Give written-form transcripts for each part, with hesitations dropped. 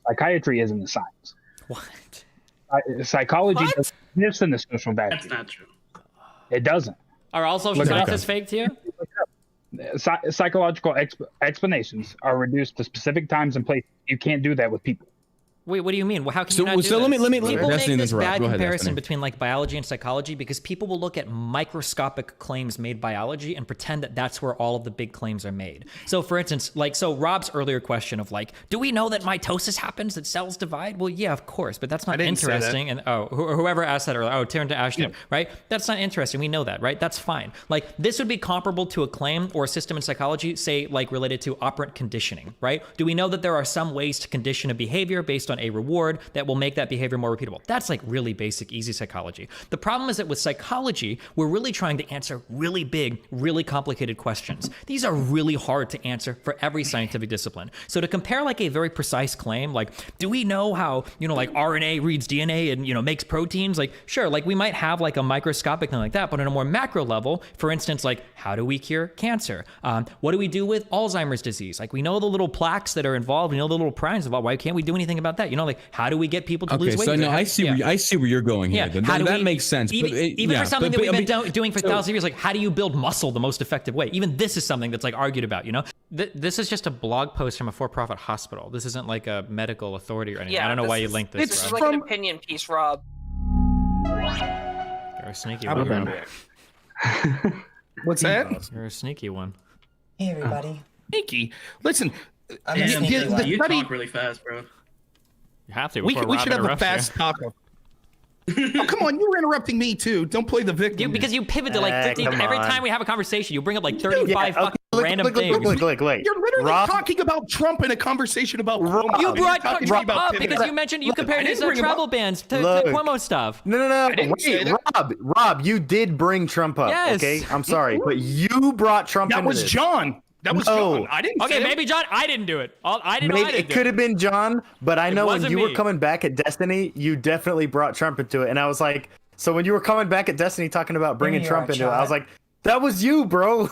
psychiatry isn't a science. What? Psychology What? doesn't exist in the social vacuum. That's not true. It doesn't. Are all social sciences fake to you? Psychological explanations are reduced to specific times and places. You can't do that with people. Wait, what do you mean? Well, how can you not do so this? let me People make this bad Go ahead, comparison Destiny. between like biology and psychology because people will look at microscopic claims made biology and pretend that that's where all of the big claims are made. So for instance, so Rob's earlier question of like, do we know that mitosis happens, that cells divide? Well, yeah, of course, but that's not interesting. And whoever asked that earlier, TurnToAsh did, right? That's not interesting. We know that, right? That's fine. Like this would be comparable to a claim or a system in psychology, say like related to operant conditioning, right? Do we know that there are some ways to condition a behavior based on a reward that will make that behavior more repeatable? That's like really basic, easy psychology. The problem is that with psychology, we're really trying to answer really big, really complicated questions. These are really hard to answer for every scientific discipline. So to compare like a very precise claim, like, do we know how, like RNA reads DNA and, makes proteins? Like, sure, like we might have like a microscopic thing like that, but on a more macro level, for instance, like how do we cure cancer? What do we do with Alzheimer's disease? Like we know the little plaques that are involved, we know the little prions involved. Why can't we do anything about that? Like how do we get people to lose weight? So no, I see where you're going here. That makes sense. Even for something that we've been doing for thousands of years, like how do you build muscle the most effective way? Even this is something that's like argued about, This is just a blog post from a for-profit hospital. This isn't like a medical authority or anything. Yeah, I don't know why you linked this. This is like an opinion piece, Rob. You're a sneaky one. What's that? You're a sneaky one. Hey, everybody. Sneaky. Listen, I'm a sneaky one. You study- talk really fast, bro. You have to. we should have a fast taco. Oh, come on, you were interrupting me too. Don't play the victim. Because you pivot to like 50 every time we have a conversation. You bring up like 35 fucking random things. Look. You're literally talking about Trump in a conversation about Cuomo. You brought You're talking Trump about up Tiffany. because you mentioned you compared his bring him travel up. bans to Cuomo stuff. No. didn't say Wait, that. Rob, you did bring Trump up. Yes. Okay, I'm sorry, but you brought Trump. That into was this. John. That was No. John. I didn't. Okay, say maybe John, I didn't do it. It could have been John, but I know when wasn't you were me. coming back at Destiny, you definitely brought Trump into it, and I was like, so when you were coming back at Destiny talking about bringing you Trump are, into it, I was John. like, that was you, bro.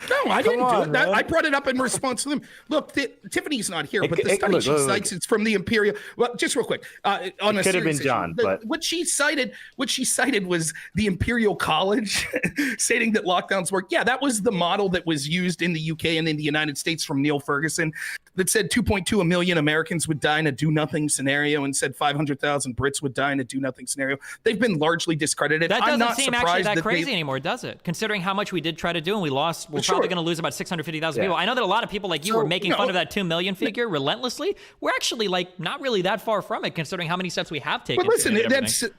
No, I didn't do on, it. man. I brought it up in response to them. Look, Tiffany's not here, but the It- study look, she look. cites it's from the Imperial. Well, just real quick, on It a could have serious been issue, John, but- what she cited was the Imperial College stating that lockdowns work. Yeah, that was the model that was used in the UK and in the United States from Neil Ferguson that said 2.2 million Americans would die in a do-nothing scenario and said 500,000 Brits would die in a do-nothing scenario. They've been largely discredited. That I'm doesn't not seem actually surprised that that crazy they, anymore, does it? Considering how much we did try to do and we lost, we're Sure. probably going to lose about 650,000 people. I know that a lot of people like you So, were making no. fun of that 2 million figure relentlessly. We're actually like not really that far from it, considering how many steps we have taken. But listen, to everything. listen.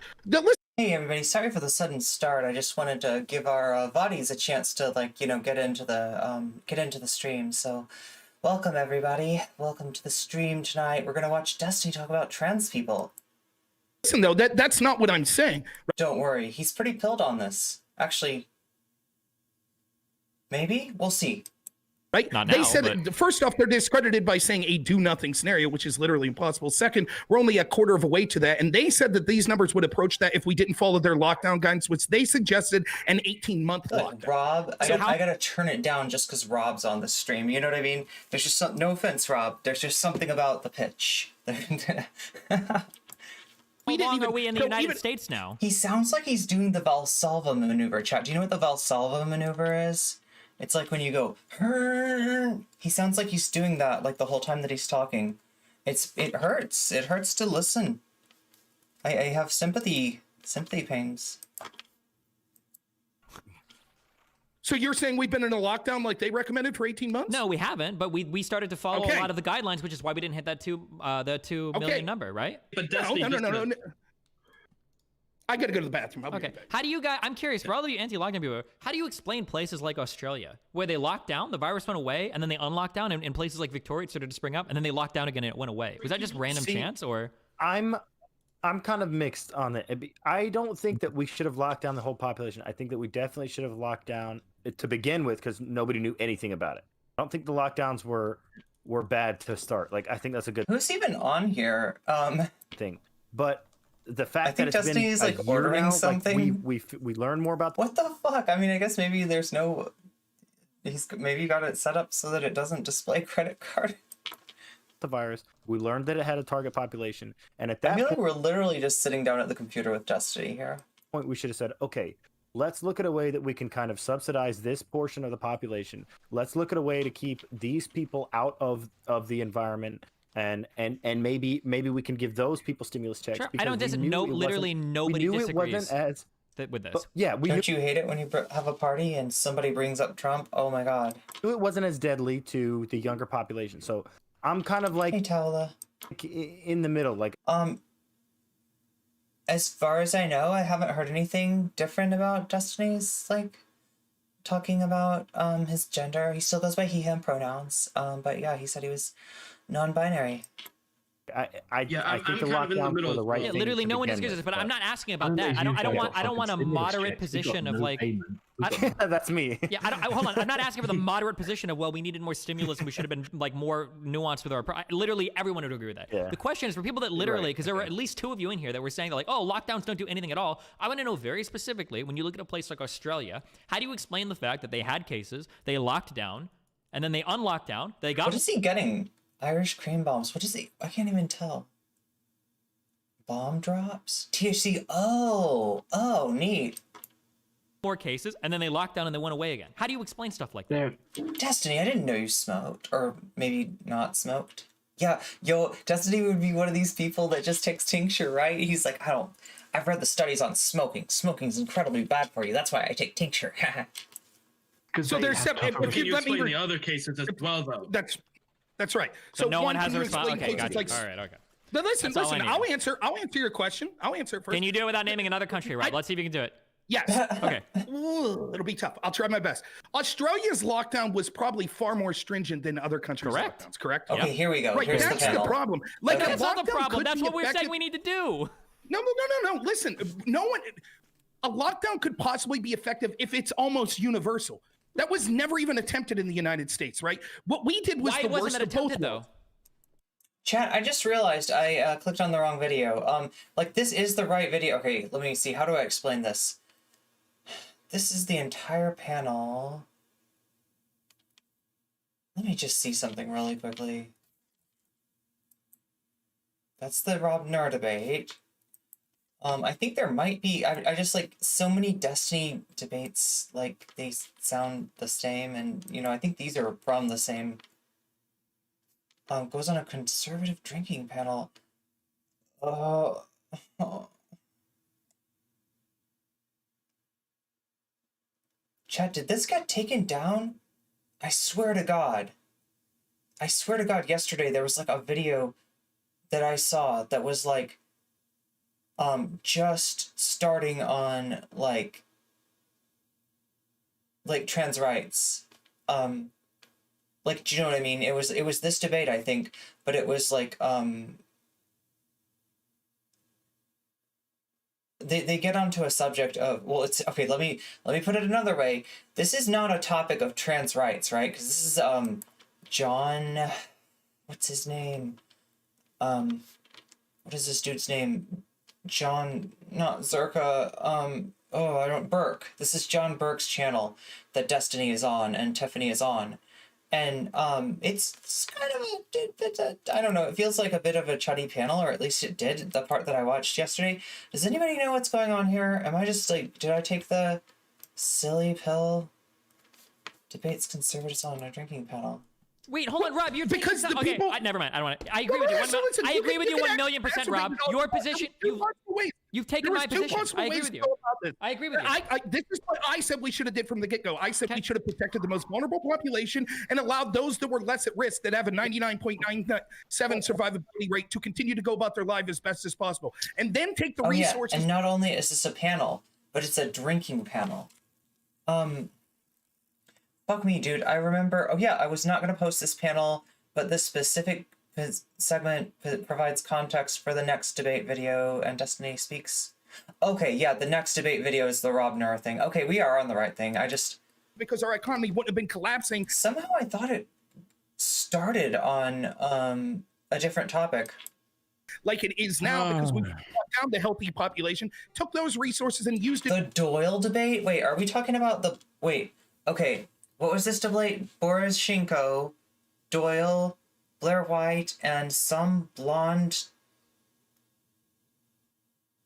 Hey, everybody. Sorry for the sudden start. I just wanted to give our bodies a chance to, get into the stream. So, welcome, everybody. Welcome to the stream tonight. We're going to watch Destiny talk about trans people. Listen, though, that's not what I'm saying. Don't worry. He's pretty pilled on this. Actually, maybe? We'll see. Right? Not They now, said but- that, first off, they're discredited by saying a do-nothing scenario, which is literally impossible. Second, we're only a quarter of a way to that. And they said that these numbers would approach that if we didn't follow their lockdown guidance, which they suggested an 18-month lockdown. Rob, I So gotta turn it down just because Rob's on the stream. You know what I mean? There's just no offense, Rob. There's just something about the pitch. How long are we in the United States now? He sounds like he's doing the Valsalva maneuver. Chat, do you know what the Valsalva maneuver is? It's like when you go, "Hurr." He sounds like he's doing that like the whole time that he's talking. It hurts. It hurts to listen. I have sympathy pains. So you're saying we've been in a lockdown like they recommended for 18 months? No, we haven't, but we started to follow Okay. a lot of the guidelines, which is why we didn't hit that 2 million number, right? But Destiny, No. I gotta go to the bathroom. I'll be Okay. right back. How do you guys? I'm curious for all of you anti-lockdown people. How do you explain places like Australia where they locked down, the virus went away, and then they unlocked down, and in places like Victoria it started to spring up, and then they locked down again and it went away? Was that just random chance, or? I'm kind of mixed on it. I don't think that we should have locked down the whole population. I think that we definitely should have locked down it to begin with because nobody knew anything about it. I don't think the lockdowns were bad to start. Like I think that's a good Who's even on here? thing. But the fact I think that it's Destiny been is, a like, year ordering now, something. like we learn more about What the fuck? I mean, I guess maybe there's no. He's maybe got it set up so that it doesn't display credit card. the virus. We learned that it had a target population, and at that I feel like we're literally just sitting down at the computer with Destiny here. point, we should have said, okay, let's look at a way that we can kind of subsidize this portion of the population. Let's look at a way to keep these people out of the environment. And maybe we can give those people stimulus checks. Sure. I don't disagree. No, literally nobody disagrees with this. Yeah, Don't you hate it when you have a party and somebody brings up Trump? Oh my God. It wasn't as deadly to the younger population. So I'm kind of like Hey, Tawla. in the middle. Like, as far as I know, I haven't heard anything different about Destiny's like talking about his gender. He still goes by he/him pronouns. But yeah, he said he was non-binary. I think the lockdown for the right thing. Literally, no one disagrees with this, but I'm not asking about that. I don't want a moderate position of like. That's me. Yeah, hold on. I'm not asking for the moderate position of, well, we needed more stimulus and we should have been like more nuanced with our. Literally, everyone would agree with that. Yeah. The question is for people that literally, because there were at least 2 of you in here that were saying that like, oh, lockdowns don't do anything at all. I want to know very specifically, when you look at a place like Australia, how do you explain the fact that they had cases, they locked down, and then they unlocked down, they got. What is he getting? Irish cream bombs. What is he? I can't even tell. Bomb drops? THC. Oh, neat. More cases, and then they locked down and they went away again. How do you explain stuff like that? Destiny, I didn't know you smoked. Or maybe not smoked. Yeah, Destiny would be one of these people that just takes tincture, right? He's like, I've read the studies on smoking. Smoking's incredibly bad for you. That's why I take tincture. So there's seven. Can you explain the other cases as well, though? That's right. So no one has a response. Okay, Okay, got you. All right, okay. But listen. I'll answer your question. I'll answer it first. Can you do it without naming another country, Rob? Let's see if you can do it. Yes. Okay. Ooh, it'll be tough. I'll try my best. Australia's lockdown was probably far more stringent than other countries' lockdowns, correct? Okay, here we go. Right, Here's that's the problem. Like, Okay. That's not the problem. That's what we're saying we need to do. No. Listen, a lockdown could possibly be effective if it's almost universal. That was never even attempted in the United States, right? What we did was the worst of both worlds. Chat, I just realized I clicked on the wrong video. Like, this is the right video. Okay, let me see. How do I explain this? This is the entire panel. Let me just see something really quickly. That's the Rob Noerr debate. I think there might be, I just like so many Destiny debates, like they sound the same, and I think these are from the same. Goes on a conservative drinking panel. Chat, did this get taken down? I swear to God. Yesterday there was like a video that I saw that was like, just starting on like trans rights. Like, do you know what I mean? It was this debate, I think, but it was like, they get onto a subject of, well, it's okay. Let me put it another way. This is not a topic of trans rights, right? Because this is John, what's his name? What is this dude's name? John, not Zerka. Burke. This is John Burke's channel that Destiny is on and Tiffany is on. And it's kind of I don't know, it feels like a bit of a chuddy panel, or at least it did, the part that I watched yesterday. Does anybody know what's going on here? Am I just like, did I take the silly pill? Debates conservatives on a drinking panel. Wait, hold on, Rob. You're because the people. Never mind. I don't want to. I agree with you. I agree with you 1,000,000%, Rob. Your position. You've taken my position. I agree with you. I agree with you. This is what I said we should have did from the get-go. I said we should have protected the most vulnerable population and allowed those that were less at risk, that have a 99.97 survivability rate, to continue to go about their life as best as possible, and then take the resources. And not only is this a panel, but it's a drinking panel. Fuck me, dude. I remember. Oh yeah, I was not going to post this panel, but this specific segment provides context for the next debate video, and Destiny speaks. Okay, yeah, the next debate video is the Rob Noerr thing. Okay, we are on the right thing. Because our economy wouldn't have been collapsing. Somehow I thought it started on a different topic. Like it is now, because we brought down the healthy population, took those resources and used it. The Doyle debate? Wait, are we talking about the... Wait, okay. What was this debate? Boris Shinko, Doyle, Blair White and some blonde,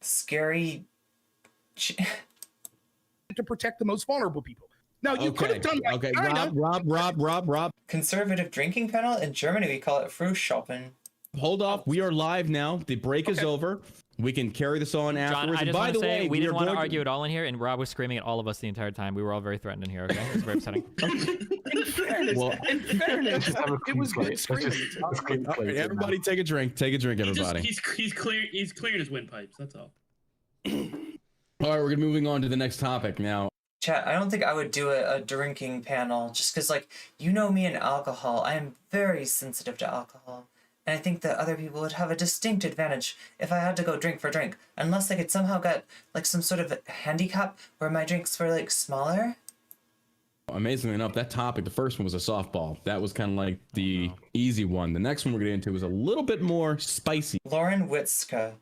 scary. To protect the most vulnerable people. Now you could have done okay. Rob. Conservative drinking panel in Germany. We call it Frühschoppen. Hold off. We are live now. The break is over. We can carry this on afterwards. John, I just by want the to say way, we didn't want to argue at all in here, and Rob was screaming at all of us the entire time. We were all very threatened in here. Okay, it was very upsetting. In fairness, it was good screaming. All right, everybody, take a drink. Take a drink, everybody. He's clearing his windpipes. That's all. All right, we're moving on to the next topic now. Chat, I don't think I would do a drinking panel just because, like, you know me and alcohol. I am very sensitive to alcohol. And I think that other people would have a distinct advantage if I had to go drink for drink. Unless I could somehow get, like, some sort of handicap where my drinks were, like, smaller. Amazingly enough, that topic, the first one was a softball. That was kind of like the easy one. The next one we're getting into was a little bit more spicy. Lauren Witzkow.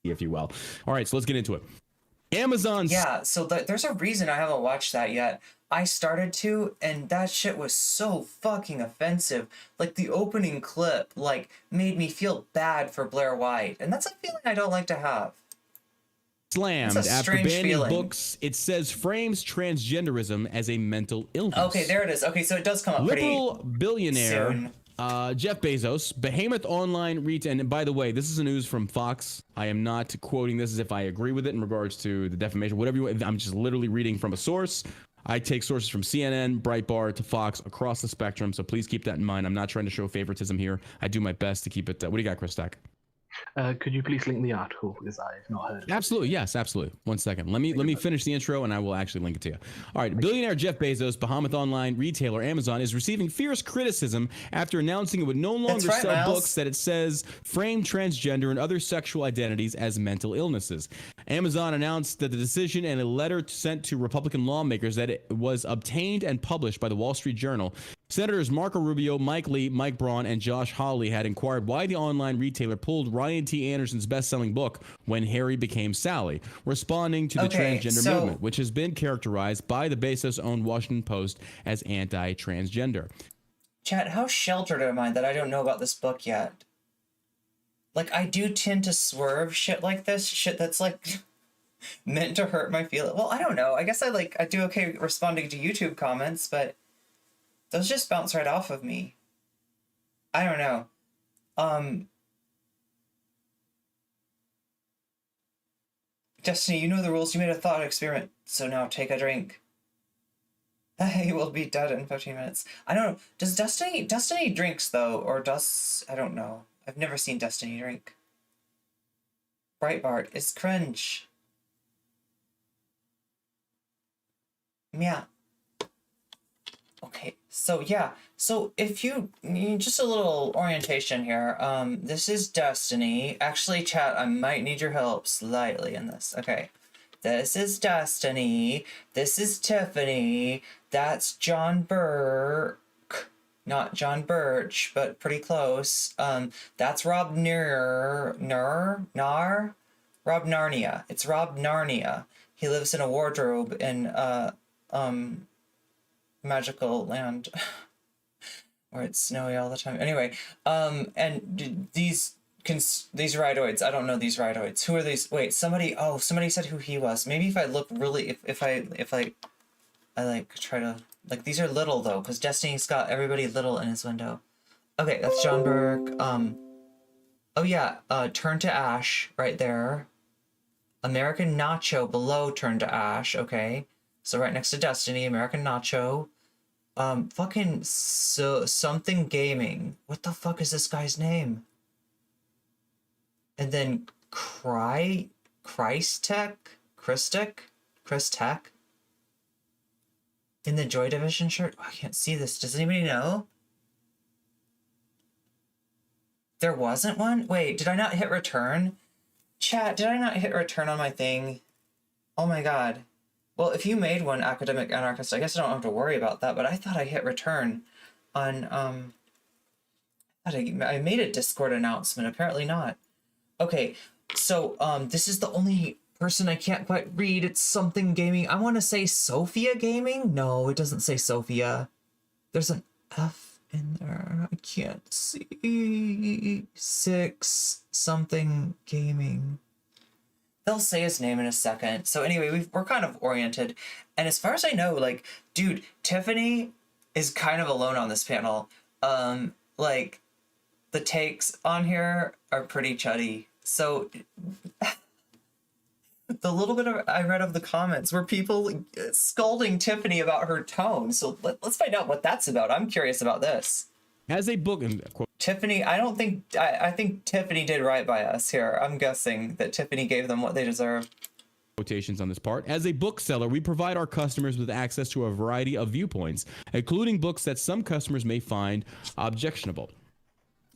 If you will. All right, so let's get into it. Amazon's... Yeah, so there's a reason I haven't watched that yet. I started to, and that shit was so fucking offensive. Like, the opening clip, like, made me feel bad for Blair White. And that's a feeling I don't like to have. Slammed after banning books. It says frames transgenderism as a mental illness. Okay, there it is. Okay, so it does come up Liberal pretty billionaire soon. Jeff Bezos, behemoth online retail. And by the way, this is a news from Fox. I am not quoting this as if I agree with it in regards to the defamation, whatever you want. I'm just literally reading from a source. I take sources from CNN, Breitbart, to Fox, across the spectrum. So please keep that in mind. I'm not trying to show favoritism here. I do my best to keep it. What do you got, Chris Stack? Could you please link the article, because I've not heard of it. Absolutely, yes, absolutely. 1 second. Let me finish the intro, and I will actually link it to you. All right, billionaire Jeff Bezos, behemoth online retailer Amazon, is receiving fierce criticism after announcing it would no longer sell books that it says frame transgender and other sexual identities as mental illnesses. Amazon announced that the decision in a letter sent to Republican lawmakers that it was obtained and published by the Wall Street Journal. Senators Marco Rubio, Mike Lee, Mike Braun, and Josh Hawley had inquired why the online retailer pulled Ryan T. Anderson's best-selling book, When Harry Became Sally, responding to the transgender movement, which has been characterized by the Bezos-owned Washington Post as anti-transgender. Chat, how sheltered am I that I don't know about this book yet? Like, I do tend to swerve shit like this, shit that's, like, meant to hurt my feelings. Well, I don't know. I guess I do okay responding to YouTube comments, but those just bounce right off of me. I don't know. Destiny, you know the rules. You made a thought experiment, so now take a drink. He will be dead in 15 minutes. I don't know. Does Destiny drinks, though, or does... I don't know. I've never seen Destiny drink. Breitbart is cringe. Yeah. Okay, so yeah. So if you need just a little orientation here, this is Destiny. Actually, chat, I might need your help slightly in this. Okay. This is Destiny. This is Tiffany. That's John Burke. Not John Birch, but pretty close. That's Rob Noerr? Rob Narnia. It's Rob Narnia. He lives in a wardrobe in magical land where it's snowy all the time. Anyway, and these ridoids, I don't know these ridoids. Who are these? Wait, somebody said who he was. Maybe if I look really, if I like try to, like, these are little though, because Destiny's got everybody little in his window. Okay, that's John Burke. Oh yeah, TurnToAsh right there. American Nacho below TurnToAsh, okay. So right next to Destiny, American Nacho. Fucking something gaming. What the fuck is this guy's name? And then Chris Tech? In the Joy Division shirt? Oh, I can't see this. Does anybody know? There wasn't one? Wait, did I not hit return? Chat, did I not hit return on my thing? Oh my god. Well, if you made one, Academic Anarchist, I guess I don't have to worry about that, but I thought I hit return on, I made a Discord announcement. Apparently not. Okay, so, this is the only person I can't quite read. It's something gaming. I want to say Sophia Gaming? No, it doesn't say Sophia. There's an F. in there? I can't see. 6 something gaming. They'll say his name in a second. So anyway, we're kind of oriented. And as far as I know, like, dude, Tiffany is kind of alone on this panel. Like, the takes on here are pretty chuddy. So the little bit I read of the comments were people scolding Tiffany about her tone. So let's find out what that's about. I'm curious about this. As a book, Tiffany, I think Tiffany did right by us here. I'm guessing that Tiffany gave them what they deserve. quotations on this part. As a bookseller, we provide our customers with access to a variety of viewpoints, including books that some customers may find objectionable.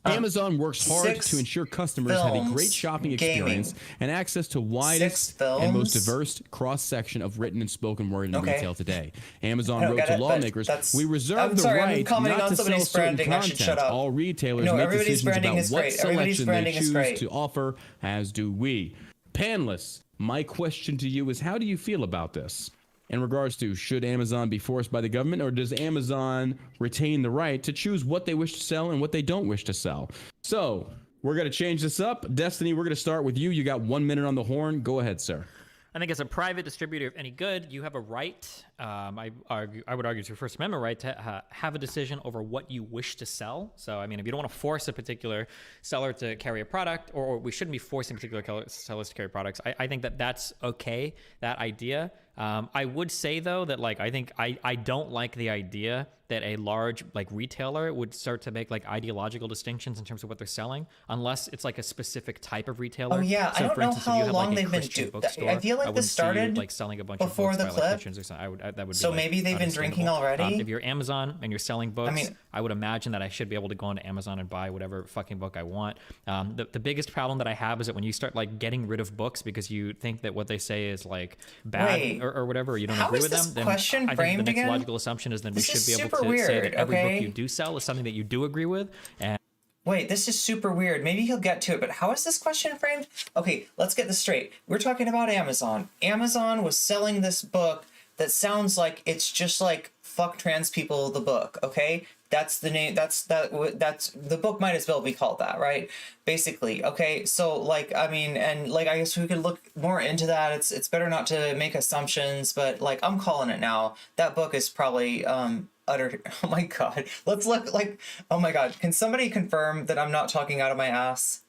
Amazon works hard to ensure customers have a great shopping experience and access to widest and most diverse cross-section of written and spoken word in retail today. Amazon wrote to lawmakers, we reserve the right not to sell certain content. All retailers make decisions about what selection they choose to offer, as do we. Panelists, my question to you is, how do you feel about this? In regards to, should Amazon be forced by the government, or does Amazon retain the right to choose what they wish to sell and what they don't wish to sell? So we're going to change this up. Destiny, we're going to start with you. You got 1 minute on the horn. Go ahead, sir. I think as a private distributor of any good, you have a right, I would argue it's your First Amendment right to have a decision over what you wish to sell. So, I mean, if you don't want to force a particular seller to carry a product, or we shouldn't be forcing particular sellers to carry products, I think that that's okay, that idea. I would say, though, that, like, I think I don't like the idea that a large, like, retailer would start to make, like, ideological distinctions in terms of what they're selling, unless it's, like, a specific type of retailer. Oh, yeah. So, I don't for know instance, how if you have, long like, they've been doing. I feel like this started like selling a bunch before of books the by, like, clip. Christians or something. That would So be, like, maybe they've been drinking already. If you're Amazon and you're selling books, I mean, I would imagine that I should be able to go onto Amazon and buy whatever fucking book I want. The biggest problem that I have is that when you start, like, getting rid of books because you think that what they say is, like, bad or whatever, or you don't agree with them, then I think the next logical assumption is then we should be able to say that every book you do sell is something that you do agree with. And wait, this is super weird. Maybe he'll get to it, but how is this question framed? Okay, let's get this straight. We're talking about Amazon. Amazon was selling this book that sounds like it's just like fuck trans people, the book, okay? That's the name, that's the book might as well be called that, right? Basically, okay? So, like, I mean, and, like, I guess we could look more into that. It's better not to make assumptions, but, like, I'm calling it now. That book is probably utter. Oh my god. Let's look, like, oh my god. Can somebody confirm that I'm not talking out of my ass?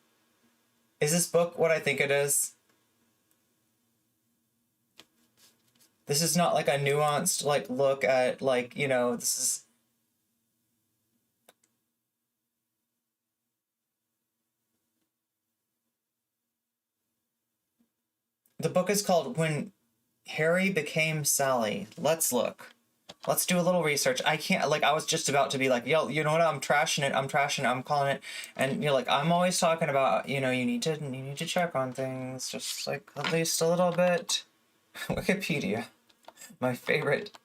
Is this book what I think it is? This is not like a nuanced, like, look at, like, you know, this is. The book is called When Harry Became Sally. Let's look. Let's do a little research. I can't, like, I was just about to be like, yo, you know what? I'm trashing it. I'm calling it. And you're like, I'm always talking about, you know, you need to check on things, just, like, at least a little bit. Wikipedia, my favorite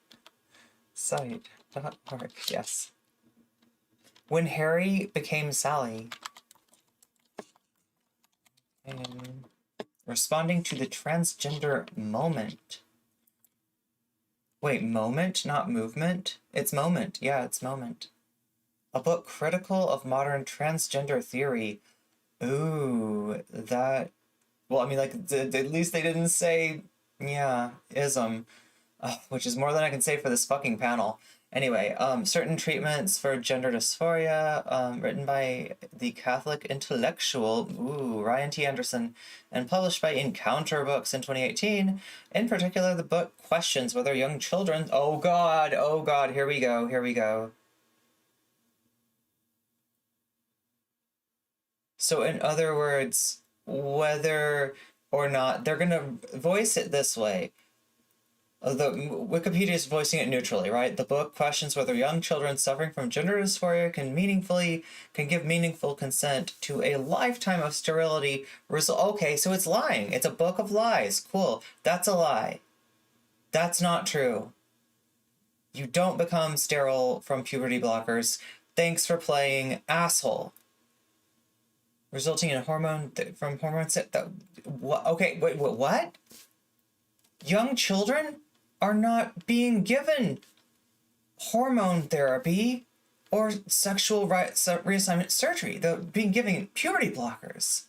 site. .org. Yes. When Harry Became Sally. Responding to the transgender moment. Wait, moment, not movement? It's moment. Yeah, it's moment. A book critical of modern transgender theory. Ooh, that... Well, I mean, like, at least they didn't say, yeah, ism. Which is more than I can say for this fucking panel. Anyway, certain treatments for gender dysphoria, written by the Catholic intellectual, Ryan T. Anderson, and published by Encounter Books in 2018. In particular, the book questions whether young children... Oh god, here we go. So in other words, whether or not, they're gonna voice it this way. The Wikipedia is voicing it neutrally, right? The book questions whether young children suffering from gender dysphoria can give meaningful consent to a lifetime of sterility. Okay, so it's lying. It's a book of lies. Cool. That's a lie. That's not true. You don't become sterile from puberty blockers. Thanks for playing asshole. Resulting in from hormones. Okay, wait, what? Young children are not being given hormone therapy. or sexual reassignment surgery. They're being given puberty blockers.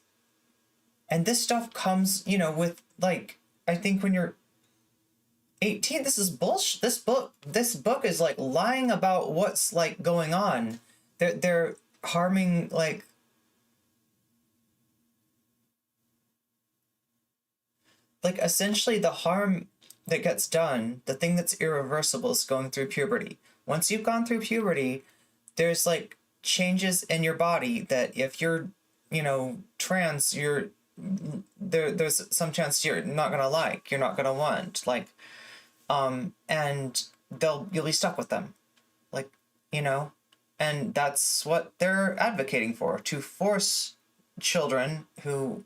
And this stuff comes, you know, with like, I think when you're 18, this is bullshit. This book is like lying about what's like going on. They're harming like essentially the harm that gets done, the thing that's irreversible is going through puberty. Once you've gone through puberty, there's like changes in your body that if you're, you know, trans, there's some chance you're not gonna like, you're not gonna want, like, and you'll be stuck with them, like, you know, and that's what they're advocating for, to force children who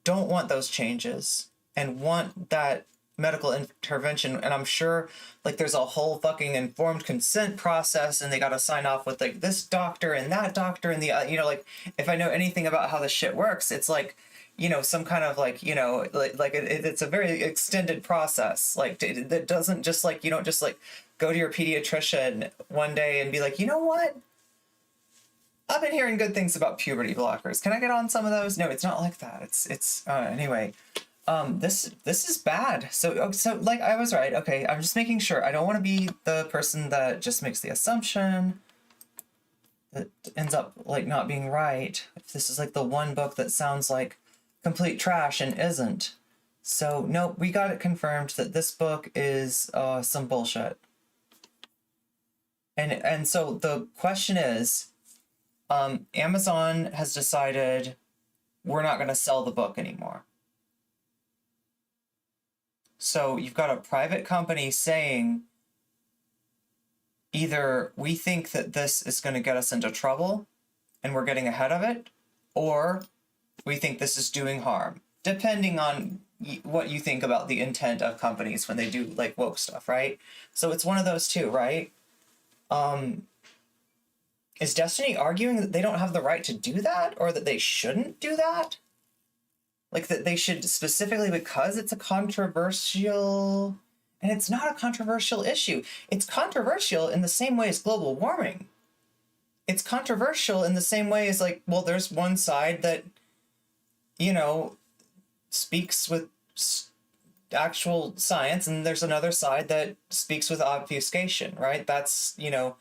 don't want those changes and want that medical intervention. And I'm sure like there's a whole fucking informed consent process, and they got to sign off with like this doctor and that doctor and the you know, like if I know anything about how this shit works, it's like, you know, some kind of like, you know, it's a very extended process. Like that doesn't just like, you don't just like go to your pediatrician one day and be like, you know what, I've been hearing good things about puberty blockers. Can I get on some of those? No, it's not like that. It's anyway. This is bad. So like I was right. Okay, I'm just making sure. I don't want to be the person that just makes the assumption that ends up like not being right. If this is like the one book that sounds like complete trash and isn't. So no, we got it confirmed that this book is some bullshit. And so the question is, Amazon has decided we're not going to sell the book anymore. So you've got a private company saying either we think that this is going to get us into trouble and we're getting ahead of it, or we think this is doing harm, depending on what you think about the intent of companies when they do like woke stuff, right? So it's one of those two, right? Is Destiny arguing that they don't have the right to do that, or that they shouldn't do that? Like that they should specifically because it's a controversial, and it's not a controversial issue. It's controversial in the same way as global warming. It's controversial in the same way as like, well, there's one side that, you know, speaks with actual science, and there's another side that speaks with obfuscation, right? That's, you know,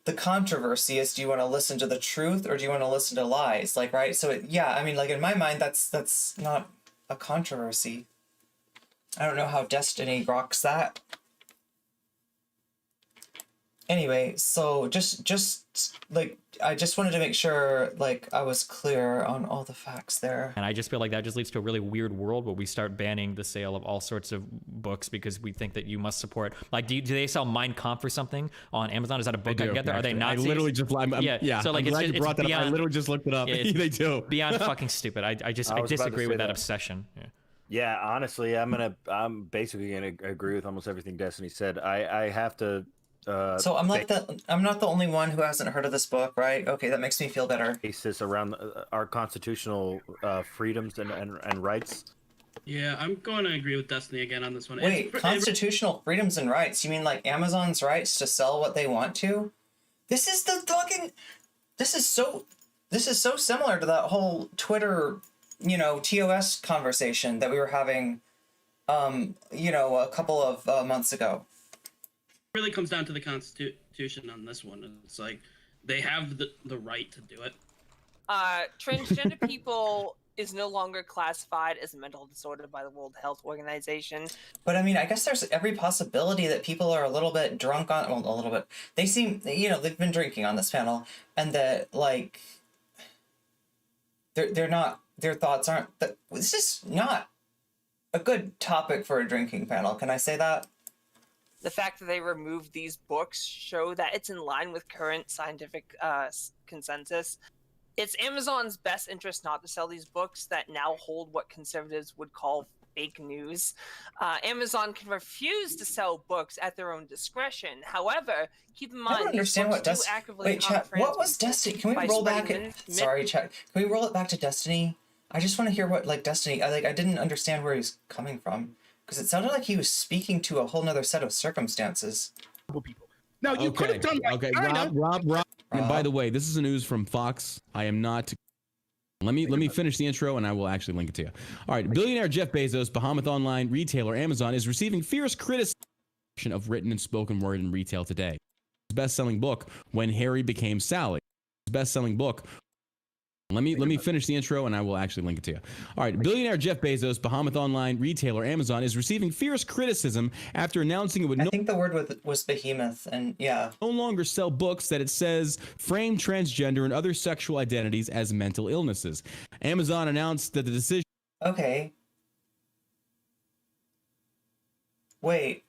the controversy is, do you want to listen to the truth or do you want to listen to lies? Like, right? So yeah, I mean, like in my mind, that's not a controversy. I don't know how Destiny rocks that. Anyway, so just like, I just wanted to make sure like I was clear on all the facts there. And I just feel like that just leads to a really weird world where we start banning the sale of all sorts of books because we think that you must support. Like, do they sell Mein Kampf or something on Amazon? Is that a book I can get there? Are they Nazis? I literally just, yeah. So like, I'm glad you brought that beyond, up. I literally just looked it up. Yeah, they do. Beyond fucking stupid. I disagree with that obsession. Yeah. Yeah, honestly, I'm basically gonna agree with almost everything Destiny said. I have to. So I'm not the only one who hasn't heard of this book, right? Okay, that makes me feel better. Basis around our constitutional freedoms and rights. Yeah, I'm going to agree with Destiny again on this one. Wait, constitutional freedoms and rights? You mean like Amazon's rights to sell what they want to? This is so similar to that whole Twitter, you know, TOS conversation that we were having, you know, a couple of months ago. Really comes down to the Constitution on this one. It's like they have the right to do it. Transgender people is no longer classified as a mental disorder by the World Health Organization. But I mean, I guess there's every possibility that people are a little bit drunk on, well, a little bit. They seem, you know, they've been drinking on this panel, and that like they're not, their thoughts aren't. This is not a good topic for a drinking panel. Can I say that? The fact that they removed these books show that it's in line with current scientific consensus. It's Amazon's best interest not to sell these books that now hold what conservatives would call fake news. Amazon can refuse to sell books at their own discretion. However, keep in mind, I don't understand what Wait, chat. What was Destiny? Can we roll back it? Sorry, chat. Can we roll it back to Destiny? I just want to hear what like Destiny. I didn't understand where he's coming from. Because it sounded like he was speaking to a whole nother set of circumstances. People. No, you could have done that. Okay, kinda. Rob. And by the way, this is news from Fox. I am not. Let me finish the intro, and I will actually link it to you. All right, billionaire Jeff Bezos, behemoth online retailer Amazon, is receiving fierce criticism of written and spoken word in retail today. His best-selling book, When Harry Became Sally. His best-selling book. Let me finish the intro, and I will actually link it to you. All right, billionaire Jeff Bezos, behemoth online retailer Amazon, is receiving fierce criticism after announcing it would I think the word was behemoth, and yeah. no longer sell books that it says frame transgender and other sexual identities as mental illnesses. Amazon announced that the decision. Okay. Wait.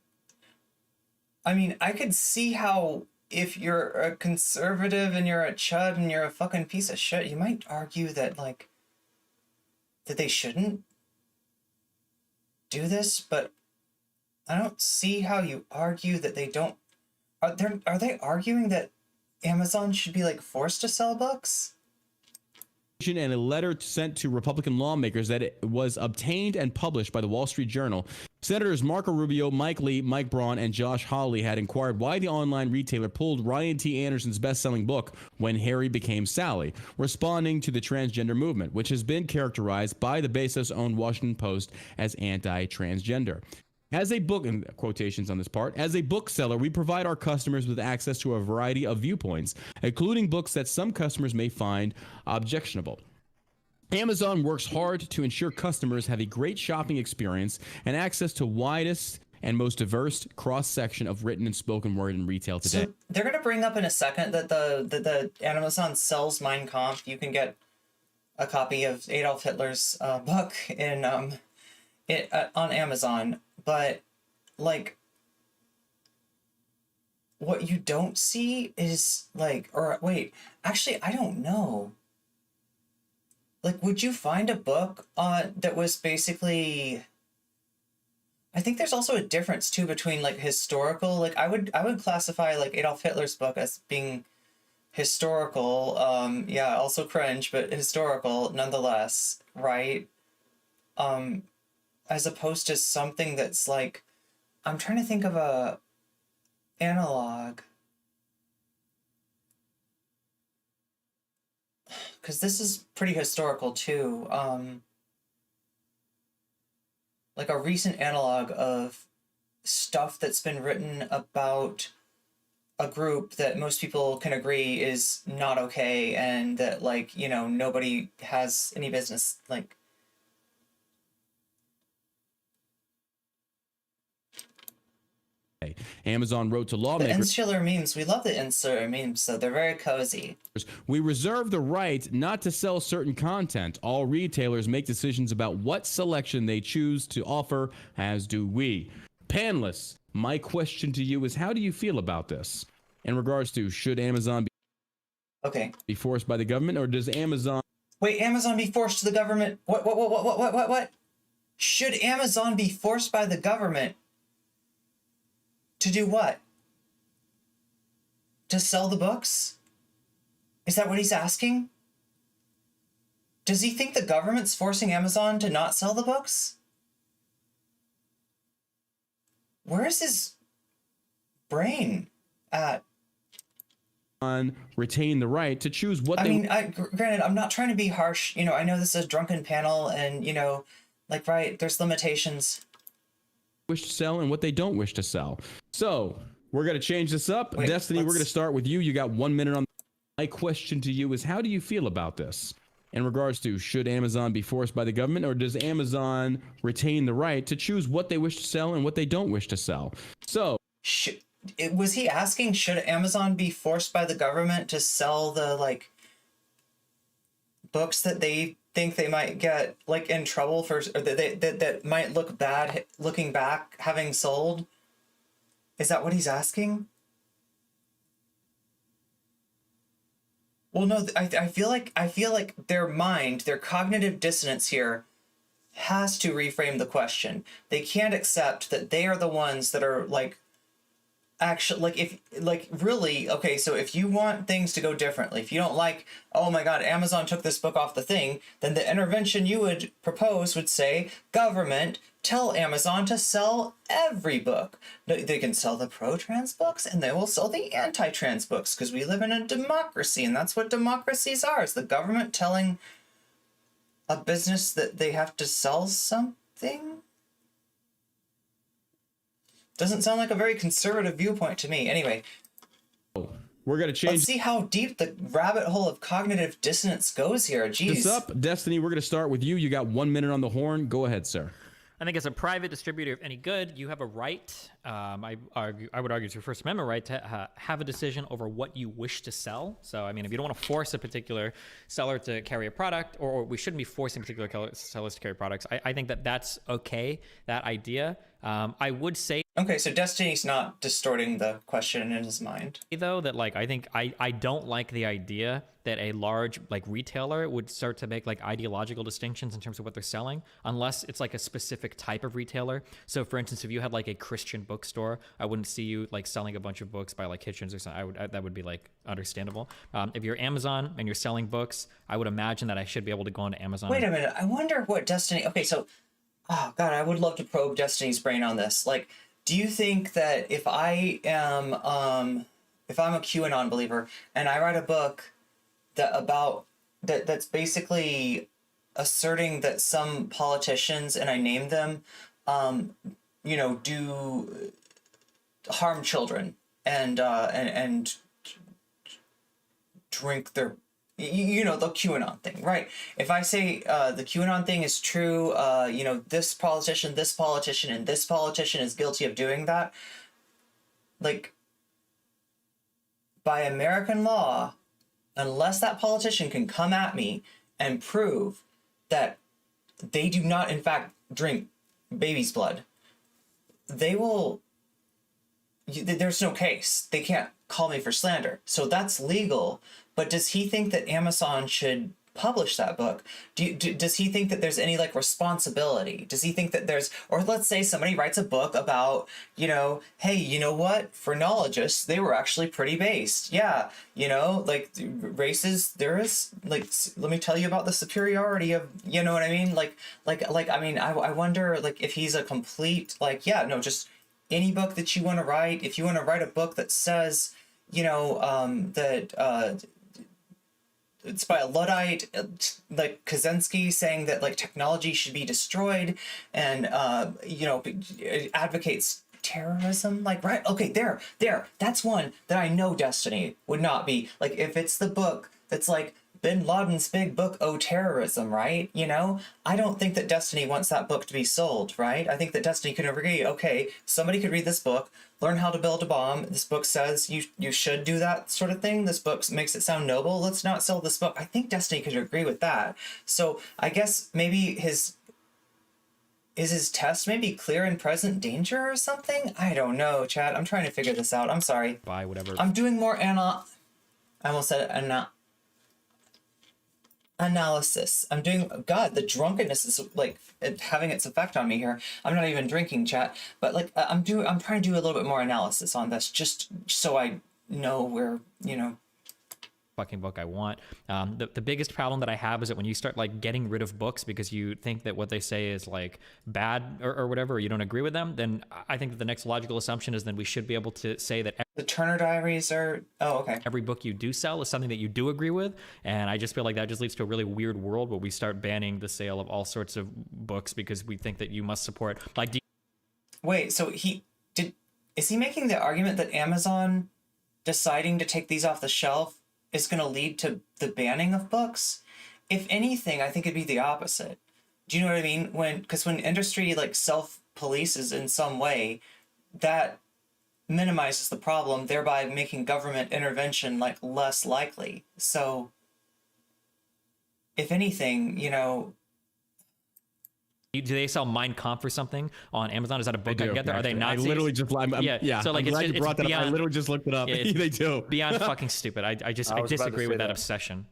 I mean, I could see how if you're a conservative and you're a chud and you're a fucking piece of shit, you might argue that, like, that they shouldn't do this, but I don't see how you argue that they don't. Are they arguing that Amazon should be, like, forced to sell books? And a letter sent to Republican lawmakers that it was obtained and published by the Wall Street Journal. Senators Marco Rubio, Mike Lee, Mike Braun, and Josh Hawley had inquired why the online retailer pulled Ryan T. Anderson's best-selling book, When Harry Became Sally, responding to the transgender movement, which has been characterized by the Bezos-owned Washington Post as anti-transgender. As a book, and quotations on this part, as a bookseller, we provide our customers with access to a variety of viewpoints, including books that some customers may find objectionable. Amazon works hard to ensure customers have a great shopping experience and access to widest and most diverse cross-section of written and spoken word in retail today. So they're going to bring up in a second that the Amazon sells Mein Kampf. You can get a copy of Adolf Hitler's book in on Amazon. But, like, what you don't see is, like, or wait, actually, I don't know. Like, would you find a book that was basically, I think there's also a difference, too, between, like, historical, like, I would classify, like, Adolf Hitler's book as being historical, yeah, also cringe, but historical, nonetheless, right? As opposed to something that's like, I'm trying to think of a analog. Because this is pretty historical too. Like a recent analog of stuff that's been written about a group that most people can agree is not okay and that, like, you know, nobody has any business, like, Amazon wrote to the lawmakers. insular memes. We love the insular memes, so they're very cozy. We reserve the right not to sell certain content. All retailers make decisions about what selection they choose to offer, as do we. Panelists, my question to you is, how do you feel about this? In regards to, should Amazon be forced by the government, or does Amazon... Wait, Amazon be forced to the government? What? Should Amazon be forced by the government to do what? To sell the books? Is that what he's asking? Does he think the government's forcing Amazon to not sell the books? Where is his brain at? Retain the right to choose what granted, I'm not trying to be harsh. You know, I know this is a drunken panel and, you know, like, right, there's limitations. Wish to sell and what they don't wish to sell. So we're going to change this up. Wait, Destiny, we're going to start with you. You got 1 minute on. My question to you is, how do you feel about this? In regards to, should Amazon be forced by the government, or does Amazon retain the right to choose what they wish to sell and what they don't wish to sell? So was he asking, should Amazon be forced by the government to sell the, like, books that they think they might get, like, in trouble for, or that might look bad looking back having sold? Is that what he's asking? Well, no, I feel like their mind, their cognitive dissonance here has to reframe the question. They can't accept that they are the ones that are, like, actually, like, if, like, really, okay, so if you want things to go differently, if you don't like, oh my god, Amazon took this book off the thing, then the intervention you would propose would say, government, tell Amazon to sell every book. They can sell the pro-trans books, and they will sell the anti-trans books, because we live in a democracy, and that's what democracies are. It's the government telling a business that they have to sell something? Doesn't sound like a very conservative viewpoint to me. Anyway, we're gonna change. Let's see how deep the rabbit hole of cognitive dissonance goes here. Jeez. What's up, Destiny? We're gonna start with you. You got 1 minute on the horn. Go ahead, sir. I think as a private distributor of any good, you have a right, I would argue it's your First Amendment right to have a decision over what you wish to sell. So, I mean, if you don't want to force a particular seller to carry a product, or we shouldn't be forcing particular sellers to carry products, I think that that's okay, that idea. I would say... Okay, so Destiny's not distorting the question in his mind. Though, that, like, I think I don't like the idea that a large, like, retailer would start to make, like, ideological distinctions in terms of what they're selling, unless it's, like, a specific type of retailer. So, for instance, if you had, like, a Christian bookstore, I wouldn't see you, like, selling a bunch of books by, like, Hitchens or something. That would be, like, understandable. If you're Amazon and you're selling books, I would imagine that I should be able to go onto Amazon. Wait a minute, I wonder what Destiny... Okay, so... Oh, God, I would love to probe Destiny's brain on this. Like, do you think that if I am... if I'm a QAnon believer, and I write a book that's basically asserting that some politicians, and I name them, you know, do harm children and drink their, you know, the QAnon thing, right? If I say the QAnon thing is true, you know, this politician, and this politician is guilty of doing that, like, by American law, unless that politician can come at me and prove that they do not, in fact, drink baby's blood, they will... There's no case. They can't call me for slander. So that's legal. But does he think that Amazon should publish that book? Does he think that there's any, like, responsibility? Does he think that there's... Or let's say somebody writes a book about, you know, hey, you know what? Phrenologists, they were actually pretty based. Yeah, you know, like, races, there is, like, let me tell you about the superiority of, you know what I mean? Like, I mean, I wonder, like, if he's a complete, like, yeah, no, just any book that you want to write, if you want to write a book that says, you know, that it's by a Luddite, like Kaczynski, saying that, like, technology should be destroyed, and you know, advocates terrorism, like, right? Okay, there, that's one that I know Destiny would not be. Like, if it's the book that's like Bin Laden's big book, Oh Terrorism, right? You know, I don't think that Destiny wants that book to be sold, right? I think that Destiny could agree, okay, somebody could read this book, learn how to build a bomb. This book says you should do that sort of thing. This book makes it sound noble. Let's not sell this book. I think Destiny could agree with that. So I guess maybe his test maybe clear and present danger or something? I don't know, Chad. I'm trying to figure this out. I'm sorry. Buy whatever. I'm doing more I almost said analysis. I'm doing... God, the drunkenness is, like, having its effect on me here. I'm not even drinking, chat, but, like, I'm trying to do a little bit more analysis on this, just so I know where, you know... Fucking book I want. The biggest problem that I have is that when you start, like, getting rid of books because you think that what they say is, like, bad or whatever, or you don't agree with them, then I think that the next logical assumption is then we should be able to say that the Turner Diaries are... Oh, okay. Every book you do sell is something that you do agree with, and I just feel like that just leads to a really weird world where we start banning the sale of all sorts of books because we think that you must support, like... Wait, so is he making the argument that Amazon deciding to take these off the shelf is going to lead to the banning of books? If anything, I think it'd be the opposite. Do you know what I mean? Because when industry, like, self-polices in some way, that minimizes the problem, thereby making government intervention, like, less likely. So, if anything, you know... Do they sell Mein Kampf or something on Amazon? Is that a book I can get there? Are they Nazis? I literally just... yeah. So, like, I'm glad you brought that beyond, up. I literally just looked it up. Yeah, they do. Beyond fucking stupid. I disagree with that obsession.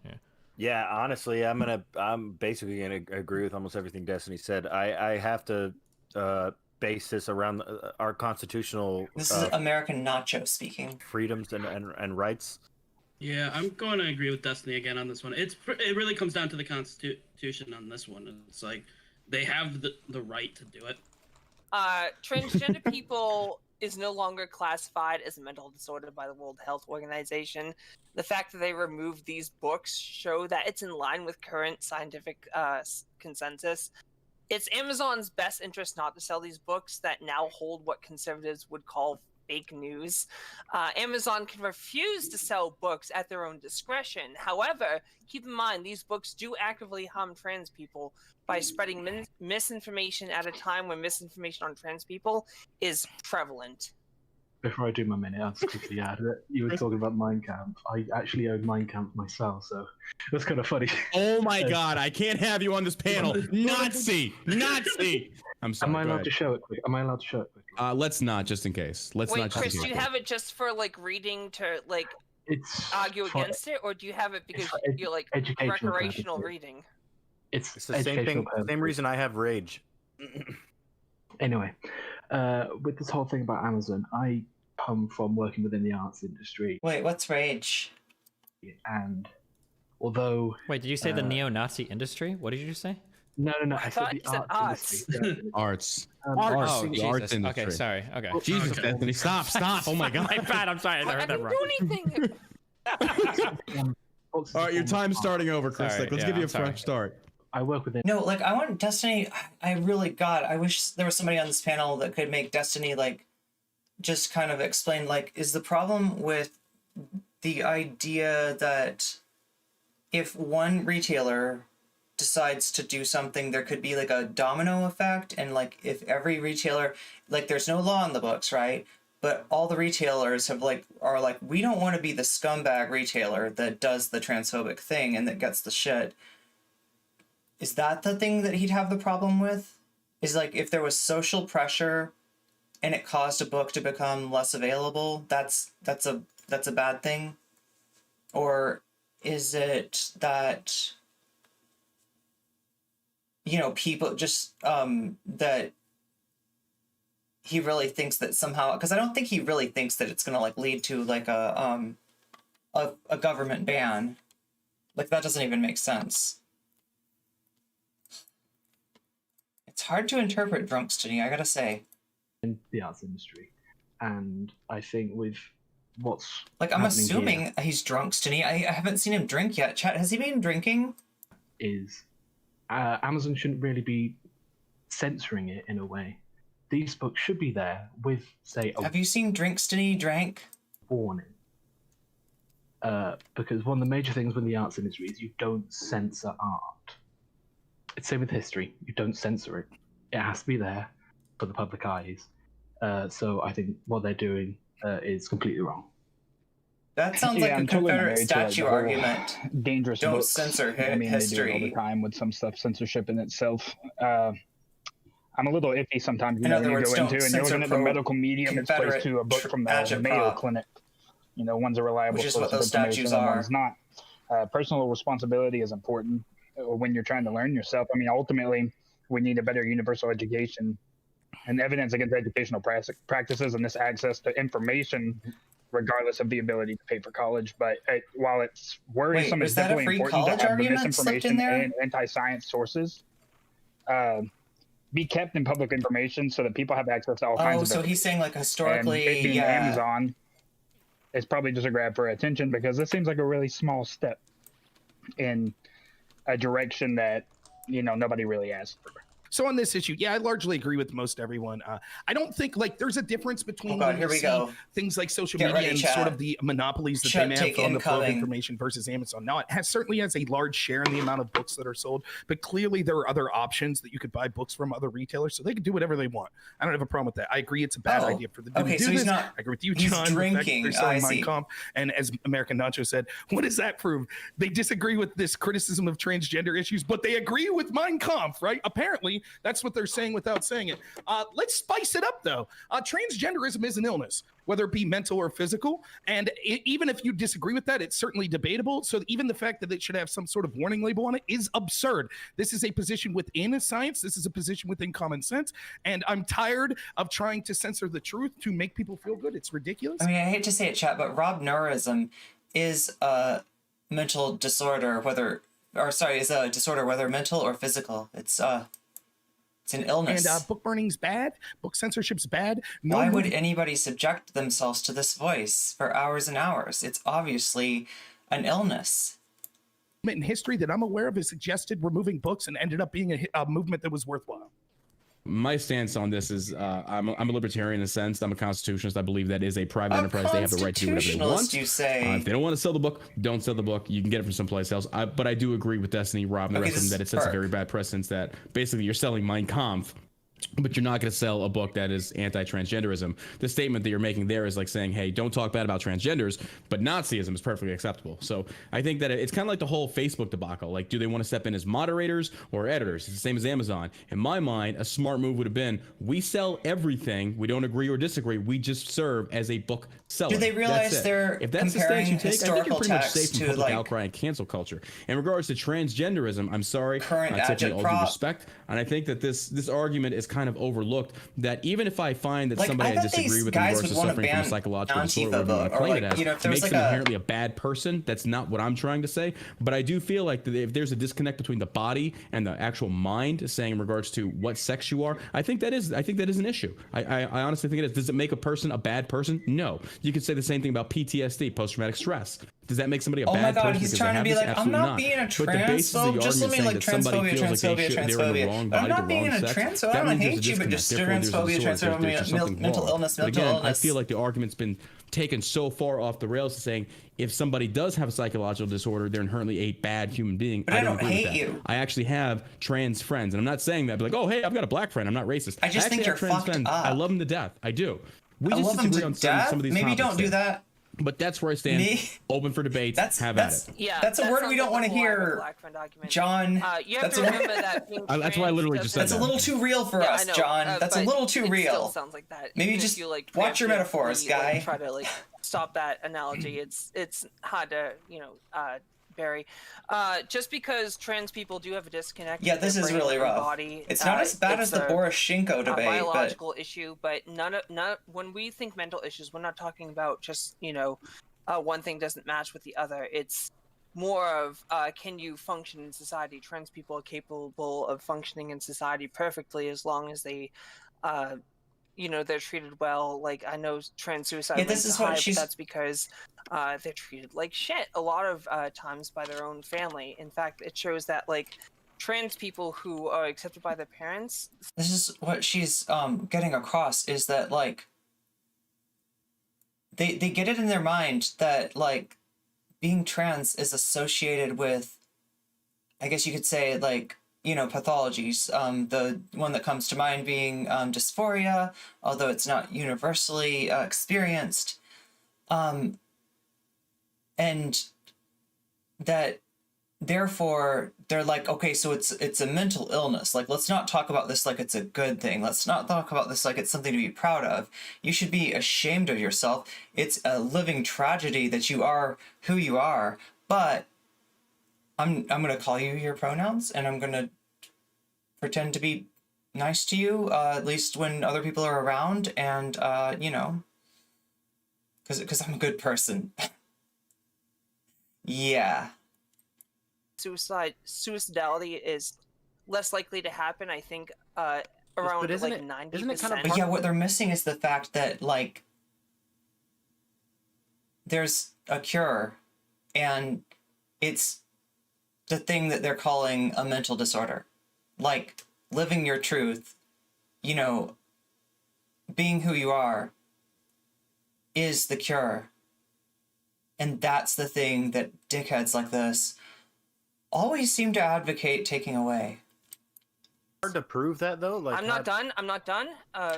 Yeah, honestly, I'm basically gonna agree with almost everything Destiny said. I have to basis around our constitutional This is American Nacho speaking. freedoms and rights. Yeah, I'm going to agree with Destiny again on this one. It really comes down to the Constitution on this one. It's like they have the right to do it. Transgender people is no longer classified as a mental disorder by the World Health Organization. The fact that they removed these books show that it's in line with current scientific consensus. It's Amazon's best interest not to sell these books that now hold what conservatives would call fake news. Amazon can refuse to sell books at their own discretion. However, keep in mind, these books do actively harm trans people by spreading misinformation at a time when misinformation on trans people is prevalent. Before I do my minute, I'll just quickly add that you were talking about Mein Kampf. I actually own Mein Kampf myself, so that's kind of funny. Oh my God, I can't have you on this panel. Nazi! Nazi! I'm sorry. Am I allowed to show it quick? Am I allowed to show it quickly? Let's not, just in case. Let's Wait, not. Just Chris, in do you case. have it just for like reading to like It's argue for against it, or do you have it because you're like educational recreational purposes. reading? It's It's the same thing. educational purposes. Same reason I have rage. Anyway, with this whole thing about Amazon, I come from working within the arts industry, Wait, what's rage? and although Wait, did you say the neo-Nazi industry? What did you just say? no, I said thought the you said arts industry. Arts. Arts. Oh, the Jesus. arts industry. Okay, sorry. Okay. Jesus, Okay. Bethany, stop. Oh my God. My bad. I'm sorry. I I heard that didn't wrong. do anything. All right, your time's starting over, Chris. Sorry, Like, let's yeah, give you a I'm sorry. fresh start. I work within. No, like I want Destiny. I really I wish there was somebody on this panel that could make Destiny like just kind of explain like is the problem with the idea that if one retailer decides to do something, there could be like a domino effect, and like if every retailer, like there's no law in the books, right? But all the retailers are like we don't want to be the scumbag retailer that does the transphobic thing and that gets the shit. Is that the thing that he'd have the problem with? Is like if there was social pressure and it caused a book to become less available, that's a bad thing? Or is it that people just that he really thinks that somehow, because I don't think he really thinks that it's gonna like lead to like a government ban. Like that doesn't even make sense. It's hard to interpret Drunken, I gotta say. in the arts industry, and I think with what's Like I'm happening assuming here he's Drunken. I haven't seen him drink yet. Chat, has he been drinking? is Amazon shouldn't really be censoring it in a way. These books should be there with, say, a Have you seen Drunken drank? warning. Because one of the major things with the arts industry is you don't censor art. It's same with history. You don't censor it. It has to be there for the public eyes. So I think what they're doing is completely wrong. That sounds like a I'm Confederate married to, like, statue the whole argument. Dangerous Don't books. censor I mean, they do it all history. the time with some stuff, censorship in itself. I'm a little iffy sometimes. In When other you words, go don't into and you're censor looking at the pro medical medium as opposed Confederate to a book from the Mayo agitprop. Clinic. One's a reliable Which is source what of those information statues and are. one's not. Personal responsibility is important when you're trying to learn yourself. I mean, ultimately, we need a better universal education and evidence against educational practices and this access to information, regardless of the ability to pay for college. But while it's worrisome, Wait, it's was that a definitely free important college to have the argument slipped in misinformation there? and anti-science sources be kept in public information so that people have access to all kinds Oh, of so information. he's saying like And historically, it being yeah. Amazon is probably just a grab for attention because this seems like a really small step in a direction that nobody really asked for. So on this issue, yeah, I largely agree with most everyone. I don't think like there's a difference between Oh God, when here you we see go. things like social Get media ready, and chat. sort of the monopolies that Chat they may have take on the flow of incoming. information versus Amazon. Now, it certainly has a large share in the amount of books that are sold, but clearly there are other options that you could buy books from other retailers, so they can do whatever they want. I don't have a problem with that. I agree it's a bad Oh, idea for them to okay, do so he's this. not- I agree with you, he's John. the fact that drinking. they're selling I Mein see. Kampf. And as American Nacho said, what does that prove? They disagree with this criticism of transgender issues, but they agree with Mein Kampf, right? Apparently, Tiffany. That's what they're saying without saying it. Let's spice it up, though. Transgenderism is an illness, whether it be mental or physical. And even if you disagree with that, it's certainly debatable. So even the fact that it should have some sort of warning label on it is absurd. This is a position within science. This is a position within common sense. And I'm tired of trying to censor the truth to make people feel good. It's ridiculous. I mean, I hate to say it, chat, but Noerrism is a mental disorder, is a disorder, whether mental or physical. It's an illness. And book burning's bad. Book censorship's bad. Why would anybody subject themselves to this voice for hours and hours? It's obviously an illness. In history that I'm aware of has suggested removing books and ended up being a movement that was worthwhile. My stance on this is I'm a libertarian in a sense. I'm a constitutionalist. I believe that is a private enterprise. They have the right to do whatever they want. You say. If they don't want to sell the book, don't sell the book. You can get it from someplace else. But I do agree with Destiny, Rob, and the rest of them that it sets a very bad precedence that basically you're selling Mein Kampf, but you're not going to sell a book that is anti-transgenderism. The statement that you're making there is like saying, hey, don't talk bad about transgenders, but Nazism is perfectly acceptable. So I think that it's kind of like the whole Facebook debacle. Like, do they want to step in as moderators or editors? It's the same as Amazon. In my mind, a smart move would have been, we sell everything. We don't agree or disagree. We just serve as a book seller. Do they realize they're if that's the stance you take, I think you're pretty much safe from public like outcry and cancel culture. In regards to transgenderism, I'm sorry, Tiffany, all due respect, and I think that this argument is kind of overlooked, that even if I find that somebody I disagree with in regards to suffering from a psychological disorder, or claim it as, makes them inherently a bad person. That's not what I'm trying to say. But I do feel like that if there's a disconnect between the body and the actual mind, saying in regards to what sex you are, I think that is an issue. I honestly think it is. Does it make a person a bad person? No. You could say the same thing about PTSD, post-traumatic stress. Does that make somebody a bad person? Oh my God, he's trying to be like, I'm not being a transphobe. Just let me like transphobia. I'm not being a transphobe. I don't hate you, but just transphobia, transphobia, mental illness, mental illness. I feel like the argument's been taken so far off the rails to saying if somebody does have a psychological disorder, they're inherently a bad human being. But I don't hate you. I actually have trans friends, and I'm not saying that, but like, oh, hey, I've got a black friend. I'm not racist. I just think you're fucked up. I love them to death. I do. We just disagree on some of these topics. Maybe don't do that. But that's where I stand. Open for debate. Have at it. Yeah, that's a word we don't want to hear, John. You have to remember that. That's why I literally just said that's a little too real for us, John. That's a little too real. Still sounds like that. Maybe even just you, like, watch your metaphors, guy. Like, try to stop that analogy. It's hard to Barry. Just because trans people do have a disconnect. Yeah, this is really rough. Body, it's not as bad as the Poroshenko debate. Biological issue, but none. When we think mental issues, we're not talking about just one thing doesn't match with the other. It's more of can you function in society? Trans people are capable of functioning in society perfectly as long as they they're treated well. Like, I know trans suicide rates are high, but that's because they're treated like shit a lot of times by their own family. In fact, it shows that like trans people who are accepted by their parents. This is what she's getting across, is that like they get it in their mind that like being trans is associated with, I guess you could say, like, pathologies. The one that comes to mind being dysphoria, although it's not universally experienced. And that therefore they're like, okay, so it's a mental illness. Like, let's not talk about this like it's a good thing. Let's not talk about this like it's something to be proud of. You should be ashamed of yourself. It's a living tragedy that you are who you are. But I'm gonna call you your pronouns, and I'm gonna pretend to be nice to you, at least when other people are around, and because I'm a good person. Yeah. Suicidality is less likely to happen, I think, around like 90%. But yeah, what they're missing is the fact that like there's a cure, and it's the thing that they're calling a mental disorder. Like, living your truth, being who you are is the cure. And that's the thing that dickheads like this always seem to advocate taking away. Hard to prove that, though. Like, I'm not done.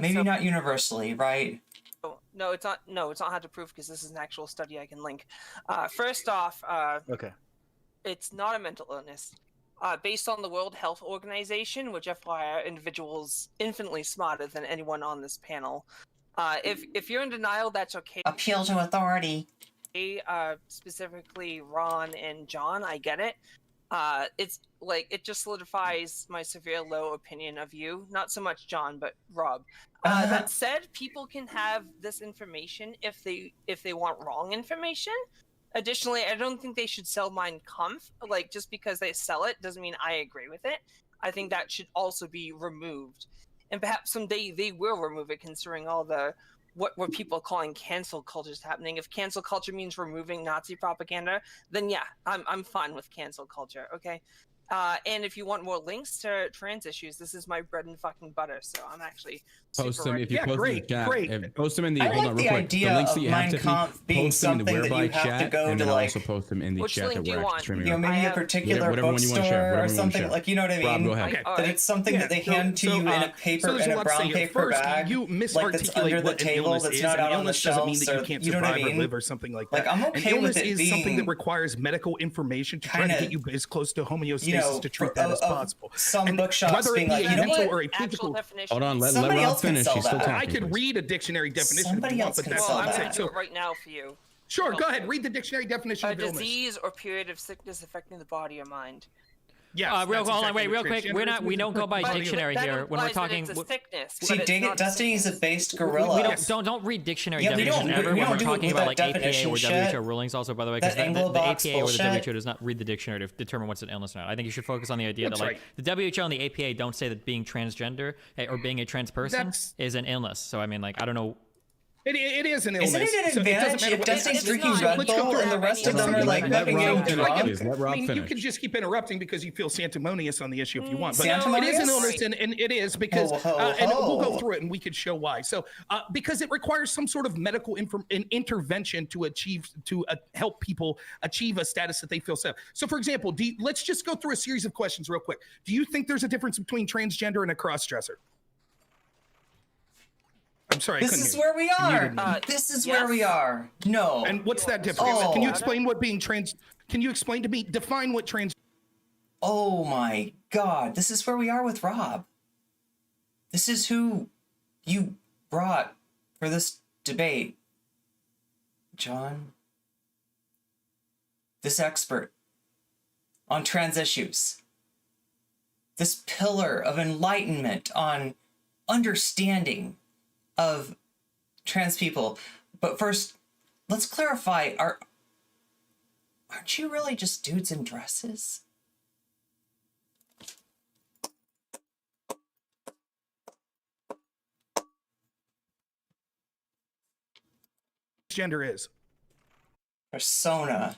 Maybe not universally, right? No, it's not. No, it's not hard to prove because this is an actual study I can link. First off, okay, it's not a mental illness. based on the World Health Organization, which FYI are individuals infinitely smarter than anyone on this panel. If you're in denial, that's okay. Appeal to authority. Specifically Ron and John, I get it. It's like it just solidifies my severe low opinion of you. Not so much John, but Rob. That said, people can have this information if they want wrong information. Additionally, I don't think they should sell Mein Kampf. Like, just because they sell it doesn't mean I agree with it. I think that should also be removed. And perhaps someday they will remove it, considering all the what people are calling cancel culture is happening. If cancel culture means removing Nazi propaganda, then yeah, I'm fine with cancel culture, okay? And if you want more links to trans issues, this is my bread and fucking butter. So I'm actually post them if you Yeah, post great, them in the chat. great. Post them in the I hold like on the real quick. idea The links of that you have Mein to Kampf being post them in the something that whereby you have to chat, go and to, then like, also post them in the which chat link that do you we're want? actually streaming. You know, on. maybe I a have- particular whatever one you wanna share, bookstore whatever or you wanna something share. like, you know what I mean? Rob, go ahead. Like, That it's something that they hand to you in a paper there's in a lot to say brown here. paper First, bag, you like that's misarticulate under the what an table, illness that's is. not An out on the illness doesn't mean shelves, that you or can't you know what I survive or mean? live or something like Like, that. I'm An okay illness with it is something that being requires medical information to try to kinda, get you as close to homeostasis you know, to treat that as possible. some And bookshops whether it being be like, a you know mental what? or a actual physical. definition. Hold on, let Somebody Rob else can finish. sell He's still that. talking. I could please. read a dictionary definition Somebody if you want, else but can that's sell all Well, I'm I'm that. going saying. to do it right now for you. Sure, go ahead. Read the dictionary definition A of illness. disease or period of sickness affecting the body or mind. Yes, Real, that's hold on, exactly wait, real what quick. transgenderism We is. don't go by But- dictionary that here when we're implies that talking. it's a sickness, See, but it's not a Destiny is a sickness. based gorilla. Don't read dictionary Yeah, we definitions don't- ever we when don't we're do it talking with about that like APA definition or shit. WHO rulings. Also, by the way, because That the Anglo box APA or the bullshit. WHO does not read the dictionary to determine what's an illness or not. I think you should focus on the idea That's that like right. the WHO and the APA don't say that being transgender or being a trans person That's- is an illness. So I mean, like I don't know. It is an illness. Isn't it an so advantage doesn't matter if what- Destiny's it's drinking not. Red Let's go Bull through and the it. rest of them are like Let fucking Rob getting finish, drunk? please. Let Rob I mean, you finish. can just keep interrupting because you feel sanctimonious on the issue if you want. But Sanctimonious? it is an illness, and it is because, Ho, ho, and we'll ho. go through it and we could show why. So, because it requires some sort of medical intervention to help people achieve a status that they feel safe. So, for example, let's just go through a series of questions real quick. Do you think there's a difference between transgender and a cross-dresser? I'm sorry, I This couldn't is hear where we You are. muted me. This is yes. where we are. No. And what's that difference? Oh. Can you explain what being trans? Can you explain to me? Define what trans. Oh my god. This is where we are with Rob. This is who you brought for this debate. John. This expert on trans issues. This pillar of enlightenment on understanding of trans people. But first, let's clarify, aren't you really just dudes in dresses? Gender is. Persona.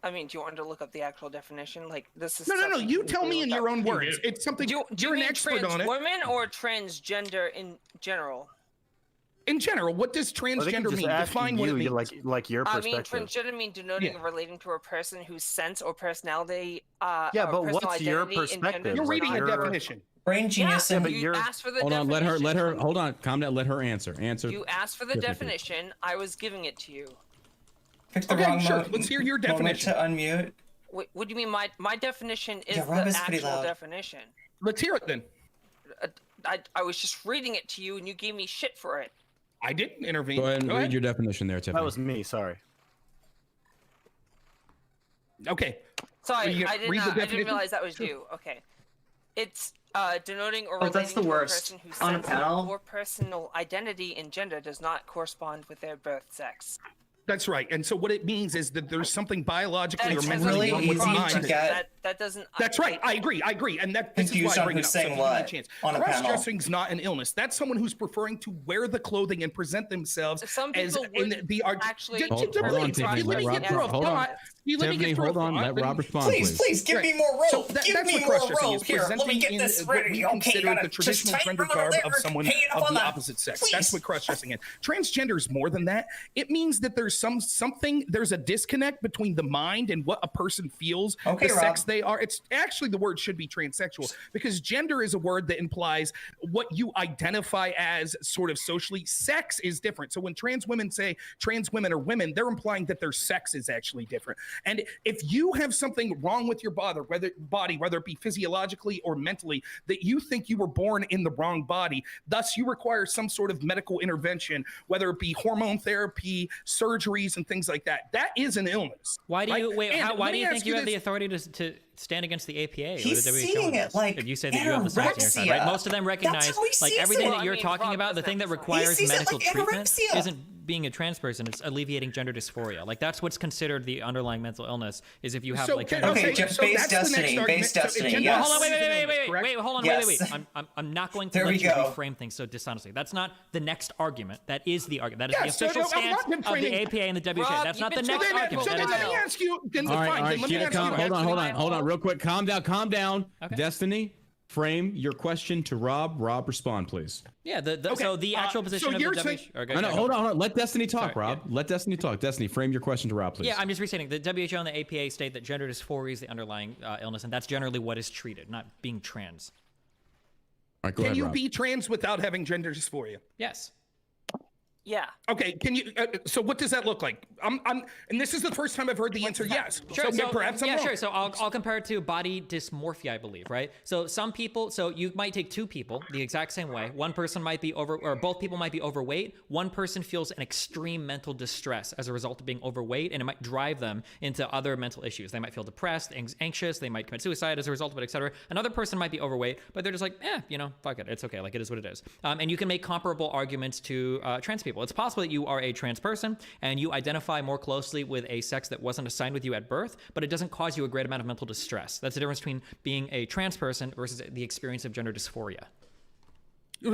I mean, do you want to look up the actual definition? Like, this is No. something You can tell do me in without- your own words. It's something. Do you You're an mean expert trans on it. women or transgender in general? In general, what does transgender mean? Define what it means. like your I mean, perspective. transgender mean denoting Yeah. or relating to a person whose sense or personality. Yeah, or but personal what's your identity in perspective? gender You're does reading not- a You're- definition. Brain genius Yeah, and but you you're- asked for the Hold on, definition. let her. Hold on, calm down. Let her answer. You asked for the Tiffany. definition. I was giving it to you. picked the Okay, wrong sure. moment, Let's hear your moment definition. to unmute. What do you mean? My definition is Yeah, the Rob is pretty actual loud. definition. Let's hear it then. I was just reading it to you, and you gave me shit for it. I didn't intervene. Go ahead and Go read ahead. your definition there, Tiffany. That was me. Sorry. Okay. Sorry, You I read the didn't definition? realize that was you. Okay. It's denoting or Oh, that's relating the to worst. a person whose On a sense panel? or personal identity and gender does not correspond with their birth sex. That's right. And so what it means is that there's something biologically or That's mentally really wrong with the easy to mind. get That doesn't. That's right. I agree. And this is confused why I on bring it who's up. So saying give me a what chance. on a panel. Cross-dressing's not an illness. That's someone who's preferring to wear the clothing and present themselves Some as people in would the art. actually Hold on, Tiffany. Let me get through a Hold on. thought. You let me Tiffany, get through hold a on. thought. Let Rob respond, Please, give me Right. more rope. So give that's me what more cross-dressing rope. is, Here, let me presenting get in this what ready. we Okay, consider gotta the just traditional tighten gender over garb there. of someone Hang it up of on the that. opposite sex. Please. That's what cross-dressing is. Transgender is more than that. It means that there's there's a disconnect between the mind and what a person feels, Okay, the Rob. sex they are. It's actually, the word should be transsexual, because gender is a word that implies what you identify as sort of socially. Sex is different. So when trans women say trans women are women, they're implying that their sex is actually different. And if you have something wrong with your body, whether it be physiologically or mentally, that you think you were born in the wrong body, thus you require some sort of medical intervention, whether it be hormone therapy, surgeries, and things like that, that is an illness. Why do you right? wait? And Why let do me you ask think you have the this. authority to stand against the APA? or He's the WHO seeing on it this? like If you say that you have the science on your side, right? anorexia. Most of them recognize how he like sees everything it. that you're Well, I mean, talking Rob about. The does thing that that. He requires sees it medical like treatment anorexia. isn't being a trans person. It's alleviating gender dysphoria. Like that's what's considered the underlying mental illness. Is if you have like gender Okay, dysphoria. so Base that's the next Destiny, argument. Base So if Destiny, gender- yes. Hold on, wait, Correct? hold on, Yes. wait. I'm not going to There let we you go. reframe things so dishonestly. That's not the next argument. That is the argument. That is Yeah, the so official no, I'm stance not been of the framing- APA and the WHO. Rob, That's you've not the been next talking argument. So That then is let me ask you, then All right, fine, all right, then let me Keita, ask you. hold on, real quick. Calm down. Okay. Destiny, frame your question to Rob. Rob, respond, please. Yeah, Okay, so the actual position so of you're the saying- WHO. Okay, No, hold on. Let Destiny talk, Sorry, Rob. Let Destiny talk. Destiny, frame your question to Rob, please. Yeah, I'm just restating. The WHO and the APA state that gender dysphoria is the underlying illness, and that's generally what is treated, not being trans. All right, go Can ahead, you Rob. be trans without having gender dysphoria? Yes. Yeah. Okay, can you? So what does that look like? And this is the first time I've heard the answer yes. Sure. So, perhaps I'm wrong. Sure. So I'll compare it to body dysmorphia, I believe, right? So some people, so you might take two people the exact same way. One person might be or both people might be overweight. One person feels an extreme mental distress as a result of being overweight, and it might drive them into other mental issues. They might feel depressed, anxious. They might commit suicide as a result of it, etc. Another person might be overweight, but they're just like, fuck it, it's okay, like it is what it is. And you can make comparable arguments to trans people. It's possible that you are a trans person and you identify more closely with a sex that wasn't assigned with you at birth, but it doesn't cause you a great amount of mental distress. That's the difference between being a trans person versus the experience of gender dysphoria.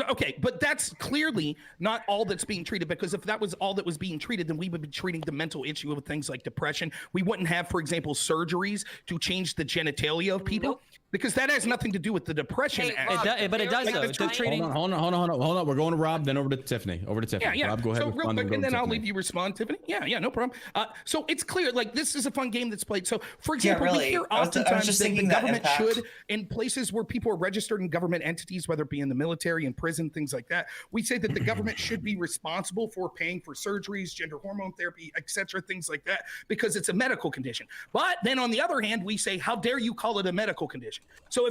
Okay, but that's clearly not all that's being treated, because if that was all that was being treated, then we would be treating the mental issue of things like depression. We wouldn't have, for example, surgeries to change the genitalia of people, because that has nothing to do with the depression. Hey, aspect. Rob, But it does, like though. the The trying- treating- Hold on. We're going to Rob, then over to Tiffany. Yeah. Rob, go ahead. So real respond, quick, go and to then I'll Tiffany. leave you respond, Tiffany. Yeah, no problem. So it's clear, like, this is a fun game that's played. So, for example, really. we hear I was just oftentimes that the thinking that government impact. should, in places where people are registered in government entities, whether it be in the military, in prison, things like that, we say that the government should be responsible for paying for surgeries, gender hormone therapy, etc., things like that, because it's a medical condition. But then on the other hand, we say, how dare you call it a medical condition? So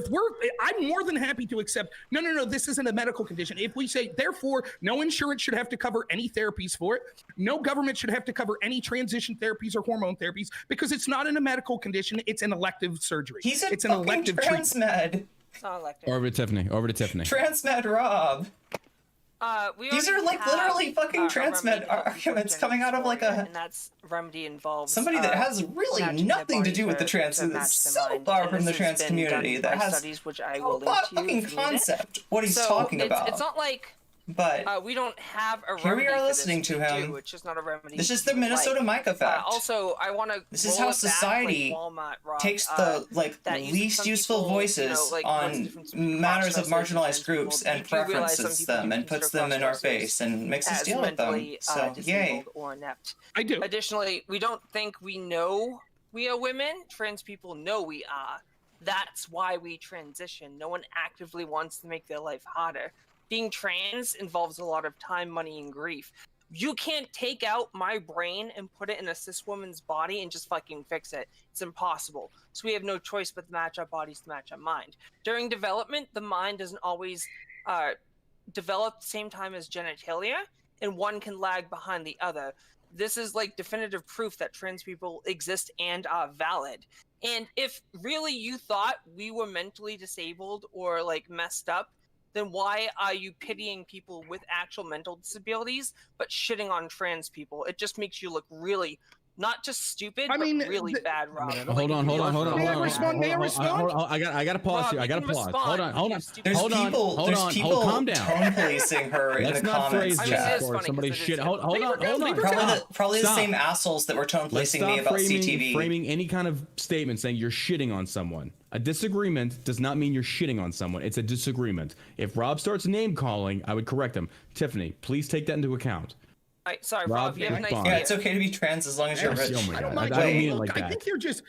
I'm more than happy to accept, no, this isn't a medical condition. If we say, therefore, no insurance should have to cover any therapies for it, no government should have to cover any transition therapies or hormone therapies, because it's not in a medical condition, it's an elective surgery. He's a it's an fucking elective treatment. transmed. It's not elective. Over to Tiffany. Transmed Rob. These are like literally fucking transmed arguments coming out of like a and that's remedy involves somebody that has really matching their nothing to body do with the trans. to It's match the so mind. far And from the this trans has been community done that by has studies which I a will link lot to fucking if you need it. concept what he's So talking about. It's not like But we don't have a remedy. here we are for this. listening to We him. do. It's just not a remedy. This is the we would Minnesota like. Mike effect. Also, I want to. This is how society takes the least useful voices on matters of marginalized groups and preferences them and puts them in our face and makes us deal with them. So yay. Or inept. I do. Additionally, we don't think we know we are women. Trans people know we are. That's why we transition. No one actively wants to make their life harder. Being trans involves a lot of time, money, and grief. You can't take out my brain and put it in a cis woman's body and just fucking fix it. It's impossible. So we have no choice but to match our bodies to match our mind. During development, the mind doesn't always develop at the same time as genitalia, and one can lag behind the other. This is like definitive proof that trans people exist and are valid. And if really you thought we were mentally disabled or like messed up, then why are you pitying people with actual mental disabilities but shitting on trans people? It just makes you look really not just stupid, but really bad, Rob. Hold on. May I respond? I gotta pause Rob, here. I gotta you can pause. respond, Hold on. There's people Calm down. tone policing her in Let's the not comments. phrase I mean, chat. it is this or funny somebody 'cause it shit. is- Hold on. Probably the Stop. same assholes that were tone Let's policing me stop about CTV. framing any kind of statement saying you're shitting on someone. A disagreement does not mean you're shitting on someone. It's a disagreement. If Rob starts name calling, I would correct him. Tiffany, please take that into account. Sorry, Rob, Rob, you have a nice Bond. Yeah, beard. it's okay to be trans as long as you're Yes, rich. oh my I don't God. mind. I don't mean it Look, like I that. think you're just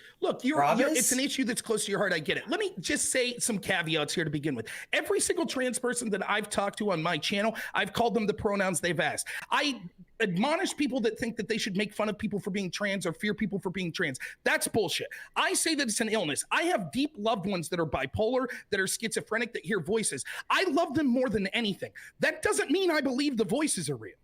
you're Robus? it's an issue that's close to your heart. I get it. Let me just say some caveats here to begin with. Every single trans person that I've talked to on my channel, I've called them the pronouns they've asked. I admonish people that think that they should make fun of people for being trans or fear people for being trans. That's bullshit. I say that it's an illness. I have deep loved ones that are bipolar, that are schizophrenic, that hear voices. I love them more than anything. That doesn't mean I believe the voices are real.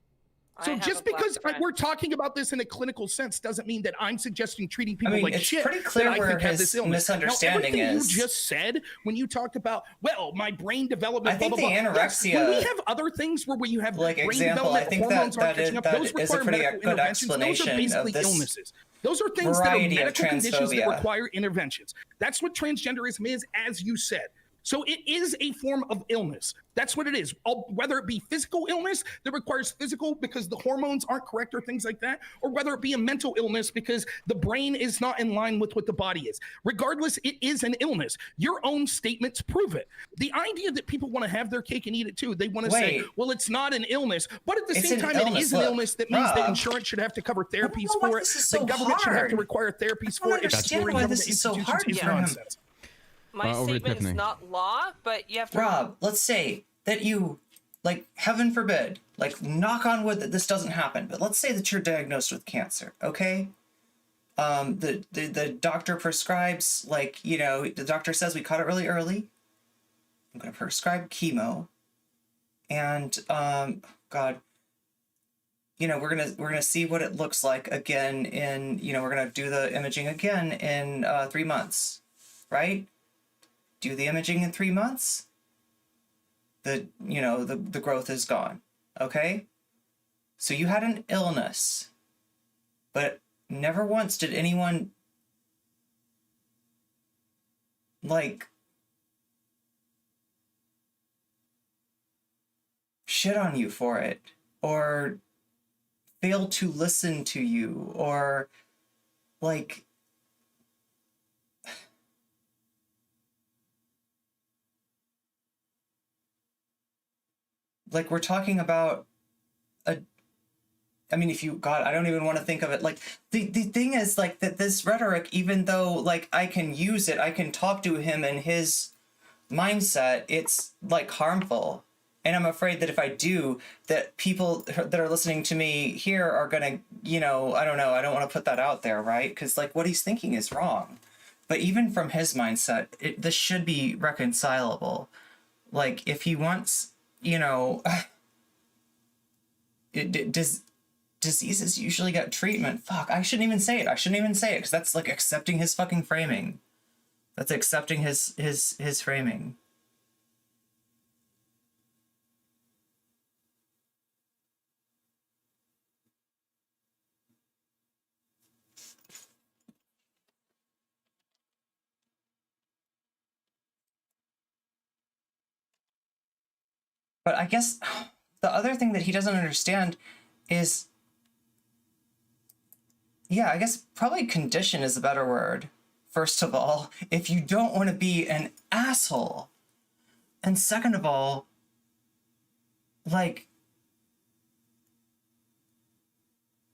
So just because we're talking about this in a clinical sense doesn't mean that I'm suggesting treating people like it's shit. pretty clear that I where think have his this illness. misunderstanding now, everything is. you just said when you talked about, well, my brain development. I think blah, blah, the blah. anorexia- Yes, when we have other things where you have Like brain example, I development, think hormones that aren't catching up. that Those is a require pretty medical good interventions. Those are explanation basically of this illnesses. Those are things that are variety of medical conditions that transphobia. require interventions. That's what transgenderism is, as you said. So it is a form of illness. That's what it is. Whether it be physical illness that requires physical because the hormones aren't correct or things like that, or whether it be a mental illness because the brain is not in line with what the body is. Regardless, it is an illness. Your own statements prove it. The idea that people want to have their cake and eat it too, they want to say, well, it's not an illness, but at the same time, it is an illness that means that insurance should have to cover therapies for it. The government should have to require therapies for it. If understand why this is so hard is for him. nonsense. My over to statement is Tiffany. not law, but you have to. Rob, let's say that you, like, heaven forbid, like, knock on wood that this doesn't happen, but let's say that you're diagnosed with cancer, okay? The doctor prescribes, like, you know, the doctor says we caught it really early. I'm going to prescribe chemo. And, God, you know, we're gonna see what it looks like again in, you know, we're going to do the imaging again in 3 months, right? Do the imaging in 3 months, the growth is gone. Okay? So you had an illness, but never once did anyone like shit on you for it or fail to listen to you or like we're talking about I mean, if you, God, I don't even want to think of it. Like, the thing is, like, that this rhetoric, even though, like, I can use it, I can talk to him and his mindset, it's, like, harmful. And I'm afraid that if I do, that people that are listening to me here are going to, you know, I don't know, I don't want to put that out there, right? Because, like, what he's thinking is wrong. But even from his mindset, this should be reconcilable. Like, if he wants, you know, diseases usually get treatment. Fuck, I shouldn't even say it. Because that's like accepting his fucking framing. That's accepting his framing. But I guess the other thing that he doesn't understand is, yeah, I guess probably condition is a better word. First of all, if you don't want to be an asshole. And second of all, like,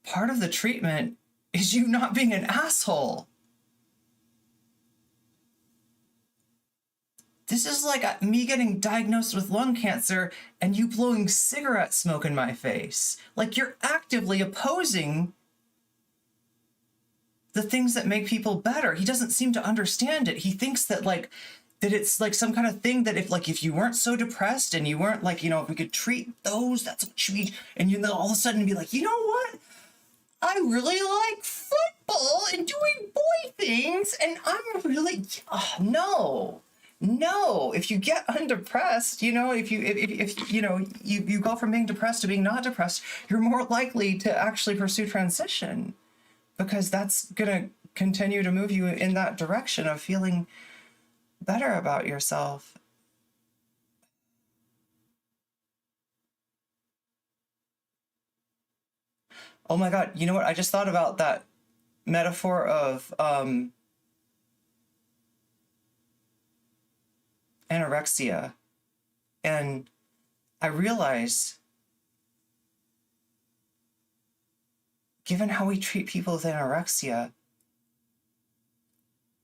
part of the treatment is you not being an asshole. This is like me getting diagnosed with lung cancer and you blowing cigarette smoke in my face. Like, you're actively opposing the things that make people better. He doesn't seem to understand it. He thinks that, like, that it's like some kind of thing that if you weren't so depressed and you weren't, like, you know, if we could treat those, that's what you need. And you know, all of a sudden be like, you know what? I really like football and doing boy things, and I'm really, No, if you get undepressed, you know, if you know, you go from being depressed to being not depressed, you're more likely to actually pursue transition, because that's gonna continue to move you in that direction of feeling better about yourself. Oh my God, you know what? I just thought about that metaphor of anorexia, and I realize given how we treat people with anorexia,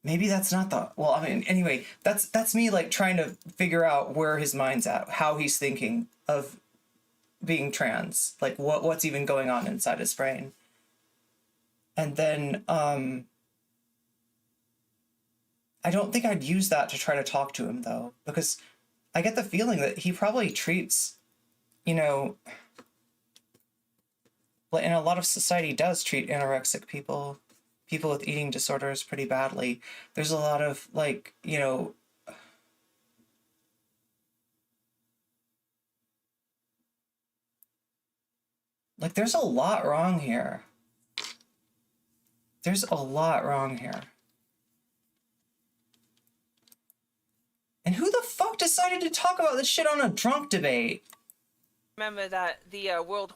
maybe that's not the, well, I mean, anyway, that's me like trying to figure out where his mind's at, how he's thinking of being trans, like what's even going on inside his brain. And then I don't think I'd use that to try to talk to him though, because I get the feeling that he probably treats, you know, and a lot of society does treat anorexic people with eating disorders pretty badly. There's a lot of like, you know, like there's a lot wrong here. There's a lot wrong here. And who the fuck decided to talk about this shit on a drunk debate? Remember that the World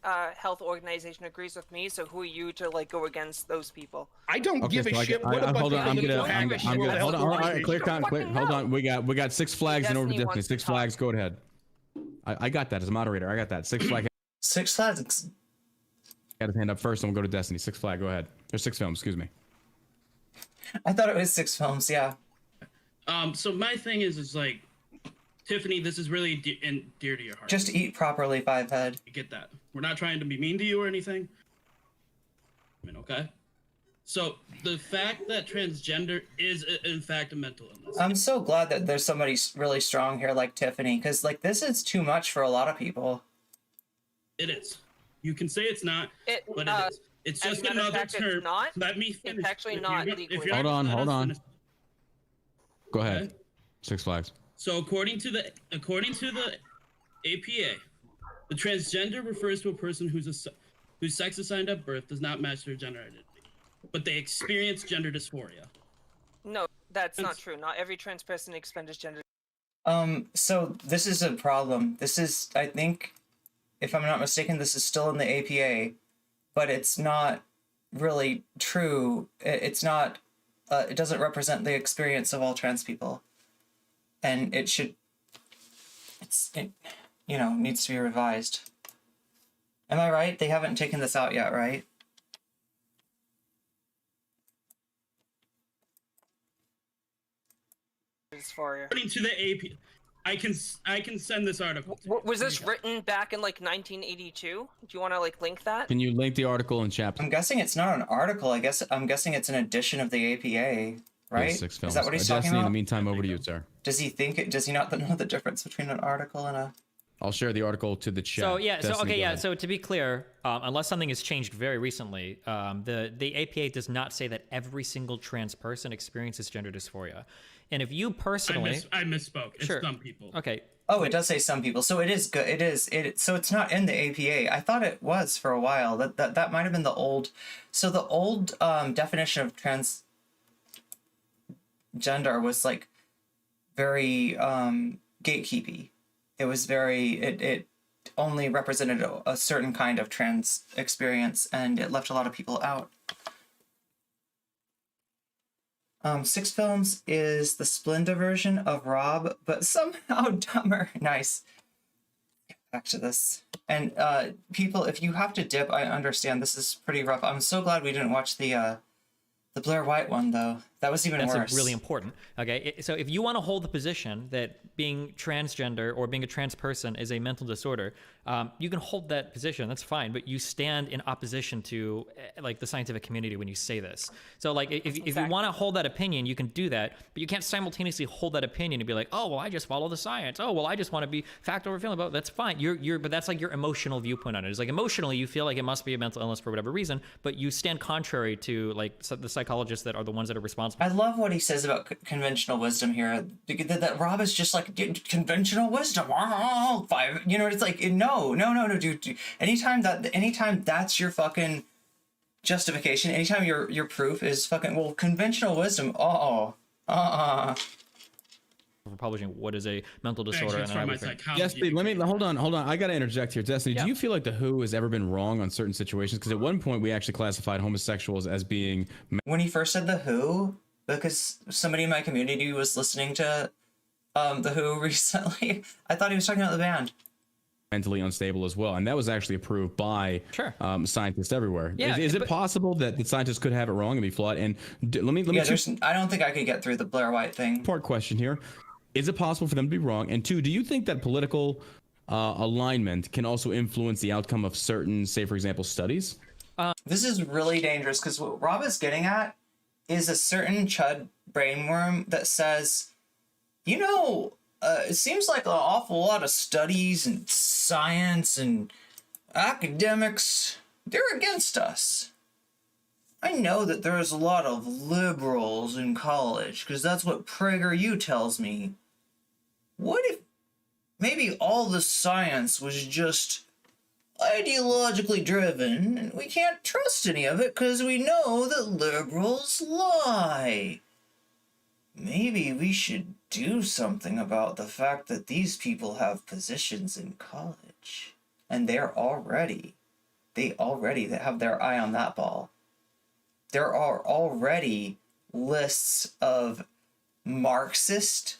Health Organization agrees with me, so who are you to like go against those people? I don't give a shit. What about hold on, I'm gonna hold on. All right, clear time, clear. Hold know. on, we got Six Flags in over Destiny Tiffany. wants to Six Flags, go ahead. I got that as a moderator. I got that. Six Flags Six Flags. got his hand up first, and we'll go to Destiny. Six Flag, go ahead. There's Six Films, excuse me. I thought it was Six Films, yeah. So my thing is like, Tiffany, this is really dear to your heart. Just eat properly, Fivehead. I get that. We're not trying to be mean to you or anything. I mean, okay? So the fact that transgender is in fact a mental illness. I'm so glad that there's somebody really strong here like Tiffany, because like this is too much for a lot of people. It is. You can say it's not, but it is. It's as just a matter of another fact, term. it's not. Let me finish. It's actually If not you're- legally. if you're Hold not on, gonna hold let us on. finish- Go ahead. Okay? Six Flags. So according to the APA, the transgender refers to a person whose sex assigned at birth does not match their gender identity, but they experience gender dysphoria. No, that's not true. Not every trans person experiences gender. So this is a problem. This is, I think, if I'm not mistaken, this is still in the APA, but it's not really true. It's not, it doesn't represent the experience of all trans people. And it should, it, you know, needs to be revised. Am I right? They haven't taken this out yet, right? Dysphoria. According to the APA, I can send this article. To you. Was this written back in like 1982? Do you want to like link that? Can you link the article in chat? I'm guessing it's not an article. I'm guessing it's an edition of the APA, right? Six Films. Is that what he's talking Destiny, in about? the meantime, over to you, sir. Does he not know the difference between an article and a... I'll share the article to the chat. So yeah, Destiny, so okay, go yeah. ahead. So to be clear, unless something has changed very recently, the APA does not say that every single trans person experiences gender dysphoria. And if you personally, I misspoke. It's Sure. some people. okay, Oh, it does say some people. So it is good. So it's not in the APA. I thought it was for a while. That might have been the old. So the old definition of transgender was like very gatekeepy. It was very it only represented a certain kind of trans experience, and it left a lot of people out. Six Films is the Splenda version of Rob, but somehow dumber. Nice. Back to this. And people, if you have to dip, I understand this is pretty rough. I'm so glad we didn't watch the Blair White one, though. That was even that's worse. really important. Okay, so if you want to hold the position that being transgender or being a trans person is a mental disorder, you can hold that position. That's fine, but you stand in opposition to like the scientific community when you say this. So like if you want to hold that opinion, you can do that, but you can't simultaneously hold that opinion and be like, oh well, I just follow the science. Oh well, I just want to be fact over feeling. But that's fine. But that's like your emotional viewpoint on it. It's like emotionally you feel like it must be a mental illness for whatever reason, but you stand contrary to like the psychologists that are the ones that are responsible. I love what he says about conventional wisdom here. That Rob is just like conventional wisdom. Five, you know, it's like no, dude. Anytime that's your fucking justification, anytime your proof is fucking conventional wisdom. For publishing what is a mental disorder. Actually, it's and from my everything. psychology. Destiny, let me hold on. I gotta interject here. Destiny, Yeah. do you feel like the WHO has ever been wrong on certain situations? Because at one point we actually classified homosexuals as being When he first said the Who, because somebody in my community was listening to the Who recently, I thought he was talking about the band. mentally unstable as well, and that was actually approved by scientists everywhere. Yeah, is it possible that the scientists could have it wrong and be flawed? And let me I don't think I could get through the Blair White thing. Part question here: is it possible for them to be wrong? And two, do you think that political alignment can also influence the outcome of certain, say for example, studies? This is really dangerous because what Rob is getting at is a certain chud brainworm that says, you know, it seems like an awful lot of studies and science and academics, they're against us. I know that there's a lot of liberals in college because that's what PragerU tells me. What if maybe all the science was just ideologically driven and we can't trust any of it because we know that liberals lie? Maybe we should do something about the fact that these people have positions in college and they have their eye on that ball. There are already lists of Marxist,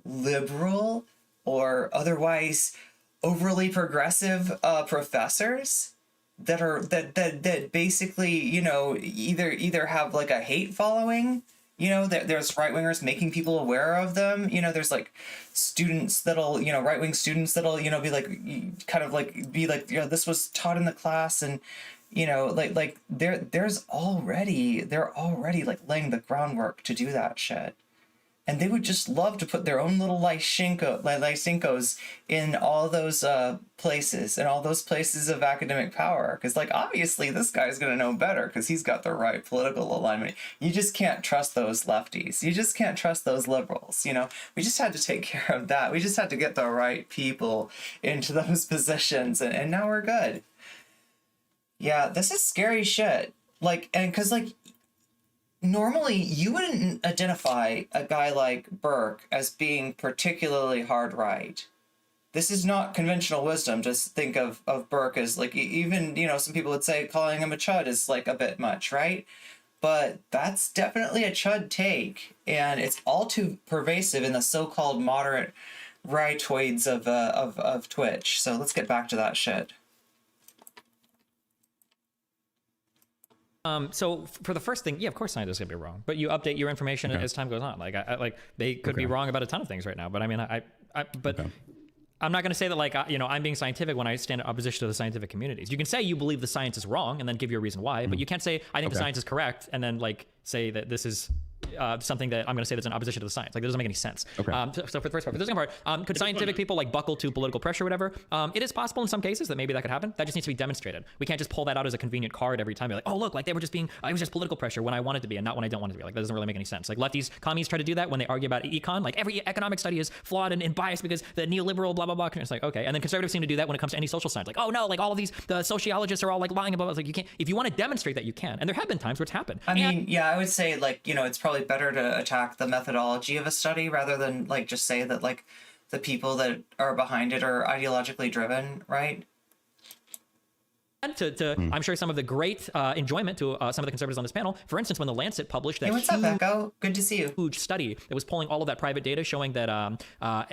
liberal, or otherwise overly progressive professors that basically, you know, either have like a hate following. You know, there's right-wingers making people aware of them. You know, there's like students that'll, you know, right-wing students that'll, you know, be like, kind of like, be like, you know, this was taught in the class, and, you know, like they're already like laying the groundwork to do that shit. And they would just love to put their own little Lysenkos in all those places, and all those places of academic power. Because, like, obviously this guy's going to know better because he's got the right political alignment. You just can't trust those lefties. You just can't trust those liberals, you know? We just had to take care of that. We just had to get the right people into those positions, and now we're good. Yeah, this is scary shit. Like, and because, like, normally you wouldn't identify a guy like Burke as being particularly hard right. This is not conventional wisdom. Just think of Burke as like, even, you know, some people would say calling him a chud is like a bit much, right? But that's definitely a chud take, and it's all too pervasive in the so-called moderate rightoids of Twitch. So let's get back to that shit. So for the first thing, yeah, of course scientists can be wrong, but you update your information as time goes on. Like, like they could be wrong about a ton of things right now, but I mean, but I'm not going to say that, like, you know, I'm being scientific when I stand in opposition to the scientific communities. You can say you believe the science is wrong and then give your reason why, but you can't say I think the science is correct and then like say that this is something that I'm going to say that's in opposition to the science. Like, that doesn't make any sense. So for the first part, for the second part, could scientific people like buckle to political pressure or whatever? It is possible in some cases that maybe that could happen. That just needs to be demonstrated. We can't just pull that out as a convenient card every time. Be like, oh, look, like they were just being, it was just political pressure when I wanted to be and not when I don't want it to be. Like, that doesn't really make any sense. Like, lefties, commies try to do that when they argue about econ. Like, every economic study is flawed and biased because the neoliberal blah, blah, blah. It's like, okay. And then conservatives seem to do that when it comes to any social science. Like, oh no, like all of these, the sociologists are all like lying about it. It's like, you can't, if you want to demonstrate that, you can. And there have been times where it's happened. I mean, yeah, I would say, like, you know, it's probably better to attack the methodology of a study rather than like just say that like the people that are behind it are ideologically driven, right? And I'm sure some of the great enjoyment to some of the conservatives on this panel. For instance, when the Lancet published that hey, what's up, Echo? Good to see you. Huge study that was pulling all of that private data showing that I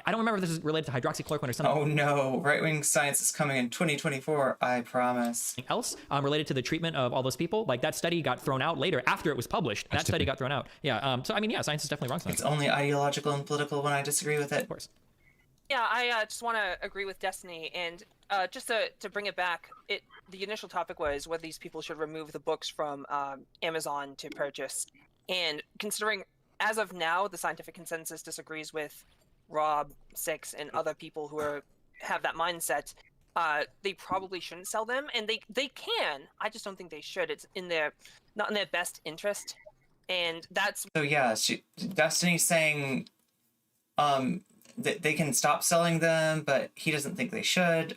don't remember if this is related to hydroxychloroquine or something. Oh no, right-wing science is coming in 2024, I promise. Else related to the treatment of all those people, like that study got thrown out later after it was published. That study got thrown out. Yeah. So I mean, yeah, science is definitely wrong. It's only ideological and political when I disagree with it. Of course. Yeah, I just want to agree with Destiny, and just to bring it back, the initial topic was whether these people should remove the books from Amazon to purchase. And considering, as of now, the scientific consensus disagrees with Rob, Six, and other people who have that mindset, they probably shouldn't sell them, and they can. I just don't think they should. It's not in their best interest, and that's. So yeah, Destiny's saying, that they can stop selling them, but he doesn't think they should.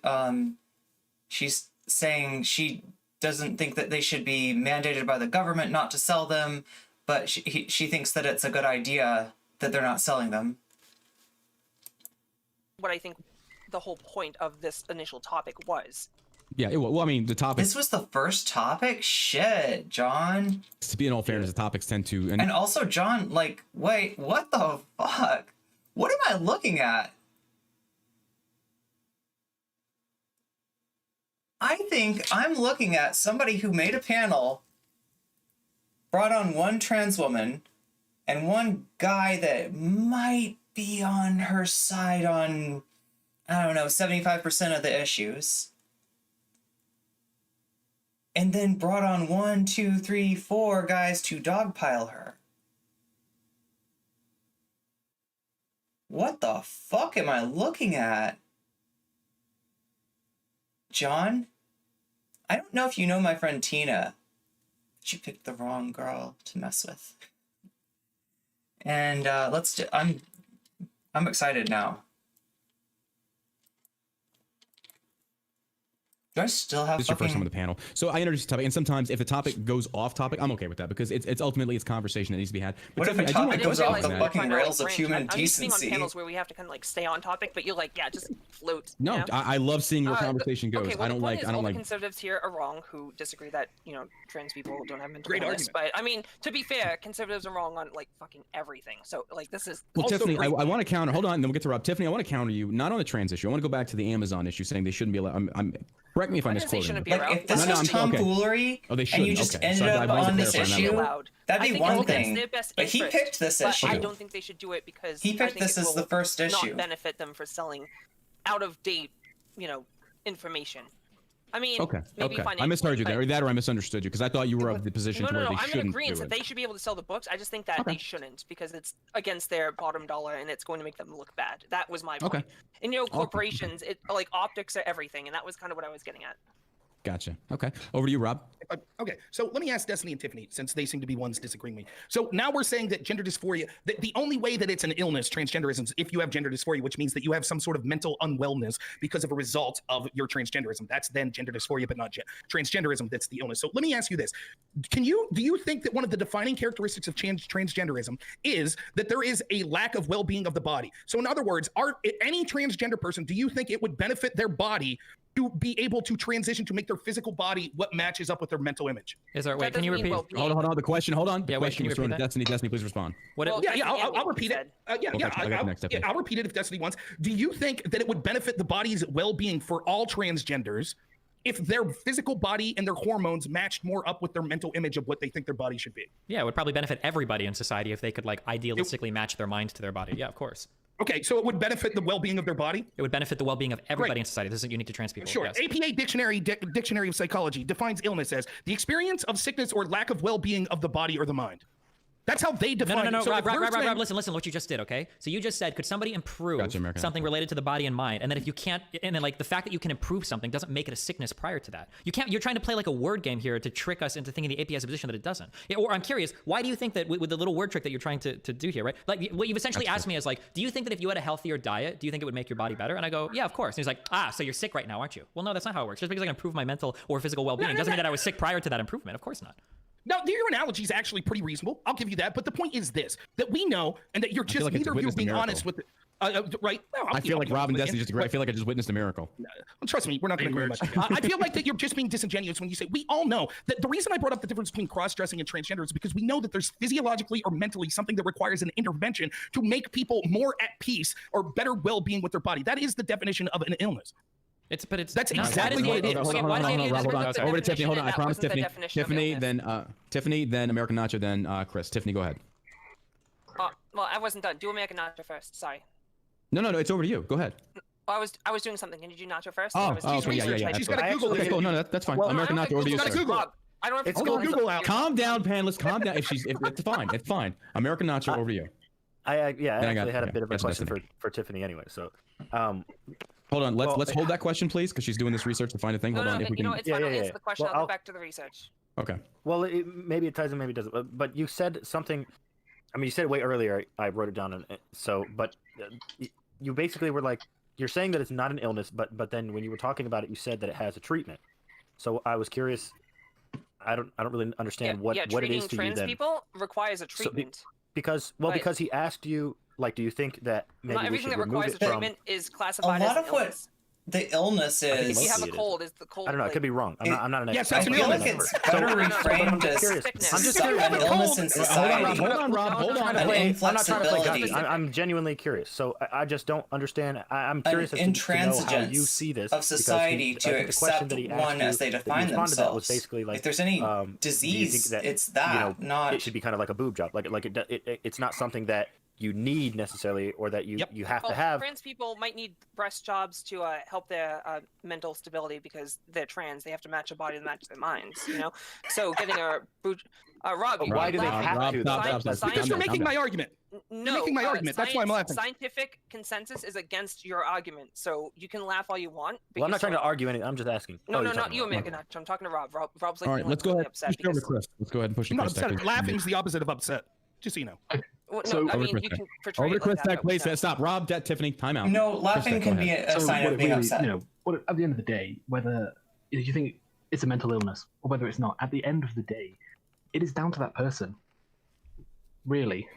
She's saying she doesn't think that they should be mandated by the government not to sell them, but she thinks that it's a good idea that they're not selling them. What I think the whole point of this initial topic was. Yeah, well, I mean, the topic. This was the first topic? Shit, John. To be in all fairness, the topics tend to. And also, John, like, wait, what the fuck? What am I looking at? I think I'm looking at somebody who made a panel, brought on one trans woman, and one guy that might be on her side on, I don't know, 75% of the issues. And then brought on 1, 2, 3, 4 guys to dogpile her. What the fuck am I looking at? John? I don't know if you know my friend Tina. She picked the wrong girl to mess with. And I'm excited now. Do I still have This is your first time on the panel. So I introduced the topic, and sometimes if the topic goes off topic, I'm okay with that because it's ultimately it's conversation that needs to be had. But what if a topic goes off the fucking rails of human I'm used to being on decency? panels where we have to kind of like stay on topic, but you're like, yeah, just float. No, you know? I love seeing where conversation goes. Okay, well, I don't like. all the conservatives here are wrong who disagree that trans people don't have mental illness. But I mean, to be fair, conservatives are wrong on like fucking everything. So like this is. Well, Tiffany, I want to counter. Hold on, and then we'll get to Rob. Tiffany, I want to counter you, not on the trans issue. I want to go back to the Amazon issue, saying they shouldn't be allowed. Correct me if I'm misquoting. Like, if this was tomfoolery, and you just ended up on this issue, that'd be one thing. But he picked this issue. I don't think they should do it because he picked this as the first issue. Not benefit them for selling out of date, information. I mean, maybe I misheard you there, or that, or I misunderstood you because I thought you were of the position where they shouldn't. I'm in agreement that they should be able to sell the books. I just think that they shouldn't because it's against their bottom dollar and it's going to make them look bad. That was my point. And corporations, like optics are everything, and that was kind of what I was getting at. Gotcha. Okay. Over to you, Rob. Okay. So let me ask Destiny and Tiffany, since they seem to be ones disagreeing with me. So now we're saying that gender dysphoria, that the only way that it's an illness, transgenderism, is if you have gender dysphoria, which means that you have some sort of mental unwellness because of a result of your transgenderism. That's then gender dysphoria, but not transgenderism. That's the illness. So let me ask you this. Do you think that one of the defining characteristics of transgenderism is that there is a lack of well-being of the body? So in other words, any transgender person, do you think it would benefit their body to be able to transition to make their physical body what matches up with their mental image? Wait, can you repeat? Hold on. The question. Hold on. Yeah, wait, can you repeat that? Destiny, please respond. I'll repeat it. I'll repeat it if Destiny wants. Do you think that it would benefit the body's well-being for all transgenders if their physical body and their hormones matched more up with their mental image of what they think their body should be? Yeah, it would probably benefit everybody in society if they could like idealistically match their mind to their body. Yeah, of course. Okay, so it would benefit the well-being of their body? It would benefit the well-being of everybody in society. This isn't unique to trans people. Sure. Yes. APA Dictionary of Psychology defines illness as the experience of sickness or lack of well-being of the body or the mind. That's how they define it. No, Rob, listen what you just did, okay? So you just said, could somebody improve something related to the body and mind? And then if you can't, and then like the fact that you can improve something doesn't make it a sickness prior to that. You can't, you're trying to play like a word game here to trick us into thinking the APA has a position that it doesn't. Or I'm curious, why do you think that with the little word trick that you're trying to do here, right? Like what you've essentially asked me is like, do you think that if you had a healthier diet, do you think it would make your body better? And I go, yeah, of course. And he's like, so you're sick right now, aren't you? Well, no, that's not how it works. Just because I can improve my mental or physical well-being doesn't mean that I was sick prior to that improvement. Of course not. Now, your analogy is actually pretty reasonable. I'll give you that. But the point is this, that we know, and that you're just like neither of you being honest with it. Right? No, I feel like Rob and Destiny just agree. I feel like I just witnessed a miracle. Trust me, we're not going to agree much. I feel like that you're just being disingenuous when you say, we all know that the reason I brought up the difference between cross-dressing and transgender is because we know that there's physiologically or mentally something that requires an intervention to make people more at peace or better well-being with their body. That is the definition of an illness. That's exactly what it is. Hold on. Over to Tiffany. Hold on. I promise Tiffany. Tiffany, then American Nacho, then Chris. Tiffany, go ahead. Well, I wasn't done. Do American Nacho first. Sorry. No. It's over to you. Go ahead. Well, I was doing something. Can you do Nacho first? Okay, yeah. She's got to Google it. Okay, cool. No, that's fine. American Nacho, over to you, sir. I don't know if it's Google out. Calm down, panelists. Calm down. It's fine. It's fine. American Nacho, over to you. I actually had a bit of a question for Tiffany anyway. So, hold on. Let's hold that question, please, because she's doing this research to find a thing. Hold on. If we can. It's fine. I'll answer the question. I'll go back to the research. Okay. Well, maybe it ties in, maybe it doesn't. But you said something. I mean, you said it way earlier. I wrote it down. But you basically were like, you're saying that it's not an illness, but then when you were talking about it, you said that it has a treatment. So I was curious. I don't really understand what it is to you then. Treating trans people requires a treatment. So, because he asked you, like, do you think that maybe not everything we should that requires a treatment is classified as an illness? the illness is. If you have a cold, is the cold? I don't know. I could be wrong. I'm not an Yes, expert. that's an I feel illness. like it's better reframed as I'm just an curious. illness in society. Hold on, Rob. Hold on. An I'm not trying to play inflexibility. God. I'm genuinely curious. So I just don't understand. I'm curious as to know how you see this of society because I to think the question accept that he asked one you, as they that you define responded to that was themselves. basically like, If there's any do you think disease, that, it's that, not. It should be kind of like a boob job. It's not something that you need necessarily, or that you have to have. Trans people might need breast jobs to help their mental stability because they're trans. They have to match a body to match their minds. So getting a boob. Rob, Why do they have to? Because you're making my argument. No, making my argument. That's why I'm laughing. Scientific consensus is against your argument, so you can laugh all you want. Well, I'm not trying to argue anything. I'm just asking. No, not you, American. I'm talking to Rob. Rob's like, All right, let's go ahead. upset Push it over to Chris. Let's go ahead and push it. I'm not Chris upset. Tech, please. Laughing is the opposite of upset. Just so you know. Well, So- no, I Over mean, to you Chris can portray Over it to Chris like that, Tech, but please. no. Stop. Rob, Tiffany, time out. No, laughing Tech, can go be ahead. a sign what of it being really, upset. At the end of the day, whether you think it's a mental illness or whether it's not, at the end of the day, it is down to that person. Really.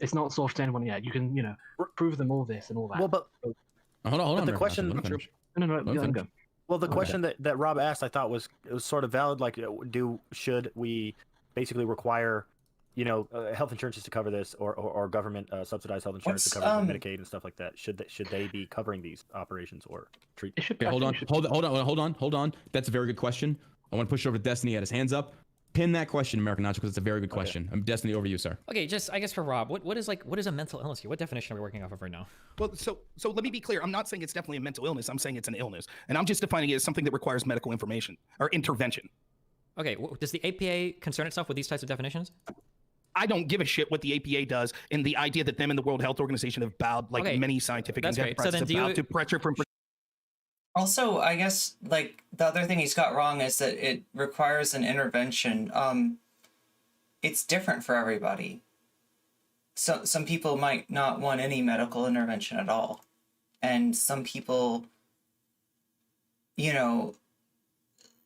It's not sort of to anyone yet. You can, prove them all this and all that. Well, but Hold on. the American question- National, let him finish. no, Let him let him finish. go. Well, the question that Rob asked, I thought was sort of valid. Like, should we basically require, health insurances to cover this, or government subsidized health insurance to cover Medicaid and stuff like that? Should they be covering these operations or treat? It should Okay, hold on. That's a very good question. I want to push it over to Destiny. He had his hands up. Pin that question, American Nacho, because it's a very good question. Destiny, over to you, sir. Okay, just I guess for Rob, what is a mental illness here? What definition are we working off of right now? Well, so let me be clear. I'm not saying it's definitely a mental illness. I'm saying it's an illness, and I'm just defining it as something that requires medical information or intervention. Okay, does the APA concern itself with these types of definitions? I don't give a shit what the APA does, and the idea that them and the World Health Organization have bowed, like Okay, many scientific that's great. So enterprises then have do you- bowed to pressure from. Also, I guess, like, the other thing he's got wrong is that it requires an intervention. It's different for everybody. So some people might not want any medical intervention at all. And some people,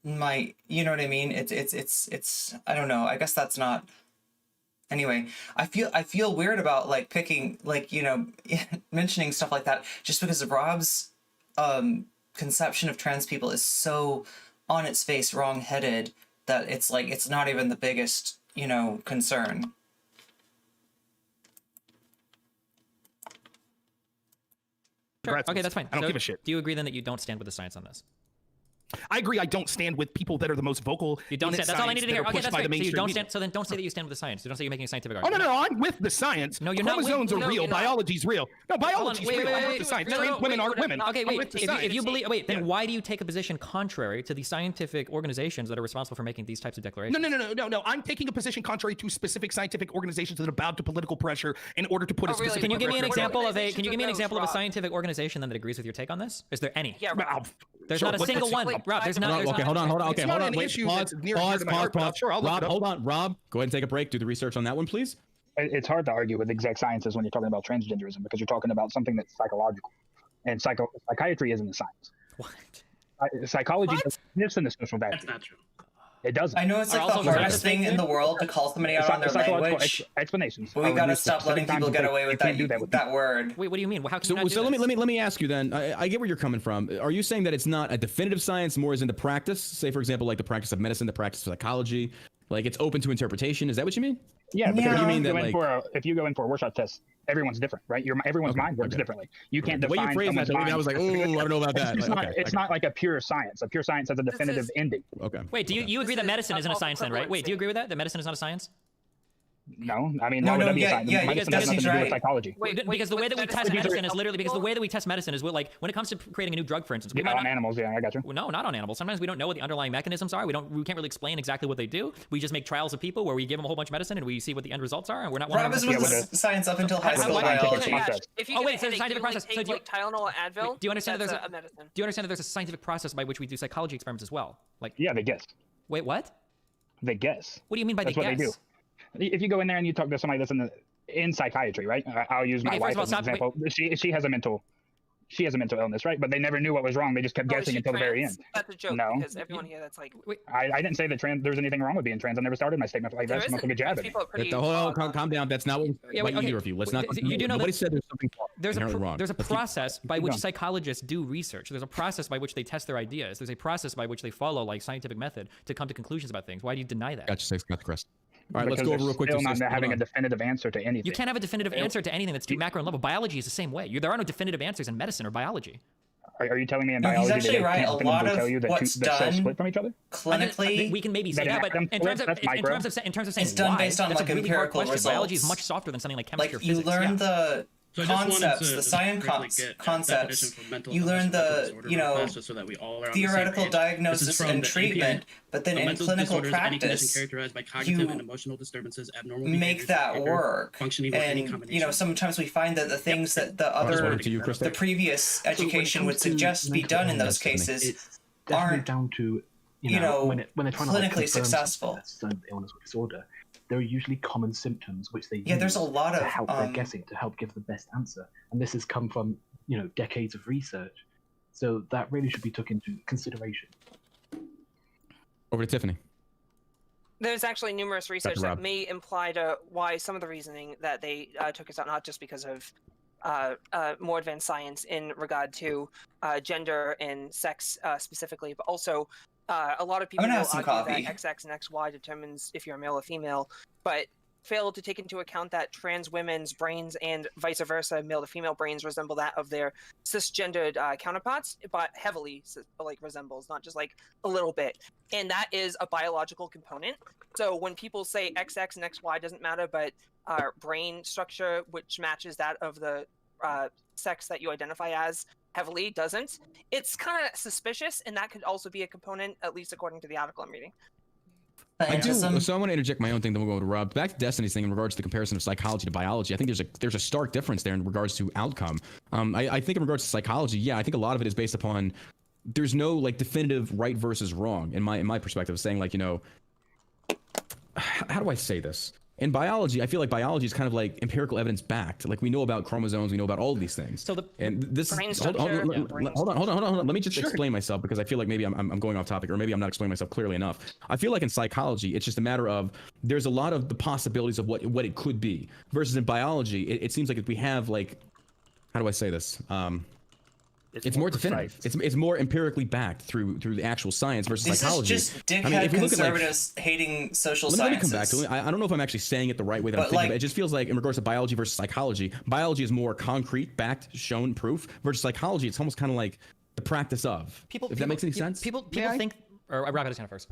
might, you know what I mean? It's I don't know. I guess that's not. Anyway, I feel weird about, like, picking, like, mentioning stuff like that just because Rob's conception of trans people is so on its face wrong-headed that it's like it's not even the biggest concern. Sure. Okay, that's fine. I don't give a shit. Do you agree then that you don't stand with the science on this? I agree. I don't stand with people that are the most vocal. You don't in stand. That's all I science needed to that hear. are Okay, pushed that's by the great. So you mainstream don't media. stand. So then don't say that you stand with the science. You don't say you're making a scientific Oh, argument. no, I'm with the science. No, you're not with- Chromosomes are no, real. you're not. Biology's real. No, biology's real. I'm with the science. Trans women aren't women. Okay, I'm wait. with the If you science. believe, then why do you take a position contrary to the scientific organizations that are responsible for making these types of declarations? No. I'm taking a position contrary to specific scientific organizations that have bowed to political pressure in order to put a really? specific. Can you give me an What example of a? organizations Can you give me an are those, example of a Rob? scientific organization then that agrees with your take on this? Is there any? Yeah, Rob. There's Sure, not a what's single the- one. wait, Rob, there's not. hold on, there's Okay, not- hold on. It's Okay, not hold an on. Wait, issue pause, that's near and dear pause, to my pause, heart, but pause. sure, I'll look Rob, it up. hold on. Rob, go ahead and take a break. Do the research on that one, please. It's hard to argue with exact sciences when you're talking about transgenderism because you're talking about something that's psychological, and psychiatry isn't a science. What? Psychology What? doesn't exist in the social That's vacuum. not true. It doesn't. I know it's like also the hardest racist thing in the world to call somebody out on their Psychological language, explanations. but we are gotta used stop letting specific times people and get places. away You with can't do that with that word. Wait, what do you mean? How can you So, not do so let this? me ask you then. I get where you're coming from. Are you saying that it's not a definitive science, more as in the practice? Say, for example, like the practice of medicine, the practice of psychology, like it's open to interpretation. Is that what you mean? Yeah, because Yeah. if You mean you that, go in like- if you go in for a workshop test, everyone's different, right? Everyone's Okay, mind works okay. differently. You can't The way define you phrased that, someone's to me, mind. I was like, oh, I don't know about that. It's, Like, not, okay, it's okay. not like a pure science. A pure science has a definitive is- ending. Okay. Wait, do you agree This that is medicine isn't a of science then, right? Wait, do you agree with that? That medicine is not a science? No, I mean, No, why would no, that be a yeah, science? yeah, Medicine because has nothing he's to do with right. psychology. Because the way that we test medicine- medicine is literally because the way that we test medicine is like when it comes to creating a new drug, for instance. We Yeah, might on not, animals, yeah, I got you. well, no, not on animals. Sometimes we don't know what the underlying mechanisms are. We can't really explain exactly what they do. We just make trials of people where we give them a whole bunch of medicine and we see what the end results are, and we're not. Rob is 100% with with the science up until high how- school why don't you take a biology. process? If you Oh, get wait, a so the headache, scientific you only process- so take, do you- like Tylenol or Advil. do you understand that that's there's a medicine? Do you understand that there's a scientific process by which we do psychology experiments as well? Like, Yeah, they guess. wait, what? They guess. What do you mean by That's the what guess? they do. If you go in there and you talk to somebody that's in psychiatry, right? I'll use my Okay, first wife of all, as an stop- example. She has a mental she has a mental illness, right? But they never knew what was wrong. They just kept Oh, is guessing she until the very trans? end. That's a joke No. because everyone here that's like. I didn't say that there's anything wrong with being trans. I never started my statement like that. So don't take a jab at me. People are pretty. Hold on, calm down. That's not what either of you. Let's not. You do know nobody that said there's something wrong. There's a Let's keep- process by which psychologists do research. There's a process by which they test their ideas. There's a process by which they follow like scientific method to come to conclusions about things. Why do you deny that? Gotcha, Chris. All right, let's Because go over real they're quick. Still to not having a definitive answer to anything. You can't have a definitive answer to anything that's too macro level. Biology is the same way. There are no definitive answers in medicine or biology. Are you telling me in No, he's biology actually they right. can't A lot definitively of tell you that what's the cells done split from each other? clinically, We can maybe say That that, but atom in split, terms of that's micro. in terms of saying It's done why, based on, that's like, a really hard empirical question. Biology is results. much softer than something like chemistry like or you physics. learn Yeah. the So I just wanted concepts, to the science quickly get a concepts. definition for mental You illness learn and mental the, disorder you real know, fast, just so that we all are on the same theoretical page. This is diagnosis from and the treatment, but then A in mental clinical disorder is any condition practice, characterized by cognitive you and emotional disturbances, abnormal make behaviors, that behavior, work. functioning with any And combination. sometimes we find that the things that the I'll just other, forward it to you, Chris. the previous education would comes to suggest be mental done in illness, those cases it's definitely aren't, down to when they're trying to clinically confirm successful. something that's illness or disorder. There are usually common symptoms which they Yeah, use there's a lot to of, help their guessing, to help give the best answer, and this has come from decades of research. So that really should be took into consideration. Over to Tiffany. There's actually numerous research that Rob. may imply to why some of the reasoning that they took us out, not just because of more advanced science in regard to gender and sex specifically, but also a lot of people I'm will gonna have some argue coffee. that XX and XY determines if you're a male or female, but fail to take into account that trans women's brains and vice versa, male to female brains resemble that of their cisgendered counterparts, but heavily resembles, not just like a little bit. And that is a biological component. So when people say XX and XY doesn't matter, but brain structure, which matches that of the sex that you identify as, heavily doesn't, it's kind of suspicious, and that could also be a component, at least according to the article I'm reading. I do. Scientism. So I want to interject my own thing, then we'll go to Rob. Back to Destiny's thing in regards to the comparison of psychology to biology. I think there's a stark difference there in regards to outcome. I think in regards to psychology, yeah, I think a lot of it is based upon there's no like definitive right versus wrong in my perspective of saying like how do I say this? In biology, I feel like biology is kind of like empirical evidence backed. Like we know about chromosomes, we know about all of these things. So and this brain hold on. Let me just Sure. explain myself because I feel like maybe I'm going off topic or maybe I'm not explaining myself clearly enough. I feel like in psychology, it's just a matter of there's a lot of the possibilities of what it could be versus in biology, it seems like if we have like, how do I say this? It's more definitive. It's more empirically backed through the actual science versus This psychology. is just dickhead if you look at, like, conservatives hating social let me sciences. come back to it. I don't know if I'm actually saying it the right way that I'm But, thinking, like- but it just feels like in regards to biology versus psychology, biology is more concrete, backed, shown, proof, versus psychology, it's almost kind of like the practice of. If that makes any sense? People I? think, or Rob had his hand first.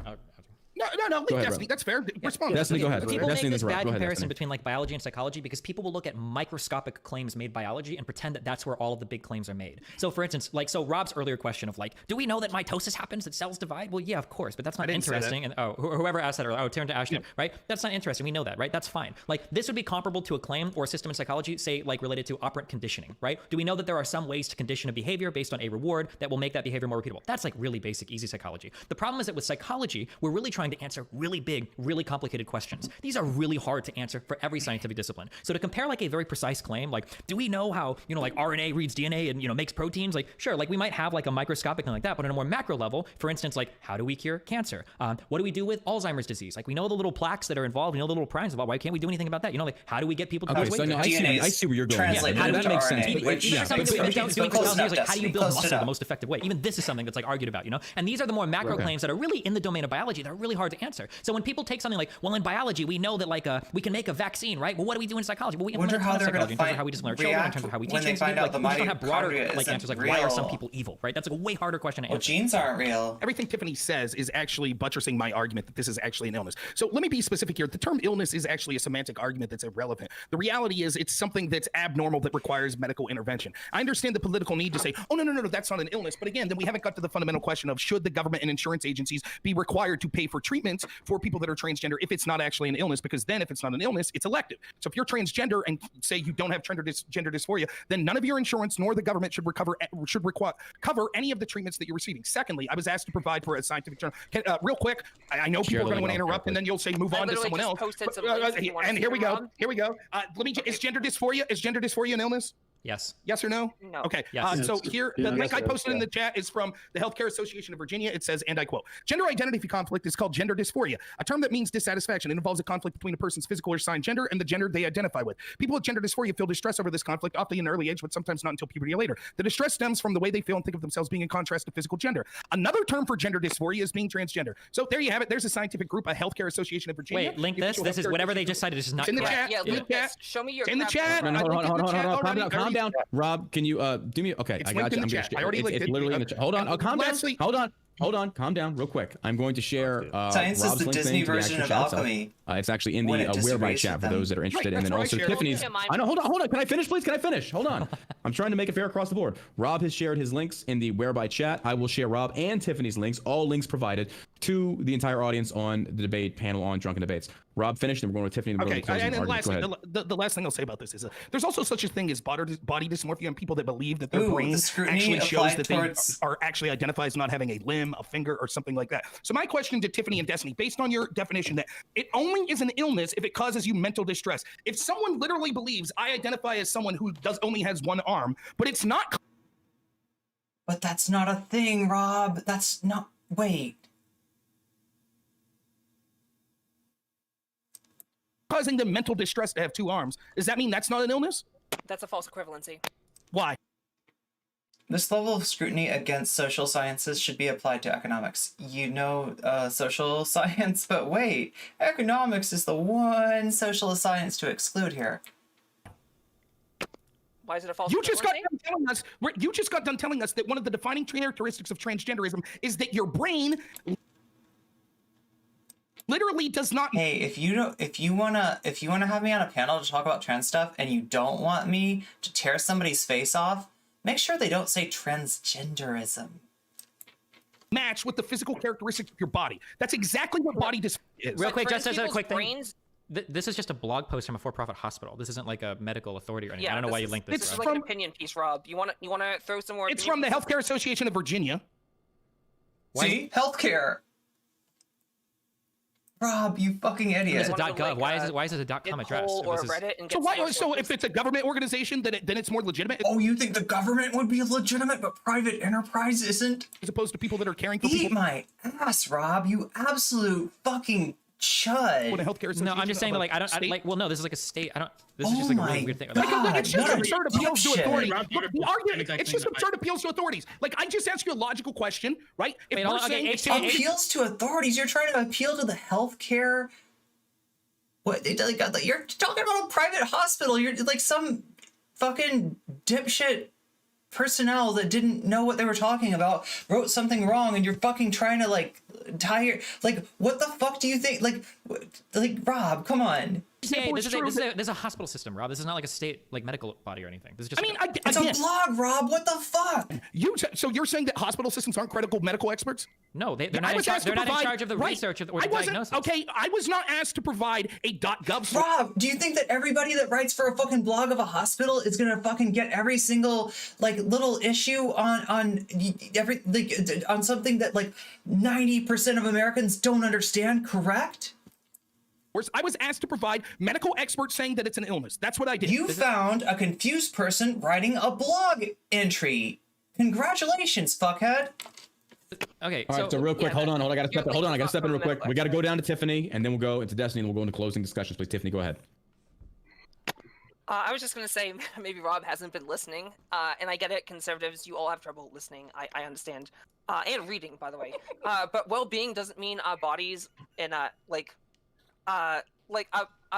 No, Go ahead, Destiny. Rob. That's fair. Respond. Destiny, go ahead. People Destiny, make this interrupt. bad Go ahead, comparison Destiny. between like biology and psychology because people will look at microscopic claims made by biology and pretend that that's where all of the big claims are made. So for instance, so Rob's earlier question of like, do we know that mitosis happens, that cells divide? Well, yeah, of course, but that's not didn't say that. interesting. And whoever asked that earlier, TurnToAsh did, right? That's not interesting. We know that, right? That's fine. Like this would be comparable to a claim or a system in psychology, say like related to operant conditioning, right? Do we know that there are some ways to condition a behavior based on a reward that will make that behavior more repeatable? That's like really basic, easy psychology. The problem is that with psychology, we're really trying to answer really big, really complicated questions. These are really hard to answer for every scientific discipline. So to compare like a very precise claim, like, do we know how, like RNA reads DNA and, makes proteins? Like, sure, like we might have like a microscopic thing like that, but on a more macro level, for instance, like how do we cure cancer? What do we do with Alzheimer's disease? Like we know the little plaques that are involved, we know the little primes involved. Why can't we do anything about that? Like how do we get people to Okay, lose so weight? no, I see where you're going. Translate Yeah, into that makes sense. RNA, which- Even something that but doing close psychology is like enough, how do you Destiny, build close muscle enough. the most effective way? Even this is something that's like argued about, And these are the more macro Okay. claims that are really in the domain of biology. They're really hard to answer. So when people take something like, well, in biology, we know that like we can make a vaccine, right? Well, what do we do in psychology? Well, we Wonder implement how they're psychology in gonna terms of how we discipline our children, in react terms of how we when teach they things. find out the We just don't have broader mitochondria like isn't answers like why are some real. people evil, right? That's like a way harder question to Well, answer. genes aren't real. Everything Tiffany says is actually buttressing my argument that this is actually an illness. So let me be specific here. The term illness is actually a semantic argument that's irrelevant. The reality is it's something that's abnormal that requires medical intervention. I understand the political need to say, oh, no, that's not an illness. But again, then we haven't got to the fundamental question of should the government and insurance agencies be required to pay for treatment for people that are transgender if it's not actually an illness? Because then if it's not an illness, it's elective. So if you're transgender and say you don't have gender dysphoria, then none of your insurance nor the government should cover any of the treatments that you're receiving. Secondly, I was asked to provide for a scientific journal. Real quick, I know people are going to want to interrupt, and then you'll say move on to someone else. Posted some But, links if you want to and see here we them, go. Rob. Here we go. Is gender dysphoria an illness? Yes. Yes or no? No. Okay. Yes. So here, the link I posted in yeah. the chat is from the Healthcare Association of Virginia. It says, and I quote, gender identity conflict is called gender dysphoria, a term that means dissatisfaction. It involves a conflict between a person's physical or assigned gender and the gender they identify with. People with gender dysphoria feel distress over this conflict, often in an early age, but sometimes not until puberty or later. The distress stems from the way they feel and think of themselves being in contrast to physical gender. Another term for gender dysphoria is being transgender. So there you have it. There's a scientific group, a Healthcare Association of Virginia. Wait, link this. This is whatever they just cited. This is not in the correct. chat. Yeah, In the Lucas, chat. show me your. In the chat. No, hold on. Calm down. Rob, can you do me? Okay, It's I linked got you. in the I'm chat. gonna I already linked it's it. literally in the chat. Hold on. Oh, calm down. Lastly- Hold on. Calm down, real quick. I'm going to share Science is Rob's the link Disney thing to the version actual of chat itself. alchemy. It's actually in when the it Whereby disagrees chat with for them. those that are interested, Right, and then that's also what I shared. Tiffany's. Look at mine. I know. Hold on. Can I finish, please? Can I finish? Hold on. I'm trying to make it fair across the board. Rob has shared his links in the Whereby chat. I will share Rob and Tiffany's links, all links provided to the entire audience on the debate panel on Drunken Debates. Rob finished, and we're going with Tiffany. And we're Okay, going to and then closing argument. lastly, Go ahead. the last thing I'll say about this is there's also such a thing as body dysmorphia and people that believe that their Ooh, brain the scrutiny actually shows applied that towards- they are actually identified as not having a limb, a finger, or something like that. So my question to Tiffany and Destiny, based on your definition, that it only is an illness if it causes you mental distress. If someone literally believes I identify as someone who only has one arm, but it's not. But that's not a thing, Rob. That's not. Wait. Causing them mental distress to have two arms, does that mean that's not an illness? That's a false equivalency. Why? This level of scrutiny against social sciences should be applied to economics. You know social science, but wait, economics is the one social science to exclude here. Why is it a false You just got equivalency? done telling us. You just got done telling us that one of the defining characteristics of transgenderism is that your brain literally does not. Hey, if you wanna have me on a panel to talk about trans stuff and you don't want me to tear somebody's face off, make sure they don't say transgenderism. Match with the physical characteristics of your body. That's exactly what body dysphoria is. Real quick, Trans just as a people's quick thing. brains- This is just a blog post from a for-profit hospital. This isn't like a medical authority or anything. Yeah, I don't know why you is- linked this. it's This is Rob. like an from- opinion piece, Rob. You want to throw some more? It's opinion from the pieces? Healthcare Association of Virginia. See? Healthcare. Rob, you fucking idiot. It's a One of .gov. the, Why is it a .com address? Poll If or this is- Reddit and So get why? source So if sources. it's a government organization, then it's more legitimate Oh, you think the government would be legitimate, but private enterprise isn't? as opposed to people that are caring for Eat people. my ass, Rob, you absolute fucking chud. What a healthcare No, association I'm just saying, of like, a state? well, no, this is like a state. This is Oh just like a my really weird thing. God. Like, it's just what a absurd appeals to bullshit. authority. Rob, Look, the argument, exact it's thing just that absurd appeals to authorities. Like, I just asked you a logical question, right? If Wait, we're hold on, okay, saying HT Appeals to authorities? You're trying to appeal to the healthcare. What? You're talking about a private hospital. You're like some fucking dipshit personnel that didn't know what they were talking about, wrote something wrong, and you're fucking trying to like tie your what the fuck do you think? Like Rob, come on. Hey, This this is a hospital system, Rob. This is not like a state like medical body or anything. This is just. I mean, It's again, a blog, Rob. What the fuck? so you're saying that hospital systems aren't critical medical experts? no, they're I not. In was charge. asked to They're not in provide- charge of the right. research or the I wasn't diagnosis. okay. I was not asked to provide a .gov source. Rob, do you think that everybody that writes for a fucking blog of a hospital is gonna fucking get every single like little issue on every on something that like 90% of Americans don't understand? Correct? I was asked to provide medical experts saying that it's an illness. That's what I did. You found a confused person writing a blog entry. Congratulations, fuckhead. Okay, All right, so real quick, yeah, hold on, I gotta step in. Hold on, I gotta step in real quick. medical We gotta go down to Tiffany, and then we'll go into Destiny, and we'll go into closing discussions. Please, Tiffany, go ahead. I was just gonna say maybe Rob hasn't been listening, and I get it. Conservatives, you all have trouble listening. I understand, and reading, by the way. But well-being doesn't mean our bodies and our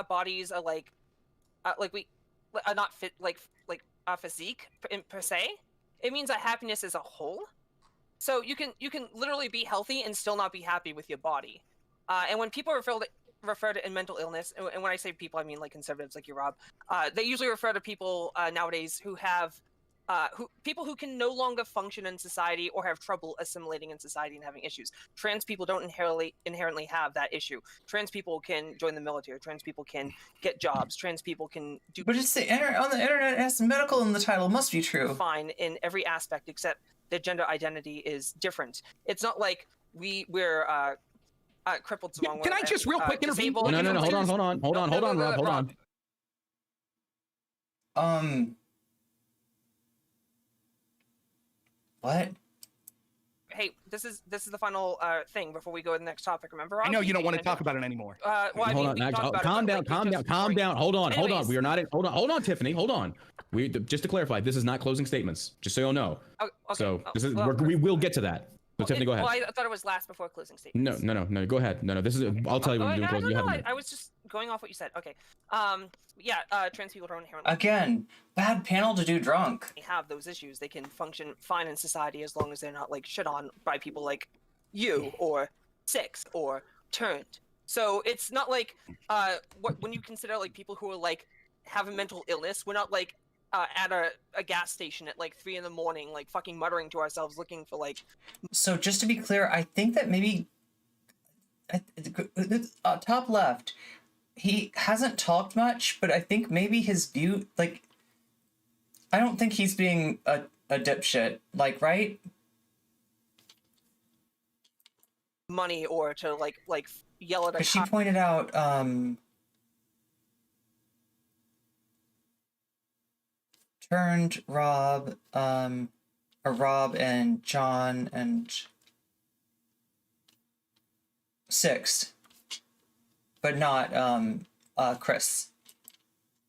bodies are we are not fit like our physique per se. It means our happiness as a whole. So you can literally be healthy and still not be happy with your body. And when people refer to mental illness, and when I say people, I mean like conservatives like you, Rob. They usually refer to people nowadays who have people who can no longer function in society or have trouble assimilating in society and having issues. Trans people don't inherently have that issue. Trans people can join the military. Trans people can get jobs. Trans people can do. But it's on the internet. It has medical in the title. Must be true. Fine in every aspect except their gender identity is different. It's not like we're crippled. Yeah, can I just real quick intervene? disabled, No, hold on, Rob, hold on. What? Hey, this is the final thing before we go to the next topic. Remember? I know you don't want to talk about it anymore. Well, I Hold mean, on, we can talk about calm it, down, but, like, calm it's down, just calm boring. down. Hold on. Anyways. We are not in. Hold on, Tiffany. Hold on. We just to clarify, this is not closing statements. Just so you'll know. Oh, okay. So Oh, this is well, we will get to that. So Tiffany, go ahead. Well, I thought it was last before closing statements. No. Go ahead. No. This is. I'll tell you when we're doing closing. You have a minute. I was just going off what you said. Okay. Yeah. Trans people are inherently. Again, bad panel to do drunk. They have those issues. They can function fine in society as long as they're not like shit on by people like you or Six or Turned. So it's not like when you consider like people who are like have a mental illness, we're not like at a gas station at like 3 a.m, like fucking muttering to ourselves looking for like. So just to be clear, I think that maybe top left, he hasn't talked much, but I think maybe his view, like, I don't think he's being a dipshit, like, right? Money or to like yell at a She pointed out Turned, Rob, or Rob and John and Six, but not Chris.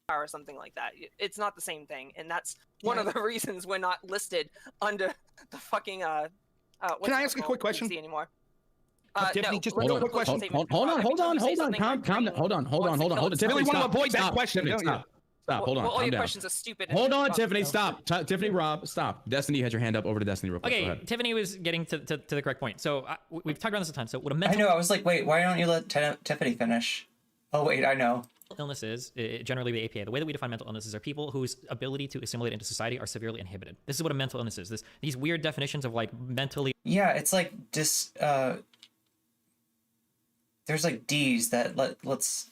or something like that. It's not the same thing, and that's one of the reasons we're not listed under the fucking Can I ask a quick question? Anymore. Tiffany, no, just let's one do a quick closing question. statement. Hold on. Every time you say something, Calm down. Hold on. wants to Tiffany, really want to stop. avoid that Stop. question, Tiffany, don't you? stop. Hold on. Well, all Calm your down. questions are stupid. Hold on, Tiffany. Stop. Tiffany, Rob, stop. Destiny, you had your hand up. Over to Destiny real quick. Go Okay, ahead. Tiffany was getting to the correct point. So we've talked about this a ton. So what a I mental know, I was like, wait, why don't you let Tiffany finish? Oh, wait, I know. illness is, generally the APA, the way that we define mental illnesses are people whose ability to assimilate into society are severely inhibited. This is what a mental illness is. These weird definitions of like mentally. Yeah, it's like there's like D's that let's.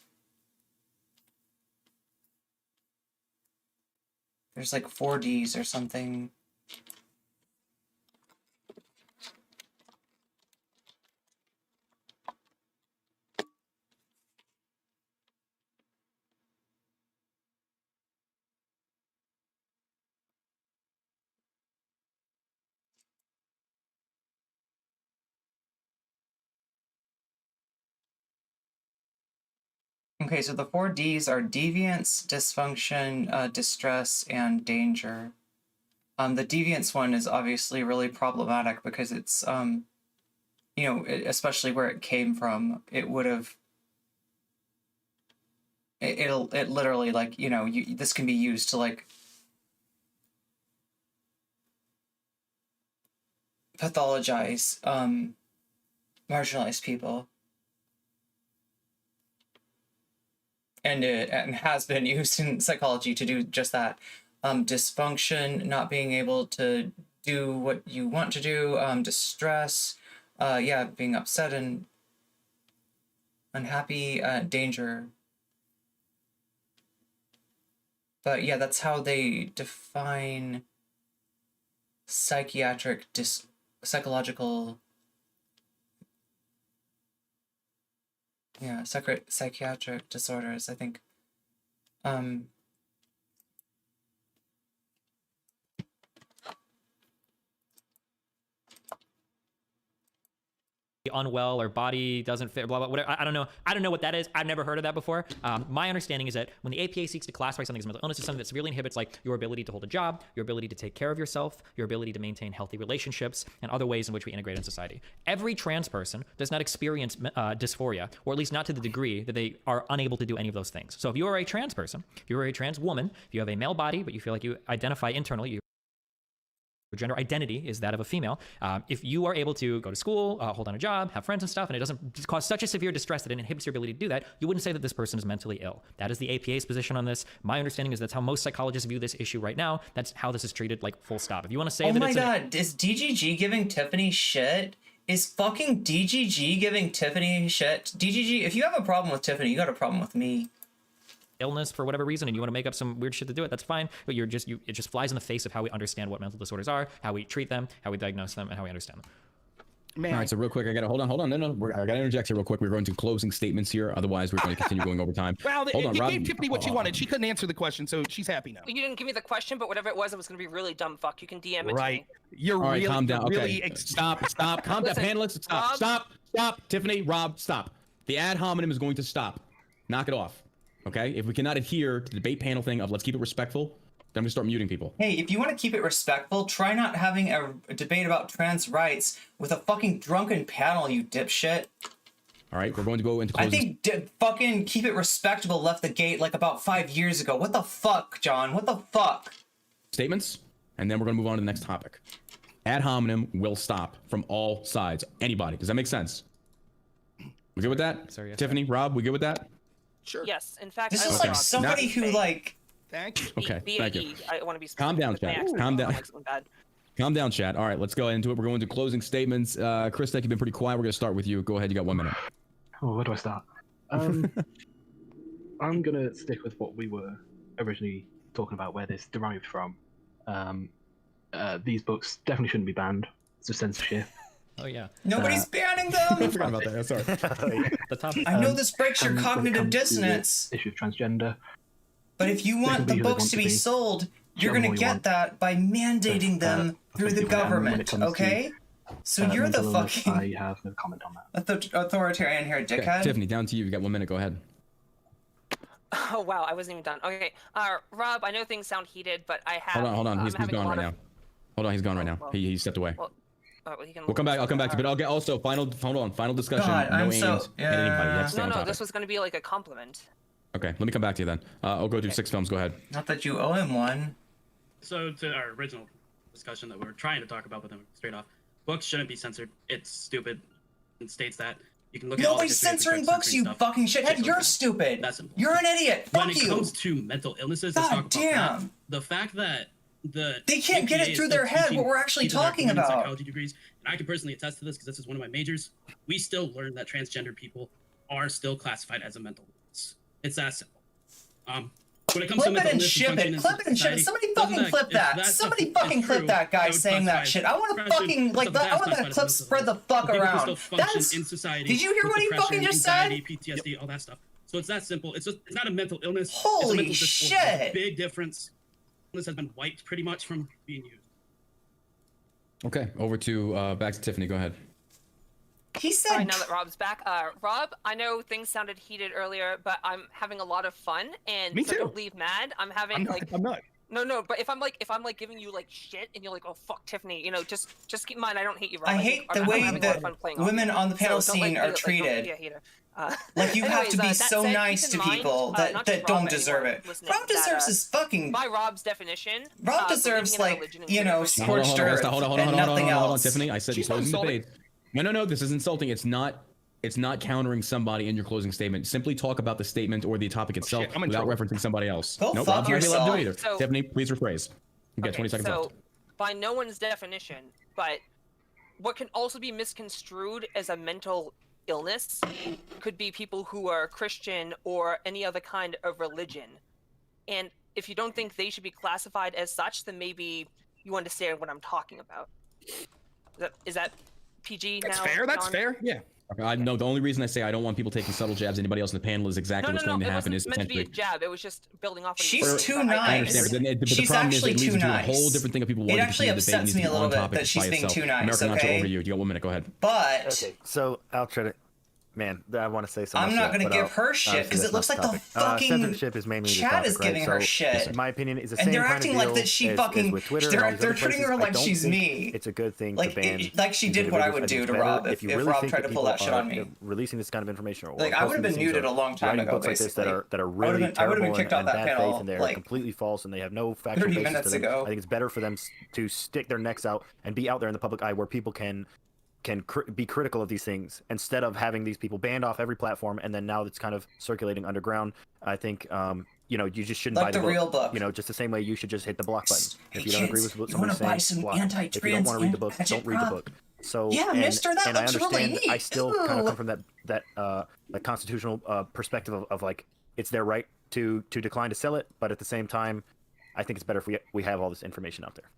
There's like 4 D's or something. Okay, so the 4 Ds are deviance, dysfunction, distress, and danger. The deviance one is obviously really problematic because it's, especially where it came from, it would have. It literally, like, this can be used to like pathologize marginalized people. And it has been used in psychology to do just that. Dysfunction, not being able to do what you want to do, distress, being upset and unhappy, danger. But yeah, that's how they define psychological. Yeah, psychiatric disorders, I think. Unwell or body doesn't fit, blah blah, whatever. I don't know what that is. I've never heard of that before. My understanding is that when the APA seeks to classify something as mental illness, it's something that severely inhibits like your ability to hold a job, your ability to take care of yourself, your ability to maintain healthy relationships, and other ways in which we integrate in society. Every trans person does not experience dysphoria, or at least not to the degree that they are unable to do any of those things. So if you are a trans person, if you are a trans woman, if you have a male body but you feel like you identify internally, your gender identity is that of a female. If you are able to go to school, hold on a job, have friends and stuff, and it doesn't cause such a severe distress that it inhibits your ability to do that, you wouldn't say that this person is mentally ill. That is the APA's position on this. My understanding is that's how most psychologists view this issue right now. That's how this is treated, like full stop. If you want to say oh that my it's god, is DGG giving Tiffany shit? Is fucking DGG giving Tiffany shit? DGG, if you have a problem with Tiffany, you got a problem with me. illness for whatever reason and you want to make up some weird shit to do it, that's fine, but it just flies in the face of how we understand what mental disorders are, how we treat them, how we diagnose them, and how we understand them. Man. All right, so real quick, I gotta hold on. No, I gotta interject here real quick. We're going to closing statements here. Otherwise, we're going to continue going over time. Well, Hold on, you Rob. gave Tiffany what she wanted. She couldn't answer the question, so she's happy now. You didn't give me the question, but whatever it was going to be really dumb. Fuck, you can DM it. Right. To me. You're All right, really, calm down. really Okay, stop. Calm down, Listen, panelists. Stop. Rob- Stop. Tiffany, Rob, stop. The ad hominem is going to stop. Knock it off. Okay. If we cannot adhere to the debate panel thing of let's keep it respectful, then I'm gonna start muting people. Hey, if you want to keep it respectful, try not having a debate about trans rights with a fucking drunken panel, you dipshit. All right, we're going to go into I closing. think fucking Keep It Respectable left the gate like about 5 years ago. What the fuck, John? What the fuck? Statements, and then we're gonna move on to the next topic. Ad hominem will stop from all sides. Anybody. Does that make sense? We good with that? Sorry, yes, Tiffany, Rob, we good with that? Sure. Yes, in fact, This I is was like Rob. somebody who like. Thank you. Okay, thank you. I want to be. Calm down, with my chat. accent. Calm I down. like something bad. Calm down, chat. All right, let's go into it. We're going to closing statements. Chris, you've been pretty quiet. We're gonna start with you. Go ahead. You got 1 minute. Oh, where do I start? I'm gonna stick with what we were originally talking about, where this derived from. These books definitely shouldn't be banned. It's just censorship. Oh yeah. Nobody's banning I them! forgot about that. Sorry. The topic. I know this breaks your And when it cognitive comes to the dissonance, issue of transgender. but if you want be the who they books want to to be be. sold, you're Show them gonna what you get want. that by mandating them through the people can when it government, comes to, okay? So you're the mental illness, fucking I have no comment on that. authoritarian here, Okay, dickhead. Tiffany, down to you. You got 1 minute. Go ahead. Oh wow, I wasn't even done. Okay, Rob, I know things sound heated, but I have. Hold on. He's having a gone lot right of- now. Hold on, he's gone right now. well, He stepped away. Well, he can We'll come back. I'll come back to it. But I'll get also final discussion. God, no I'm aims so- at anybody. You have to stay No, on no, topic. this was going to be like a compliment. Okay, let me come back to you then. I'll go do 6 films. Go ahead. Not that you owe him one. So to our original discussion that we were trying to talk about, but then straight off, books shouldn't be censored. It's stupid. It states that you can look at all the Nobody's history of censoring people books, censoring you stuff. fucking shithead. It's You're okay. stupid. That's simple. You're an idiot. When Fuck it you. comes to mental illnesses, God let's talk about damn. that. The fact that They can't get APA it through is their still head teaching what we're actually people that are talking committing about. psychology degrees, and I can personally attest to this because this is one of my majors. We still learn that transgender people are still classified as a mental illness. It's that simple. When it comes to Clip it mental and illness ship function it. in Clip it and ship it. society, Somebody doesn't fucking clip if that. that Somebody stuff fucking is clip true, that guy would saying that classify shit. I want to depression, fucking like stuff that. I want classified that as clip mental spread the illness. fuck People can around. still function That's. in society. Did you hear with what he depression, fucking just said? anxiety, PTSD, all that stuff. So it's that simple. It's not a mental illness. it's a Holy mental disorder. There's a shit. big difference. Illness has been wiped pretty much from being used. Okay, over to back to Tiffany. Go ahead. He All said. right, now that Rob's back, Rob, I know things sounded heated earlier, but I'm having a lot of fun, and Me so too. don't leave mad. I'm having I'm not. no, but if I'm giving you like shit, and you're like, oh fuck, Tiffany, just keep in mind, I don't hate you, Rob. I hate the I'm way having a lot of that fun playing off women you. on the panel So don't, like, scene be, are like, don't treated. be a hater. Like you have anyways, to be that so said, nice keep to in mind, people not that just don't Rob, deserve anyone it. listening, Rob deserves that, his fucking. by Rob's definition, Rob believing deserves in a like religion you is know good for Hold on, scorched hold on, earth hold on, and nothing hold on, else. Tiffany. I said She's closing not debate. No. This is insulting. It's not countering somebody in your closing statement. Simply talk about the statement or the topic itself shit, I'm in without trouble. referencing somebody else. Go nope, fuck Rob's not gonna be allowed to do it either. yourself. So- Tiffany, please rephrase. You got Okay, 20 seconds so, left. by no one's definition, but what can also be misconstrued as a mental illness could be people who are Christian or any other kind of religion. And if you don't think they should be classified as such, then maybe you understand what I'm talking about. Is that PG That's now? fair. That's John? fair. Yeah. Okay, I know the only reason I say I don't want people taking subtle jabs at anybody else in the panel is exactly No, what's no, going to it happen wasn't is meant to be a essentially. jab. It was just building off. Of She's the- too I nice. I understand, but the She's problem is actually it leads too into a nice. whole different thing of people It wanting to actually continue the debate. upsets It needs me to a be little on bit topic that she's by being itself. too nice, American Nacho, okay? over you. You got 1 minute. Go ahead. But Okay, so I'll try to. Man, I want to say something. I'm not going to give her shit because it looks like the fucking censorship is mainly the chat topic, is right? giving her So, shit. My opinion is the And same they're kind acting of like deal that she as fucking- with Twitter they're- and all these they're other treating her places. I like don't she's think me. It's a good thing Like, to ban. like she did what I would do to Rob if you Rob really tried think to pull that shit people on me. are Releasing this kind of information, or Like, I would've posting been these things muted or a long time writing ago, books like this that basically. are really I would've terrible been kicked off and that bad panel, faith, and they're like, completely false, and they have no factual 30 basis minutes to them. ago. I think it's better for them to stick their necks out and be out there in the public eye where people can be critical of these things instead of having these people banned off every platform, and then now it's kind of circulating underground. I think you just shouldn't Like buy the book. real book. Just the same way you should just hit the block button. Hey, If you don't agree kids, with what you wanna somebody's buy saying, some block. If you don't anti-trans want to read the book, don't read the anti-prop? book. So Yeah, mister, that and I looks really understand. neat. I still kind of Ooh. come from that constitutional perspective of like it's their right to decline to sell it, but at the same time, I think it's better if we have all this information out there.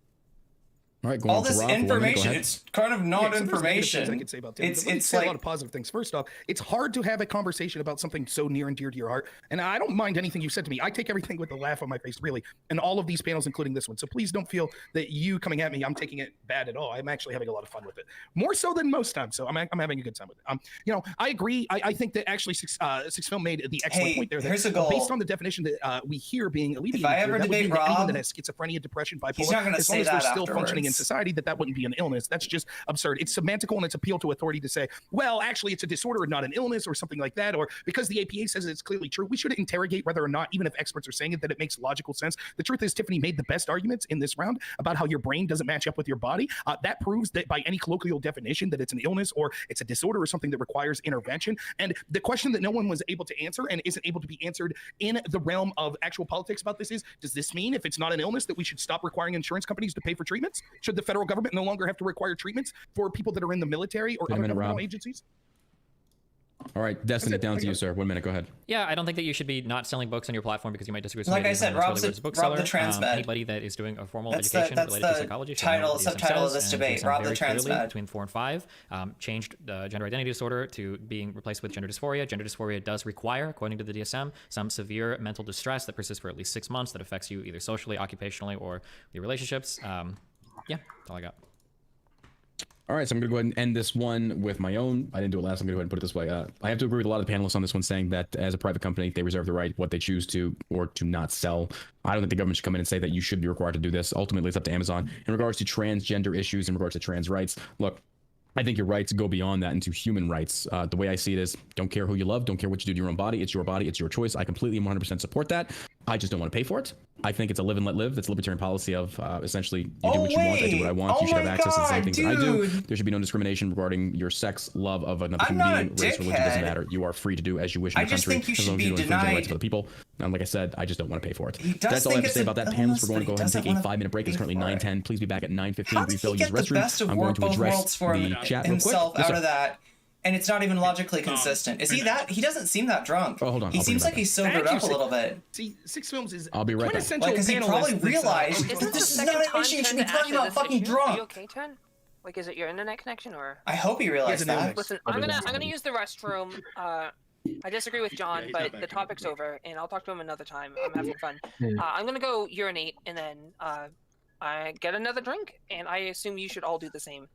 All right, going All to this Rob, 1 minute, go information, ahead. it's kind of not so there's negative information. things I could say about Tiffany, It's but let me it's say a lot like of positive things. First off, it's hard to have a conversation about something so near and dear to your heart. And I don't mind anything you said to me. I take everything with a laugh on my face, really. And all of these panels, including this one. So please don't feel that you coming at me, I'm taking it bad at all. I'm actually having a lot of fun with it, more so than most times. So I'm having a good time with it. You know, I agree. I think that actually Six Film made the excellent point there. That, here's a goal. based on the definition that we hear being alleviated, If I ever that would debate mean that anyone Rob, that has schizophrenia, depression, bipolar, he's not going to as long say as they're that still functioning in afterwards. society, that wouldn't be an illness. That's just absurd. It's semantical and it's appeal to authority to say, well, actually, it's a disorder and not an illness or something like that. Or because the APA says it's clearly true, we should interrogate whether or not, even if experts are saying it, that it makes logical sense. The truth is, Tiffany made the best arguments in this round about how your brain doesn't match up with your body. That proves that by any colloquial definition that it's an illness or it's a disorder or something that requires intervention. And the question that no one was able to answer and isn't able to be answered in the realm of actual politics about this is, does this mean if it's not an illness that we should stop requiring insurance companies to pay for treatments? Should the federal government no longer have to require treatments for people that are in the military or other governmental agencies? All right, Destiny, down to you, sir. 1 minute, go ahead. Yeah, I don't think that you should be not selling books on your platform because you might disagree with Like somebody I said, who's Rob's a book Rob seller. the trans med. Anybody that is doing a formal That's education that's related to the psychology should know what the DSM subtitle of says, this and debate. DSM Rob the very trans clearly med. between 4 and 5 changed gender identity disorder to being replaced with gender dysphoria. Gender dysphoria does require, according to the DSM, some severe mental distress that persists for at least 6 months that affects you either socially, occupationally, or your relationships. Yeah, that's all I got. All right, so I'm going to go ahead and end this one with my own. I didn't do it last. I'm going to go ahead and put it this way. I have to agree with a lot of the panelists on this one saying that as a private company, they reserve the right what they choose to or to not sell. I don't think the government should come in and say that you should be required to do this. Ultimately, it's up to Amazon. In regards to transgender issues, in regards to trans rights, look, I think you're right to go beyond that into human rights. The way I see it is, don't care who you love, don't care what you do to your own body. It's your choice. I completely and 100% support that. I just don't want to pay for it. I think it's a live and let live. That's a libertarian policy of essentially you do what you want, I do what I want. You should have access to the same things that I do. There should be no discrimination regarding your sex, love of another human being, race, religion, doesn't matter. You are free to do as you wish in the country. I just think you as should long as be you don't infringe on the rights denied. of other people. And like I said, I just don't want to pay for it. does That's all I have think to say it's about that. an Panelists, we're going illness, to go ahead and but he take a doesn't wanna 5-minute break. It's pay currently for it. 9:10. Please be back at 9:15. How does Refill, he use get the restroom. best of I'm going to both address worlds for the chat real quick. himself Yes, out sir. of that? And it's not even logically consistent. Is he that? He doesn't seem that drunk. Oh, hold on. He I'll bring seems him like back he's sobered up a little bit. See, Six Films is I'll be right back. quintessential Like, because he probably panelist realized that's, Isn't this this is the not second an time issue. You should be Turn to talking Ash about has fucking this issue? Are you drunk. okay, Turn? Like, is it your internet connection or? I hope he realized He has an that. illness. Listen, I'm gonna use the restroom. I disagree with John, he's but not back the here. topic's over, and I'll talk to him another time. I'm having fun. Yeah. I'm gonna go urinate, and then I get another drink, and I assume you should all do the same.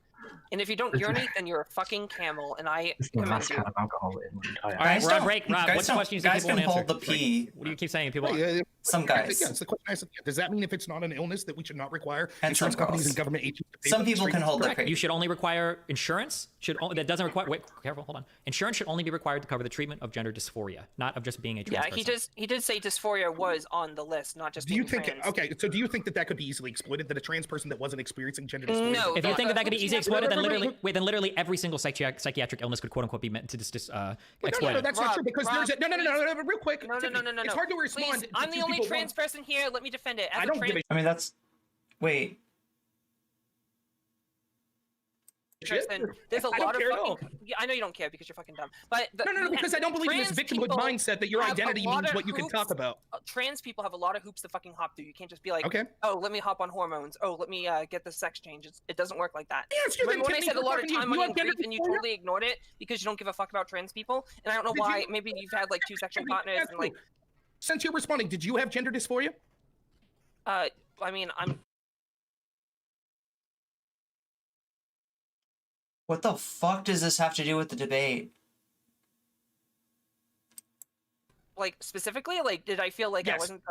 And if you don't urinate, then you're a fucking camel, and I It's the commend last you. can of alcohol in my entire All right, Guys we're on don't- break. Rob, guys what's the don't- question you think guys people can won't hold answer? the pee. What do you keep saying? People. Some guys. Yeah, it's the question I said. Does that mean if it's not an illness that we should not require And insurance some companies girls. and government agencies to pay Some for these people can treatments? hold their Correct. pee. You should only require insurance. That doesn't require. Wait, careful. Hold on. Insurance should only be required to cover the treatment of gender dysphoria, not of just being a trans Yeah, person. he did say dysphoria was on the list, not just Do you being think? trans. Okay, so do you think that that could be easily exploited? That a trans person that wasn't experiencing gender dysphoria? No. If you think that could be easily exploited, then Wait, literally every single psychiatric illness could quote unquote be meant to No, exploit. that's not Rob, true because Rob, there's a, no, real quick. No. It's hard to respond. Please, to I'm two the only people at trans once. person here. Let me defend it. As I a don't trans give a I mean, that's. Wait. shit. person, there's a I don't lot of care at all. fucking. Yeah, I know you don't care because you're fucking dumb. But No, because I don't believe in this trans victimhood people mindset that your have a identity lot means of what you can hoops. talk about. Trans people have a lot of hoops to fucking hop through. You can't just be like, Okay. oh, let me hop on hormones. Oh, let me get the sex change. It doesn't work like that. Yeah, excuse me, Remember when I Tiffany, said a we're lot of talking to time you. on You have gender grief and you dysphoria? totally ignored it because you don't give a fuck about trans people? And I don't know Did why. you- Maybe you've had like 2 sexual partners and like, Since you're responding, did you have gender dysphoria? I mean, I'm What the fuck does this have to do with the debate? like specifically like, did I feel like I Yes. wasn't?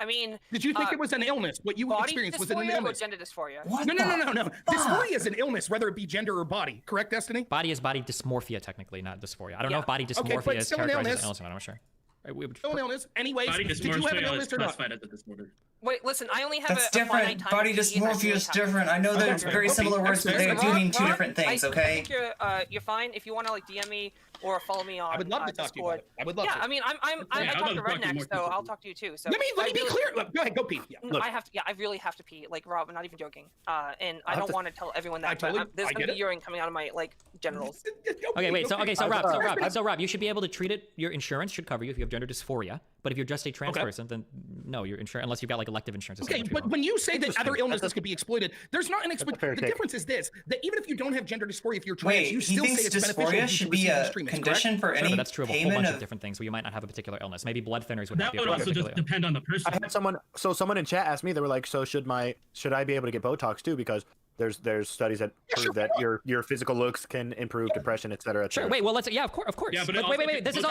I mean, Did you think it was an illness? What you body experienced was it an dysphoria or illness? gender dysphoria? What No. the Dysphoria is an illness, whether it be gender or body. Correct, Destiny? Body is body dysmorphia, technically, not dysphoria. I don't know Yeah. if body but dysmorphia is still an characterized as an illness. illness. I'm not sure. Right, we would- Still an illness. Anyways, Body did you have an dysmorphia is illness or not? classified as a disorder. Wait, listen. I only have That's a finite different. time Body to pee and I dysmorphia really is have to. different. I know they're Okay, very okay, similar words, but they that's do fair. mean two Rob, different things, I okay? think you're fine if you want to like DM me or follow me on. I would love to talk to you about Discord. it. I would love Yeah, to. I mean, I I'd talk love to to talk to you rednecks, more so I'll specifically. talk to you too. So Let me I be really- clear. Look, go ahead, go pee. Yeah, No, look. I have to. Yeah, I really have to pee. Like Rob, I'm not even joking. And I have don't to- want to tell everyone that. I but totally- there's I gonna get be it. urine coming out of my like genitals. Okay, wait. So Rob, Rob, you should be able to treat it. Your insurance should cover you if you have gender dysphoria. But if you're just a trans Okay. person, then no, your insurance, unless you've got like elective insurance. Is Okay, but when you say that other illnesses could be exploited, there's not an exploitation. The difference is this: that even if you don't have gender dysphoria, if you're trans, you still say it's beneficial dysphoria should be a condition for any but that's true of a whole payment bunch of different things where you might not have a particular illness. Maybe blood thinners would not That be a would also particular just depend on the person. I had someone in chat asked me, they were like, so should I be able to get Botox too? Because there's studies that prove that your physical looks can improve depression, et cetera, et Sure. cera. Wait. Well, of course. Yeah, but wait. This is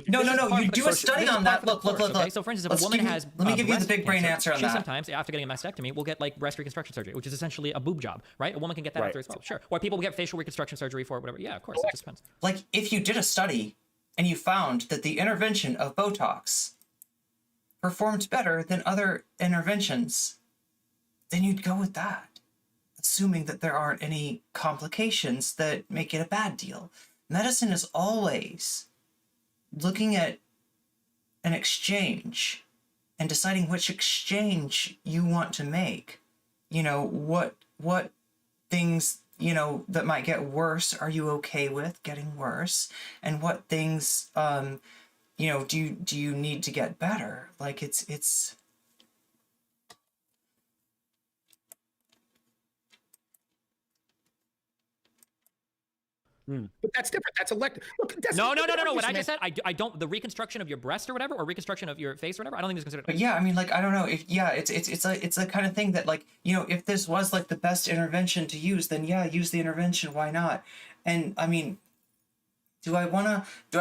No. You do a study on that. Look. Okay, so for instance, if a woman has let me give you the big brain cancer, answer on she that. sometimes, after getting a mastectomy, will get like breast reconstruction surgery, which is essentially a boob job, right? A woman can get that after as well. Sure. Or people will get facial reconstruction surgery for whatever. Yeah, of course. It just depends. Like, if you did a study and you found that the intervention of Botox performed better than other interventions, then you'd go with that, assuming that there aren't any complications that make it a bad deal. Medicine is always looking at an exchange and deciding which exchange you want to make. You know, what things, you know, that might get worse are you okay with getting worse, and what things you know, do you need to get better? Like, it's But that's different. That's elective. Look, that's No. What I just said, I don't. The reconstruction of your breast or whatever, or reconstruction of your face or whatever, I don't think it's considered. But yeah, I mean, like, I don't know if it's a kind of thing that, like, you know, if this was like the best intervention to use, then yeah, use the intervention. Why not? And I mean, do I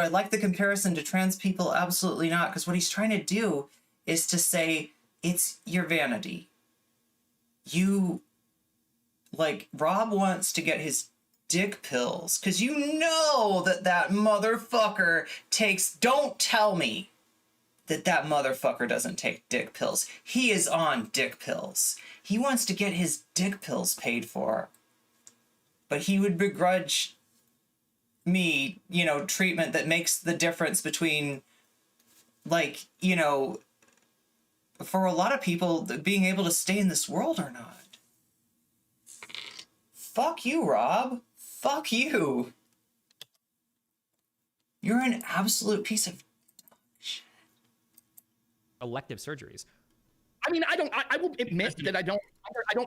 like the comparison to trans people? Absolutely not, because what he's trying to do is to say it's your vanity. You, like, Rob wants to get his dick pills because you know that motherfucker takes. Don't tell me that motherfucker doesn't take dick pills. He is on dick pills. He wants to get his dick pills paid for, but he would begrudge me, you know, treatment that makes the difference between, like, you know, for a lot of people, being able to stay in this world or not. Fuck you, Rob. Fuck you. You're an absolute piece of shit. Elective surgeries. I mean, I will admit that I don't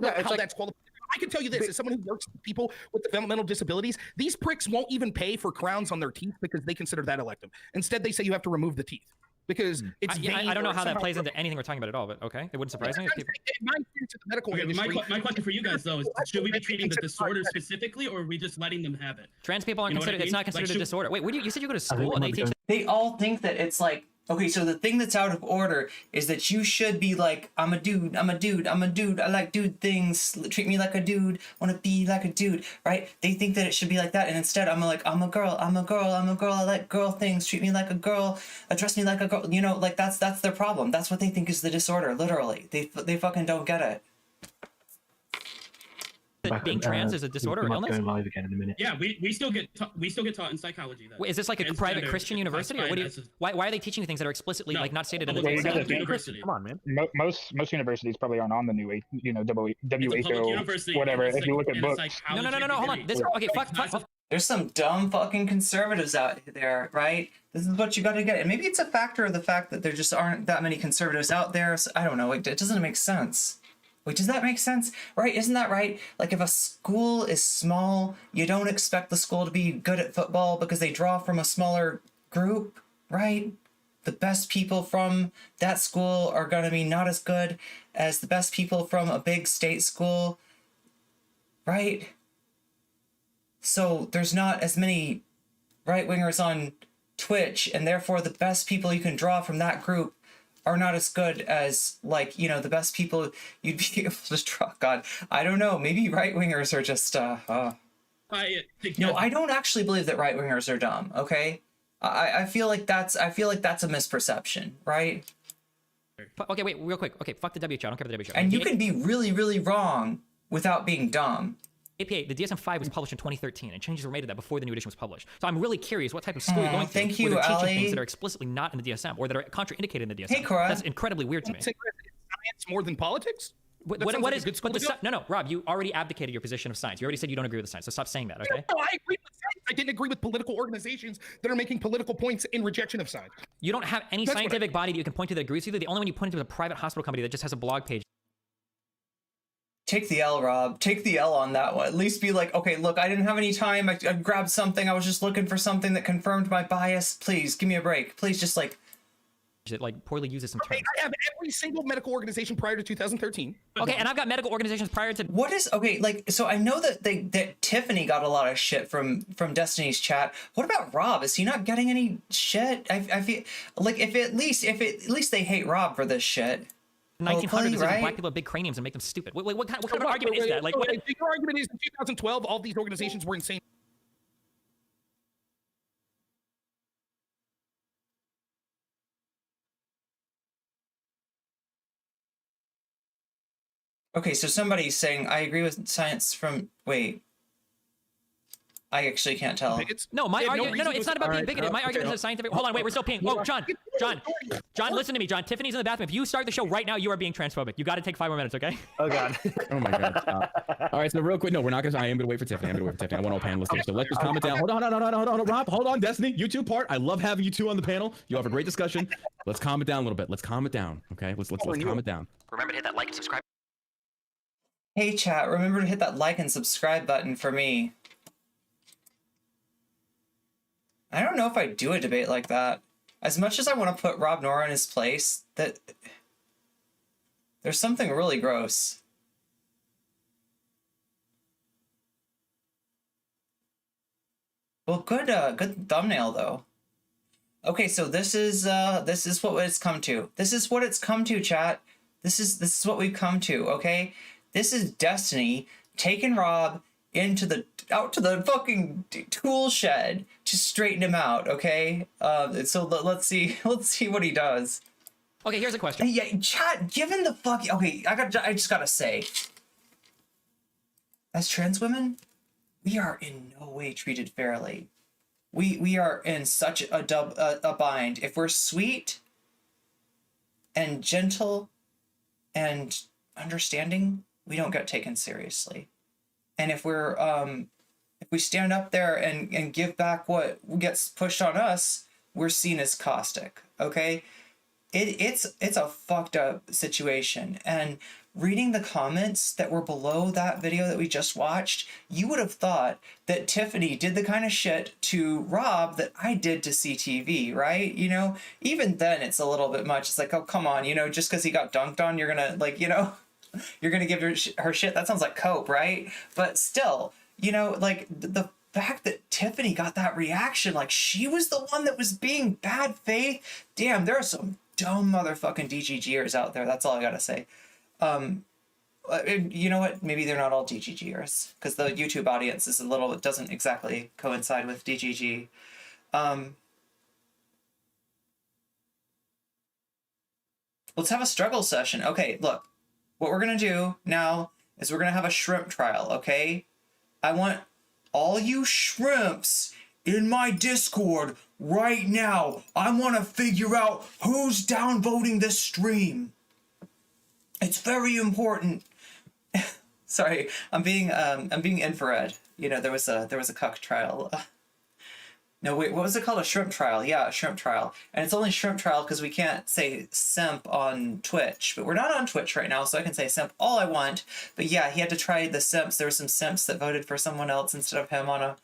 know how like, that's qualified. I can tell you this, as someone who works with people with developmental disabilities, these pricks won't even pay for crowns on their teeth because they consider that elective. Instead, they say you have to remove the teeth because it's I don't know how that plays into anything we're talking about at all, but okay. It wouldn't surprise me. If people... My experience in the medical industry, my question for you guys, though, is should we be treating the disorder specifically, or are we just letting them have it? Trans people aren't considered, it's not considered a disorder. Wait, you said you go to school and they teach... They all think that it's like, okay, so the thing that's out of order is that you should be like, I'm a dude, I like dude things, treat me like a dude, wanna be like a dude, right? They think that it should be like that, and instead I'm like, I'm a girl, I like girl things, treat me like a girl, address me like a girl, you know, like that's their problem. That's what they think is the disorder, literally. They fucking don't get it. That being trans is a disorder or illness? Going live again in a minute. Yeah, we still get taught in psychology that. Wait, is this like a private Christian university, or what do you? Why are they teaching you things that are explicitly like not stated in the university? Come on, man. Most universities probably aren't on the new, you know, WHO, whatever. If you look at books. No. Hold on. Okay, fuck. There's some dumb fucking conservatives out there, right? This is what you got to get. And maybe it's a factor of the fact that there just aren't that many conservatives out there. So, I don't know. It doesn't make sense. Wait, does that make sense? Right? Isn't that right? Like, if a school is small, you don't expect the school to be good at football because they draw from a smaller group, right? The best people from that school are going to be not as good as the best people from a big state school, right? So there's not as many right-wingers on Twitch, and therefore the best people you can draw from that group are not as good as, like, you know, the best people you'd be able to draw. God, I don't know. Maybe right-wingers are just, No, I don't actually believe that right-wingers are dumb, okay? I feel like that's a misperception, right? Okay, wait, real quick. Okay, fuck the WHO. I don't care about the WHO. And you can be really, really wrong without being dumb. APA, the DSM-5 was published in 2013, and changes were made to that before the new edition was published. So I'm really curious what type of school you're going through thank you, where they're teaching Ali. things that are explicitly not in the DSM or that are contraindicated in the DSM. Hey, Cora. That's incredibly weird to me. science more than politics? What is good school? No, Rob, you already abdicated your position of science. You already said you don't agree with the science, so stop saying that, okay? No, I agree with science. I didn't agree with political organizations that are making political points in rejection of science. You don't have any That's what scientific body that you can point to that agrees with you. The only one you point to is a private hospital company that just has a blog page. Take the L, Rob. Take the L on that one. At least be like, okay, look, I didn't have any time. I grabbed something. I was just looking for something that confirmed my bias. Please give me a break. Please just like. That like poorly uses some terms. I have every single medical organization prior to 2013. Okay, and I've got medical organizations prior to. What is okay? Like, so I know that Tiffany got a lot of shit from Destiny's chat. What about Rob? Is he not getting any shit? I feel like if at least they hate Rob for this shit. 1900s, right? black people have big craniums and make them stupid. What kind of argument is that? Like, what? Your argument is in 2012, all these organizations were insane. Okay, so somebody's saying I agree with science from. Wait, I actually can't tell. No, my argument. No, it's not about being Alright, bigoted. My argument is that scientific. Hold on, wait, we're still peeing. Oh, John, listen to me, John. Tiffany's in the bathroom. If you start the show right now, you are being transphobic. You got to take 5 more minutes, okay? Oh God. Oh my God. All right, so real quick, no, we're not gonna. I am gonna wait for Tiffany. I want all panelists here. So let's just comment down. Hold on, Rob. Hold on, Destiny. You two part. I love having you two on the panel. You have a great discussion. Let's calm it down a little bit. Let's calm it down. Okay. Let's calm it down. Remember to hit that like and subscribe. Hey chat, remember to hit that like and subscribe button for me. I don't know if I'd do a debate like that. As much as I want to put Rob Noerr in his place, that there's something really gross. Well, good thumbnail though. Okay, so this is what it's come to. This is what it's come to, chat. This is what we've come to. Okay. This is Destiny taking Rob out to the fucking tool shed to straighten him out, okay? So let's see what he does. Okay, here's a question. Yeah, chat, given the fucking okay, I just gotta say, as trans women, we are in no way treated fairly. We are in such a bind. If we're sweet and gentle and understanding, we don't get taken seriously. And if we stand up there and give back what gets pushed on us, we're seen as caustic. Okay, it's a fucked up situation. And reading the comments that were below that video that we just watched, you would have thought that Tiffany did the kind of shit to Rob that I did to CTV, right? You know, even then it's a little bit much. It's like, oh come on, you know, just because he got dunked on, you're gonna like, you know. You're gonna give her shit. That sounds like cope, right? But still, you know, like the fact that Tiffany got that reaction, like she was the one that was being bad faith. Damn, there are some dumb motherfucking DGGers out there. That's all I gotta say. You know what? Maybe they're not all DGGers because the YouTube audience is it doesn't exactly coincide with DGG. Let's have a struggle session. Okay, look. What we're going to do now is we're going to have a shrimp trial, okay? I want all you shrimps in my Discord right now. I want to figure out who's downvoting this stream. It's very important. Sorry, I'm being infrared. You know, there was a cuck trial. No, wait, what was it called? A shrimp trial. Yeah, a shrimp trial. And it's only shrimp trial because we can't say simp on Twitch. But we're not on Twitch right now, so I can say simp all I want. But yeah, he had to try the simps. There were some simps that voted for someone else instead of him on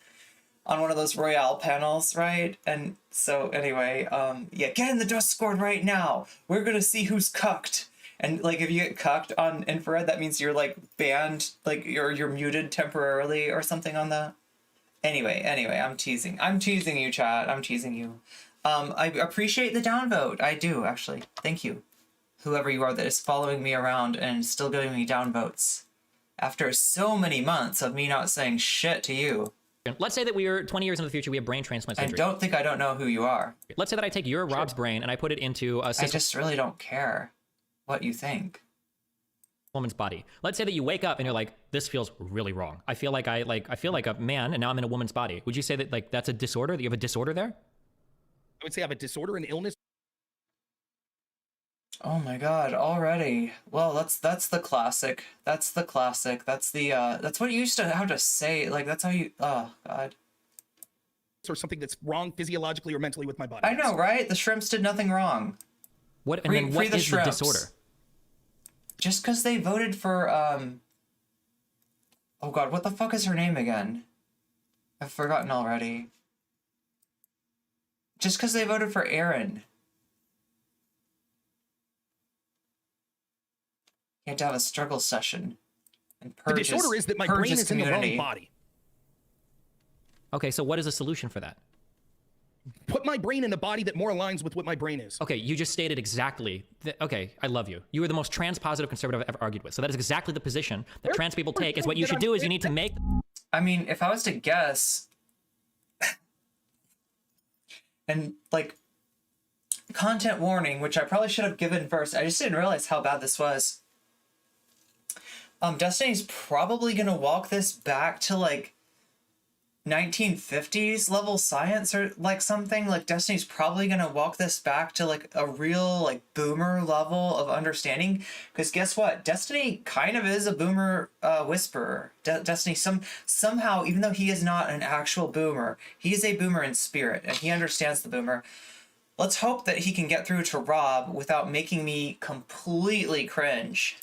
one of those Royale panels, right? And so anyway, yeah, get in the Discord right now. We're going to see who's cucked. And like if you get cucked on infrared, that means you're like banned, like you're muted temporarily or something on the... Anyway, I'm teasing you, chat. I'm teasing you. I appreciate the downvote. I do, actually. Thank you. Whoever you are that is following me around and still giving me downvotes. After so many months of me not saying shit to you. Let's say that we are 20 years into the future, we have brain transplant surgery. I don't know who you are. Let's say that I take your Rob's brain and I put it into a I just really don't care what you think. Woman's body. Let's say that you wake up and you're like, this feels really wrong. I feel like I feel like a man and now I'm in a woman's body. Would you say that like that's a disorder, that you have a disorder there? I would say I have a disorder, an illness. Oh my god, already. Well, that's the classic. That's the classic. That's what you used to have to say. Like that's how you oh god. or something that's wrong physiologically or mentally with my body. I know, right? The shrimps did nothing wrong. What and then what is the disorder? Just because they voted for oh god, what the fuck is her name again? I've forgotten already. Just because they voted for Aaron. You had to have a struggle session. And the disorder is that my brain is in the wrong body. Okay, so what is the solution for that? Put my brain in a body that more aligns with what my brain is. Okay, you just stated exactly. Okay, I love you. You are the most trans-positive conservative I've ever argued with. So that is exactly the position that trans people take. Is what you should do is you need to make. I mean, if I was to guess, and like, content warning, which I probably should have given first. I just didn't realize how bad this was. Destiny's probably gonna walk this back to like 1950s level science or like something. Like Destiny's probably gonna walk this back to like a real like boomer level of understanding, because guess what, Destiny kind of is a boomer whisperer. Destiny somehow, even though he is not an actual boomer, he is a boomer in spirit and he understands the boomer. Let's hope that he can get through to Rob without making me completely cringe.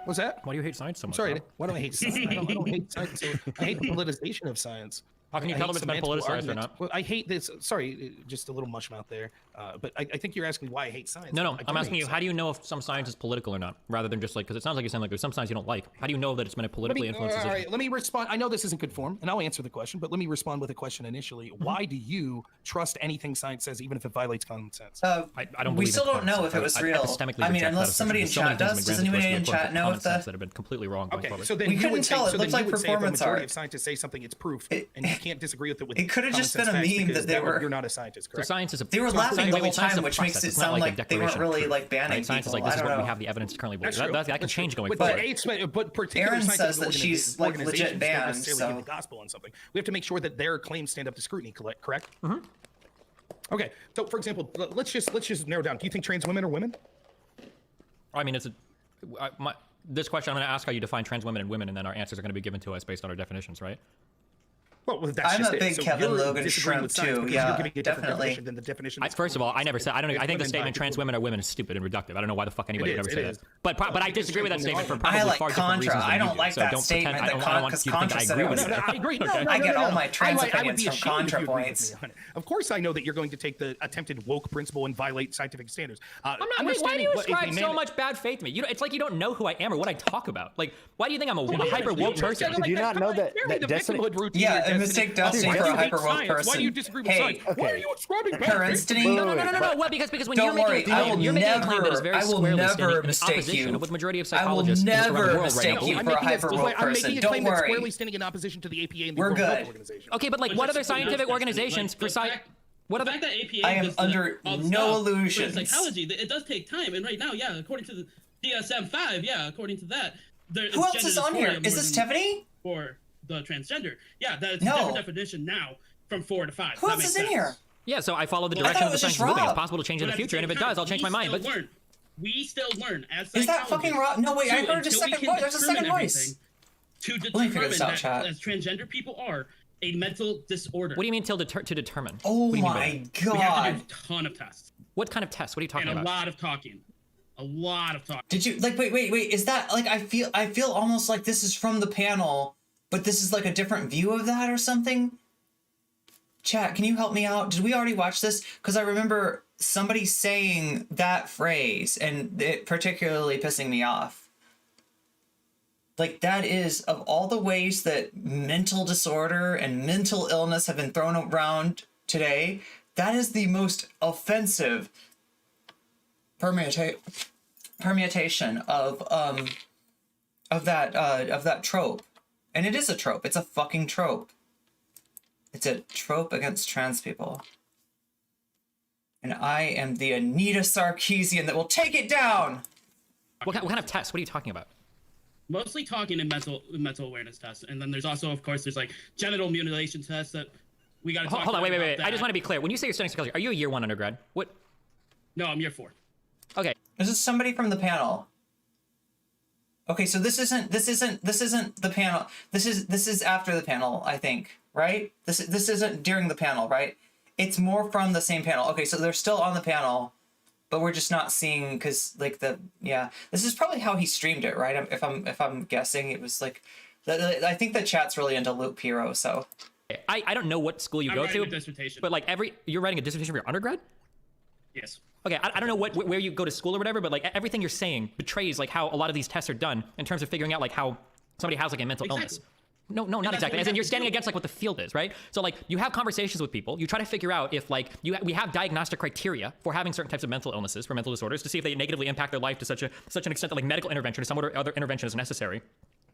What's that? Why do you hate science so much? Sorry, why do I hate science? I don't hate science. I hate the politicization of science. How can you tell them it's been politicized or not? Well, I hate this. Sorry, just a little mush mouth there. But I think you're asking why I hate science. No, I'm asking you, how do you know if some science is political or not? Rather than just like, because it sounds like you're saying like there's some science you don't like. How do you know that it's been a politically influenced decision? All right, let me respond. I know this isn't good form, and I'll answer the question, but let me respond with a question initially. Why do you trust anything science says, even if it violates common sense? I don't. We still don't know if it was real. I mean, unless somebody in chat does. Does anybody in chat know if that have been completely wrong? Okay, so then we couldn't tell. It looks like performance art. If scientists say something, it's proof, and you can't disagree with it. With it could have just been a meme that they were. You're not a scientist, correct? So science is a. They were laughing the whole time, which makes it sound like they weren't really like banning people. Science is like, this is what we have the evidence to currently believe. That can change going forward. But Aaron says that she's like legit banned. So the gospel on something. We have to make sure that their claims stand up to scrutiny. Correct? Mm-hmm. Okay. So, for example, let's just narrow down. Do you think trans women are women? I mean, this question I'm going to ask how you define trans women, and then our answers are going to be given to us based on our definitions, right? Well, that's I'm just a big Kevin Logan shrimp too. Yeah, definitely. Than the definition. First of all, I never said. I think the statement "trans women are women" is stupid and reductive. I don't know why the fuck anybody would ever say that. But I disagree with that statement for probably far different reasons. I don't like that statement. I don't want you to think I agree with it. I agree. I get all my trans opinions from Contra points. Of course, I know that you're going to take the attempted woke principle and violate scientific standards. I'm not. Why do you ascribe so much bad faith to me? It's like you don't know who I am or what I talk about. Like, why do you think I'm a hyper woke person? Did you not know that Destiny? Yeah, a mistake Destiny for a hyper woke person. Why do you disagree with science? Why are you ascribing bad faith? No. Well, because when you're making a claim, you're making a claim that is very squarely standing in opposition with majority of psychologists in the world right now. I'm making a claim that's squarely standing in opposition to the APA and the World Health Organization. Okay, but like, what other scientific organizations for science? What about the APA? I am under no illusions. Psychology, it does take time, and right now, yeah, according to the DSM-5, yeah, according to that, who else is on here? Is this Tiffany? For the transgender, yeah, that's a different definition now from 4 to 5. Who else is in here? Yeah, so I follow the direction of the science moving. It's possible to change in the future, and if it does, I'll change my mind. But we still learn as psychologists. Is that fucking Rob? No, wait, I heard a second voice. There's a second voice. To determine that as transgender people are a mental disorder. What do you mean to determine? Oh my god. We have to do a ton of tests. What kind of tests? What are you talking about? And a lot of talking. A lot of talking. Did you like wait, is that like I feel almost like this is from the panel, but this is like a different view of that or something? Chat, can you help me out? Did we already watch this? Because I remember somebody saying that phrase and it particularly pissing me off. Like, that is, of all the ways that mental disorder and mental illness have been thrown around today, that is the most offensive permutation of that trope. And it is a trope. It's a fucking trope. It's a trope against trans people. And I am the Anita Sarkeesian that will take it down! What kind of tests? What are you talking about? Mostly talking in mental awareness tests. And then there's also, of course, there's like genital mutilation tests that we got to talk about. Hold on, wait. I just want to be clear. When you say you're studying psychology, are you a year 1 undergrad? What? No, I'm year 4. Okay. This is somebody from the panel. Okay, so this isn't the panel. This is after the panel, I think, right? This isn't during the panel, right? It's more from the same panel. Okay, so they're still on the panel, but we're just not seeing because like this is probably how he streamed it, right? If I'm guessing, it was like I think the chat's really into Luke Piro, so. I don't know what school you I'm go writing to, a dissertation. but like you're writing a dissertation for your undergrad? Yes. Okay, I don't know where you go to school or whatever, but like everything you're saying betrays like how a lot of these tests are done in terms of figuring out like how somebody has like a mental illness. No, not exactly. As in you're standing against like what the field is, right? So like you have conversations with people, you try to figure out if like we have diagnostic criteria for having certain types of mental illnesses, for mental disorders, to see if they negatively impact their life to such an extent that like medical intervention or some other intervention is necessary.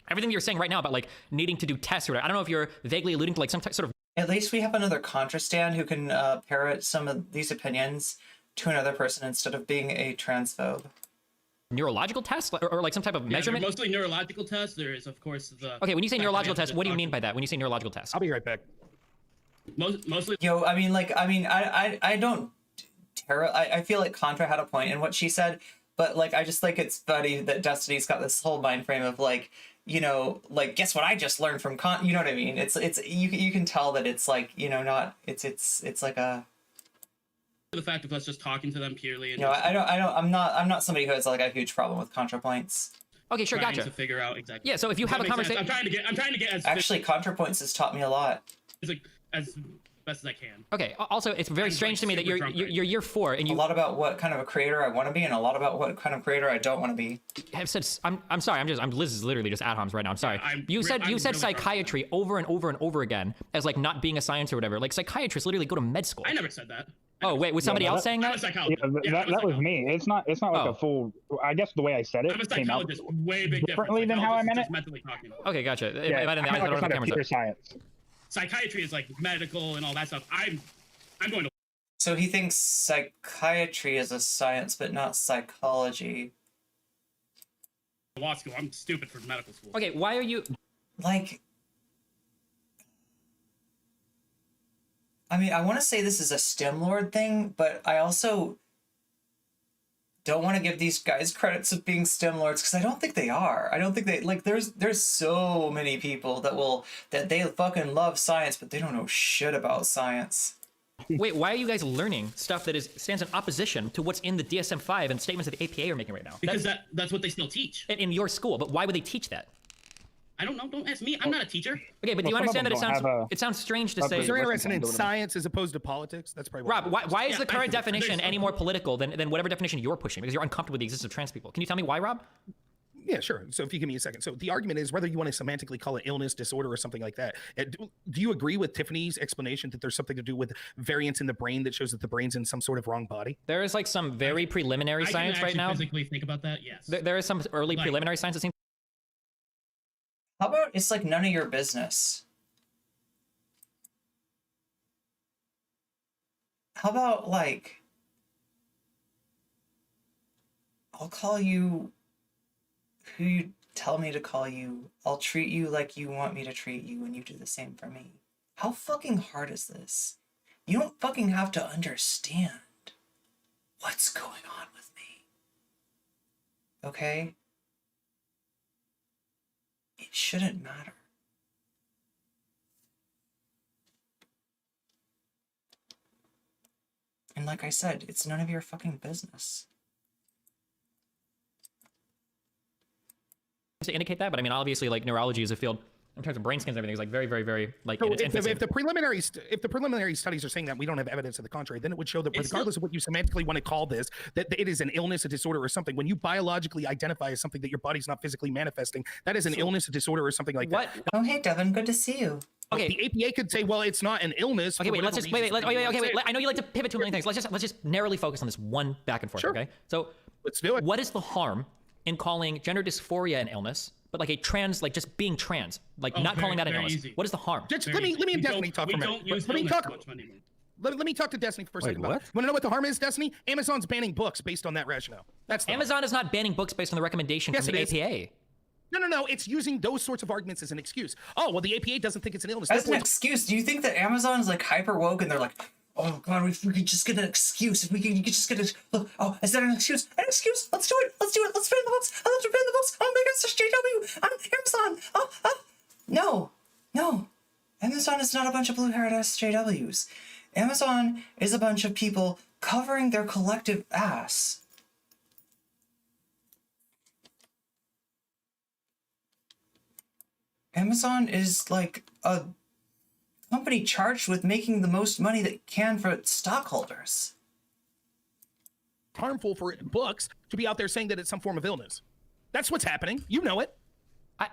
Everything you're saying right now about like needing to do tests or whatever, I don't know if you're vaguely alluding to like some sort of. At least we have another contra stand who can parrot some of these opinions to another person instead of being a transphobe. Neurological test or like some type of measurement? Mostly neurological tests. There is, of course, the. Okay, when you say neurological test, what do you mean by that? When you say neurological test? I'll be right back. Mostly. Yo, I don't. I feel like Contra had a point in what she said, but like I just think it's funny that Destiny's got this whole mind frame of like, you know, like guess what I just learned from you know what I mean? It's you can tell that it's like, you know, not it's like a. The fact of us just talking to them purely. And I'm not somebody who has like a huge problem with ContraPoints. Okay, sure, gotcha. To figure out exactly. Yeah, so if you have a conversation, I'm trying to get as actually ContraPoints has taught me a lot. As best as I can. Okay. Also, it's very strange to me that you're year 4 and you a lot about what kind of a creator I want to be and a lot about what kind of creator I don't want to be. have said I'm sorry. Liz is literally just ad homs right now. I'm sorry. You said really psychiatry over and over and over again as like not being a science or whatever. Like psychiatrists literally go to med school. I never said that. Oh wait, was somebody else saying that? I'm a psychologist. That was me. It's not like a full. I guess the way I said it I'm a came out psychologist. Way big differently than how I meant it. Mentally talking. Okay, gotcha. Yeah, I meant like it's not a science. Psychiatry is like medical and all that stuff. I'm going to. So he thinks psychiatry is a science, but not psychology. Law school. I'm stupid for medical school. Okay, why are you like? I mean, I want to say this is a STEM Lord thing, but I also don't want to give these guys credits of being STEM Lords because I don't think they are. I don't think they like. There's so many people that they fucking love science, but they don't know shit about science. Wait, why are you guys learning stuff that stands in opposition to what's in the DSM-5 and statements that the APA are making right now? Because that's what they still teach in your school. But why would they teach that? I don't know. Don't ask me. I'm not a teacher. Okay, but do you understand that it sounds strange to say? You're interested in science as opposed to politics. That's probably Rob. Why is the current definition any more political than whatever definition you're pushing? Because you're uncomfortable with the existence of trans people. Can you tell me why, Rob? Yeah, sure. So if you give me a second. So the argument is whether you want to semantically call it illness, disorder, or something like that. Do you agree with Tiffany's explanation that there's something to do with variance in the brain that shows that the brain's in some sort of wrong body? There is like some very preliminary science right now. Physically think about that. Yes. There is some early preliminary science that seems. How about it's like none of your business? How about like I'll call you who you tell me to call you. I'll treat you like you want me to treat you and you do the same for me. How fucking hard is this? You don't fucking have to understand what's going on with me. Okay? It shouldn't matter. And like I said, it's none of your fucking business. To indicate that, but I mean, obviously, like neurology is a field in terms of brain scans and everything is like very, very, very like. So if the preliminary studies are saying that we don't have evidence to the contrary, then it would show that regardless of what you semantically want to call this, that it is an illness, a disorder, or something. When you biologically identify as something that your body's not physically manifesting, that is an illness, a disorder, or something like that. Oh, hey, Devin, good to see you. Okay. The APA could say, well, it's not an illness. Okay, wait. Let's just wait. I know you like to pivot to a million things. Let's just narrowly focus on this one back and forth. Sure. Okay. So let's do it. What is the harm in calling gender dysphoria an illness? But like a trans, like just being trans, like not calling that an illness. Easy. What is the harm? Let me and Destiny talk for a minute. Let me talk to Destiny for a second. Want to know what the harm is, Destiny? Amazon's banning books based on that rationale. That's Amazon is not banning books based on the recommendation from the APA. No. It's using those sorts of arguments as an excuse. Oh, well, the APA doesn't think it's an illness. As an excuse, do you think that Amazon is like hyper woke and they're like, Oh God, if we could just get an excuse. If you could just get a look. Oh, is that an excuse? An excuse? Let's do it. Let's trade the books. Let's trade the books. Oh my God, it's JW. I'm Amazon. No. Amazon is not a bunch of blue-haired SJWs. Amazon is a bunch of people covering their collective ass. Amazon is like a company charged with making the most money that it can for its stockholders. Harmful for books to be out there saying that it's some form of illness. That's what's happening. You know it.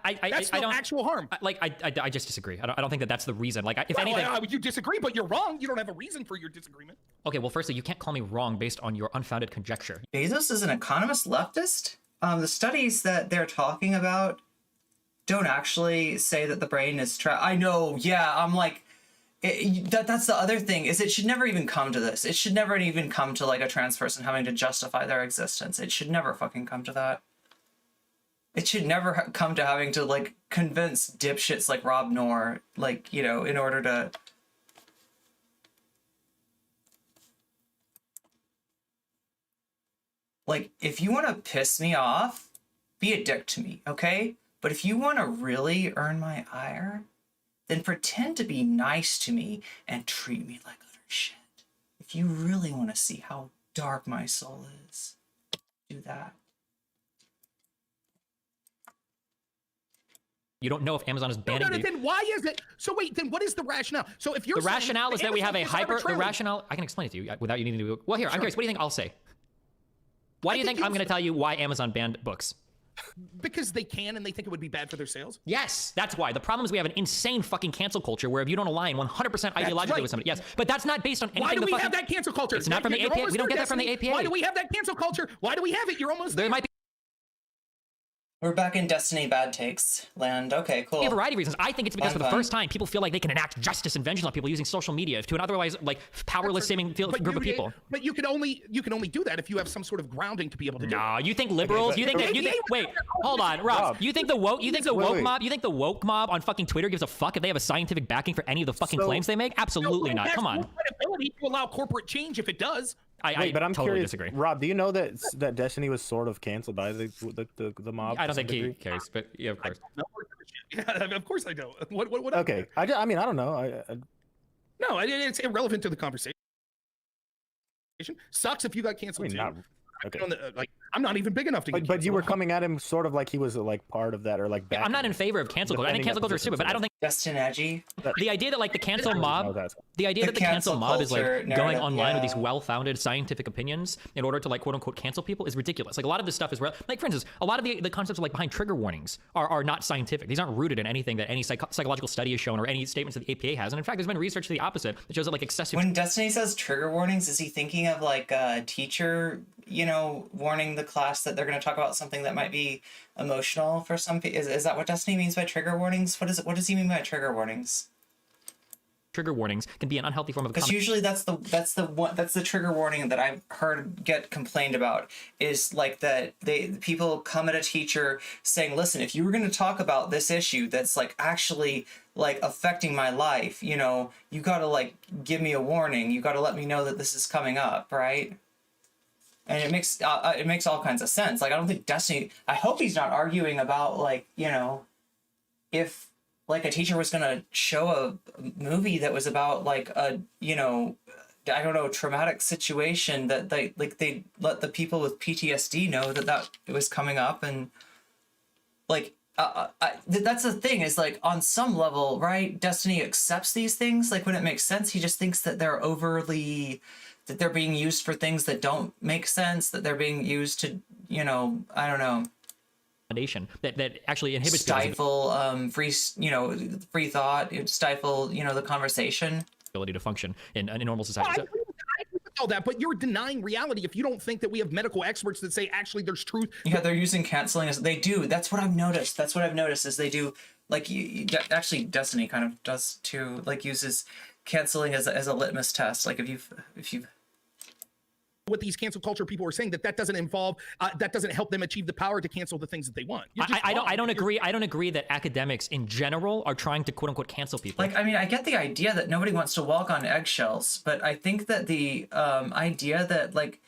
That's I don't actual harm. I just disagree. I don't think that that's the reason. Like, if anything, you disagree, but you're wrong. You don't have a reason for your disagreement. Okay, well, firstly, you can't call me wrong based on your unfounded conjecture. Bezos is an economist leftist. The studies that they're talking about don't actually say that the brain is I know. Yeah, I'm like. That's the other thing, is it should never even come to this. It should never even come to like a trans person having to justify their existence. It should never fucking come to that. It should never come to having to like convince dipshits like Rob Noerr, like, you know, in order to. Like, if you want to piss me off, be a dick to me, okay? But if you want to really earn my ire, then pretend to be nice to me and treat me like utter shit. If you really want to see how dark my soul is, do that. You don't know if Amazon is banning. No, then why is it? So wait, then what is the rationale? So if you're the rationale is that we have a hyper. The arbitrary. rationale, I can explain it to you without you needing to. Well, here, I'm curious. What do you think I'll say? Why do you think I'm going to tell you why Amazon banned books? Because they can and they think it would be bad for their sales? Yes, that's why. The problem is we have an insane fucking cancel culture where if you don't align 100% ideologically with somebody, yes, but that's not based on anything. Why do we have that cancel culture? It's not from the APA. We don't get that from the APA. Why do we have that cancel culture? Why do we have it? You're almost there. Might be. We're back in Destiny bad takes land. Okay, cool. A variety of reasons. I think it's because for the first time, people feel like they can enact justice and vengeance on people using social media to an otherwise like powerless seeming group of people. But you can only do that if you have some sort of grounding to be able to do it. No, you think liberals? Okay, you think wait, hold on, Rob. You think the woke? You think the woke mob? You think the woke mob on fucking Twitter gives a fuck if they have a scientific backing for any of the fucking claims they make? Absolutely not. Come on. Credibility to allow corporate change if it does. But I'm totally curious, disagree. Rob, do you know that Destiny was sort of canceled by the mob? I don't think he cares, but yeah, of course. Yeah, of course I don't. What okay, I mean, I don't know. No, it's irrelevant to the conversation. Sucks if you got canceled too. Okay. I'm not even big enough to get. But you were coming at him sort of like he was like part of that or like. I'm not in favor of cancel culture. I think cancel culture is stupid, but I don't think. Justin Edgy. The idea that like the cancel mob, the cancel mob is like going online with these well-founded scientific opinions in order to like quote unquote cancel people is ridiculous. Like a lot of this stuff is like, for instance, a lot of the concepts of like behind trigger warnings are not scientific. These aren't rooted in anything that any psychological study has shown or any statements that the APA has. And in fact, there's been research to the opposite that shows that like excessive. When Destiny says trigger warnings, is he thinking of like a teacher, you know, warning the class that they're going to talk about something that might be emotional for some people? Is that what Destiny means by trigger warnings? What does he mean by trigger warnings? Trigger warnings can be an unhealthy form of. Because usually that's the trigger warning that I've heard get complained about is like that people come at a teacher saying, listen, if you were going to talk about this issue that's like actually like affecting my life, you know, you got to like give me a warning. You got to let me know that this is coming up, right? And it makes all kinds of sense. Like, I don't think Destiny, I hope he's not arguing about like, you know, if like a teacher was going to show a movie that was about like a, you know, I don't know, traumatic situation that they let the people with PTSD know that it was coming up. And like, that's the thing is like on some level, right? Destiny accepts these things. Like when it makes sense, he just thinks that that they're being used for things that don't make sense, that they're being used to, you know, I don't know. That actually inhibits stifle free thought, stifle, you know, the conversation. Ability to function in a normal society. I agree with all that, but you're denying reality if you don't think that we have medical experts that say actually there's truth. Yeah, they're using canceling as they do. That's what I've noticed. Is they do like actually Destiny kind of does too. Like uses canceling as a litmus test. Like if you've what these cancel culture people are saying, that doesn't involve, that doesn't help them achieve the power to cancel the things that they want. I don't agree. I don't agree that academics in general are trying to quote unquote cancel people. Like, I mean, I get the idea that nobody wants to walk on eggshells, but I think that the idea that like,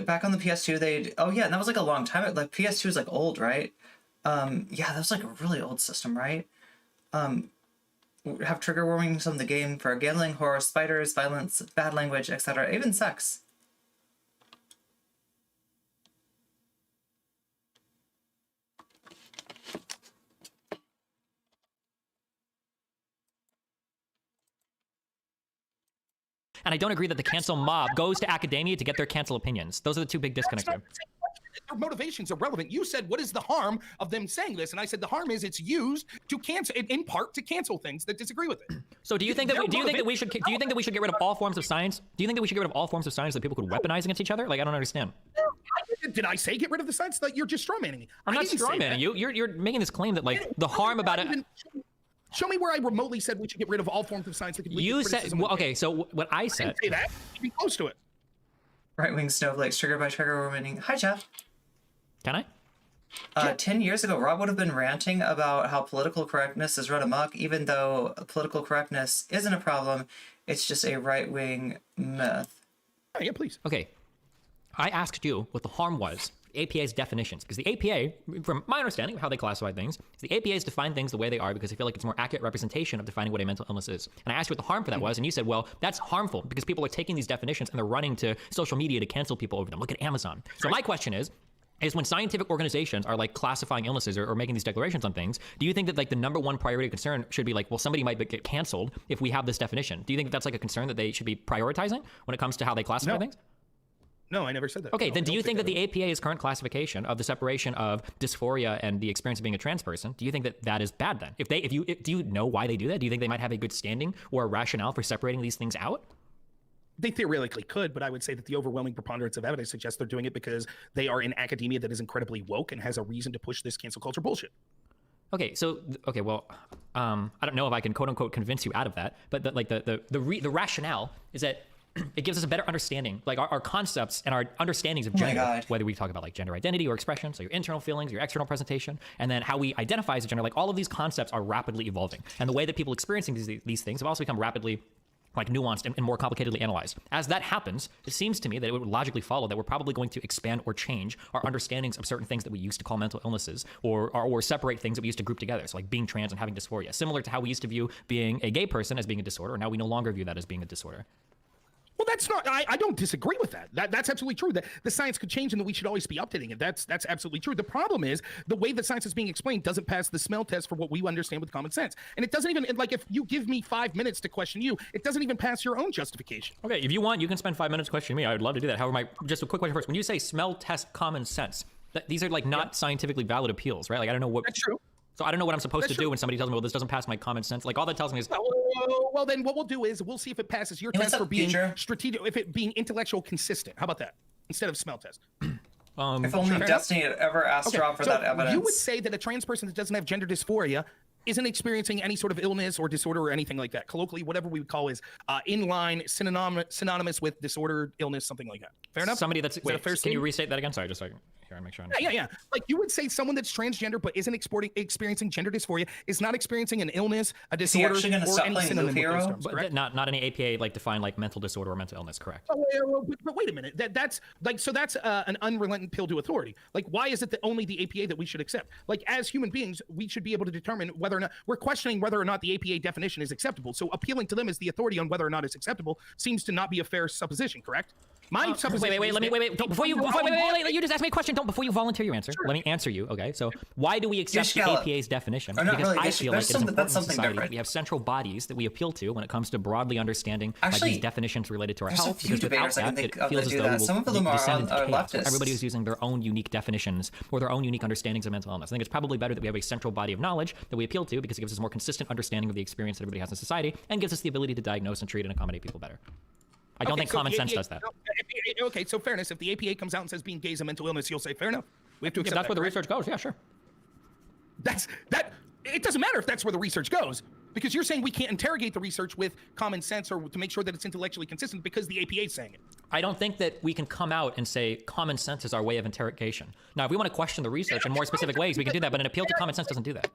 back on the PS2, oh yeah, that was like a long time. Like PS2 is like old, right? Yeah, that was like a really old system, right? Have trigger warnings on the game for gambling, horror, spiders, violence, bad language, etc., even sex. And I don't agree that the cancel mob goes to academia to get their cancel opinions. Those are the two big disconnects here. Their motivations are relevant. You said, what is the harm of them saying this? And I said, the harm is it's used to cancel, in part, to cancel things that disagree with it. So do you think that we should get rid of all forms of science? Do you think that we should get rid of all forms of science that people could weaponize against each other? Like, I don't understand. Did I say get rid of the science? That you're just strawmanning me. I'm not strawmanning you. You're making this claim that like the harm about it. Show me where I remotely said we should get rid of all forms of science that could lead You to said, well, okay, so what I said. I didn't say that. You'd be close to it. Right-wing snowflakes triggered by trigger warning. Hi, Jeff. Can I? 10 years ago, Rob would have been ranting about how political correctness is run amok, even though political correctness isn't a problem. It's just a right-wing myth. Oh, yeah, please. Okay. I asked you what the harm was. APA's definitions, because the APA, from my understanding of how they classify things, the APA's define things the way they are because they feel like it's a more accurate representation of defining what a mental illness is. And I asked you what the harm for that was, and you said, well, that's harmful because people are taking these definitions and they're running to social media to cancel people over them. Look at Amazon. So my question is when scientific organizations are like classifying illnesses or making these declarations on things, do you think that like the number one priority concern should be like, well, somebody might get canceled if we have this definition? Do you think that's like a concern that they should be prioritizing when it comes to how they classify things? No, I never said that. Okay, no, then do you think that the APA's current classification of the separation of dysphoria and the experience of being a trans person, do you think that that is bad then? Do you know why they do that? Do you think they might have a good standing or a rationale for separating these things out? They theoretically could, but I would say that the overwhelming preponderance of evidence suggests they're doing it because they are in academia that is incredibly woke and has a reason to push this cancel culture bullshit. Okay, so well, I don't know if I can quote unquote convince you out of that, but the rationale is that it gives us a better understanding, like our concepts and our understandings of gender, whether we talk about like gender identity or expression, so your internal feelings, your external presentation, and then how we identify as a gender, like all of these concepts are rapidly evolving. And the way that people experiencing these things have also become rapidly like nuanced and more complicatedly analyzed. As that happens, it seems to me that it would logically follow that we're probably going to expand or change our understandings of certain things that we used to call mental illnesses or separate things that we used to group together. So like being trans and having dysphoria, similar to how we used to view being a gay person as being a disorder. And now we no longer view that as being a disorder. Well, that's not, I don't disagree with that. That's absolutely true. That the science could change and that we should always be updating it. That's absolutely true. The problem is the way that science is being explained doesn't pass the smell test for what we understand with common sense. And it doesn't even, like if you give me 5 minutes to question you, it doesn't even pass your own justification. Okay, if you want, you can spend 5 minutes questioning me. I would love to do that. However, just a quick question first. When you say smell test common sense, these are like not scientifically valid appeals, right? Like I don't know what. That's true. So I don't know what I'm supposed to do when somebody tells me, well, this doesn't pass my common sense. Like all that tells me is. Well, then what we'll do is we'll see if it passes your test for being strategic, if it being intellectual consistent. How about that? Instead of smell test. If only Destiny had ever asked Rob for that evidence. You would say that a trans person that doesn't have gender dysphoria isn't experiencing any sort of illness or disorder or anything like that. Colloquially, whatever we would call is in line, synonymous with disorder, illness, something like that. Fair enough? Somebody that's, wait, can you restate that again? Sorry, just so I can make sure I understand. Yeah. Like you would say someone that's transgender but isn't experiencing gender dysphoria is not experiencing an illness, a disorder, or any synonym with those terms, but not any APA like define like mental disorder or mental illness, correct? But wait a minute. That's an unrelenting pill to authority. Like why is it that only the APA that we should accept? Like as human beings, we should be able to determine whether or not we're questioning whether or not the APA definition is acceptable. So appealing to them as the authority on whether or not it's acceptable seems to not be a fair supposition, correct? My supposition. Wait. Before you just ask me a question. Before you volunteer your answer, let me answer you. Okay, so why do we accept the APA's definition? Because really, I feel like it's important in society that we have central bodies that we appeal to when it comes to broadly understanding these definitions related to our health. Because without that, it feels as though we will descend into chaos. Everybody is using their own unique definitions or their own unique understandings of mental illness. I think it's probably better that we have a central body of knowledge that we appeal to because it gives us a more consistent understanding of the experience that everybody has in society and gives us the ability to diagnose and treat and accommodate people better. I don't think common sense does that. Okay, so fairness. If the APA comes out and says being gay is a mental illness, you'll say fair enough. We have to accept that's where the research goes. Yeah, sure. It doesn't matter if that's where the research goes, because you're saying we can't interrogate the research with common sense or to make sure that it's intellectually consistent because the APA is saying it. I don't think that we can come out and say common sense is our way of interrogation. Now, if we want to question the research in more specific ways, we can do that, but an appeal to common sense doesn't do that.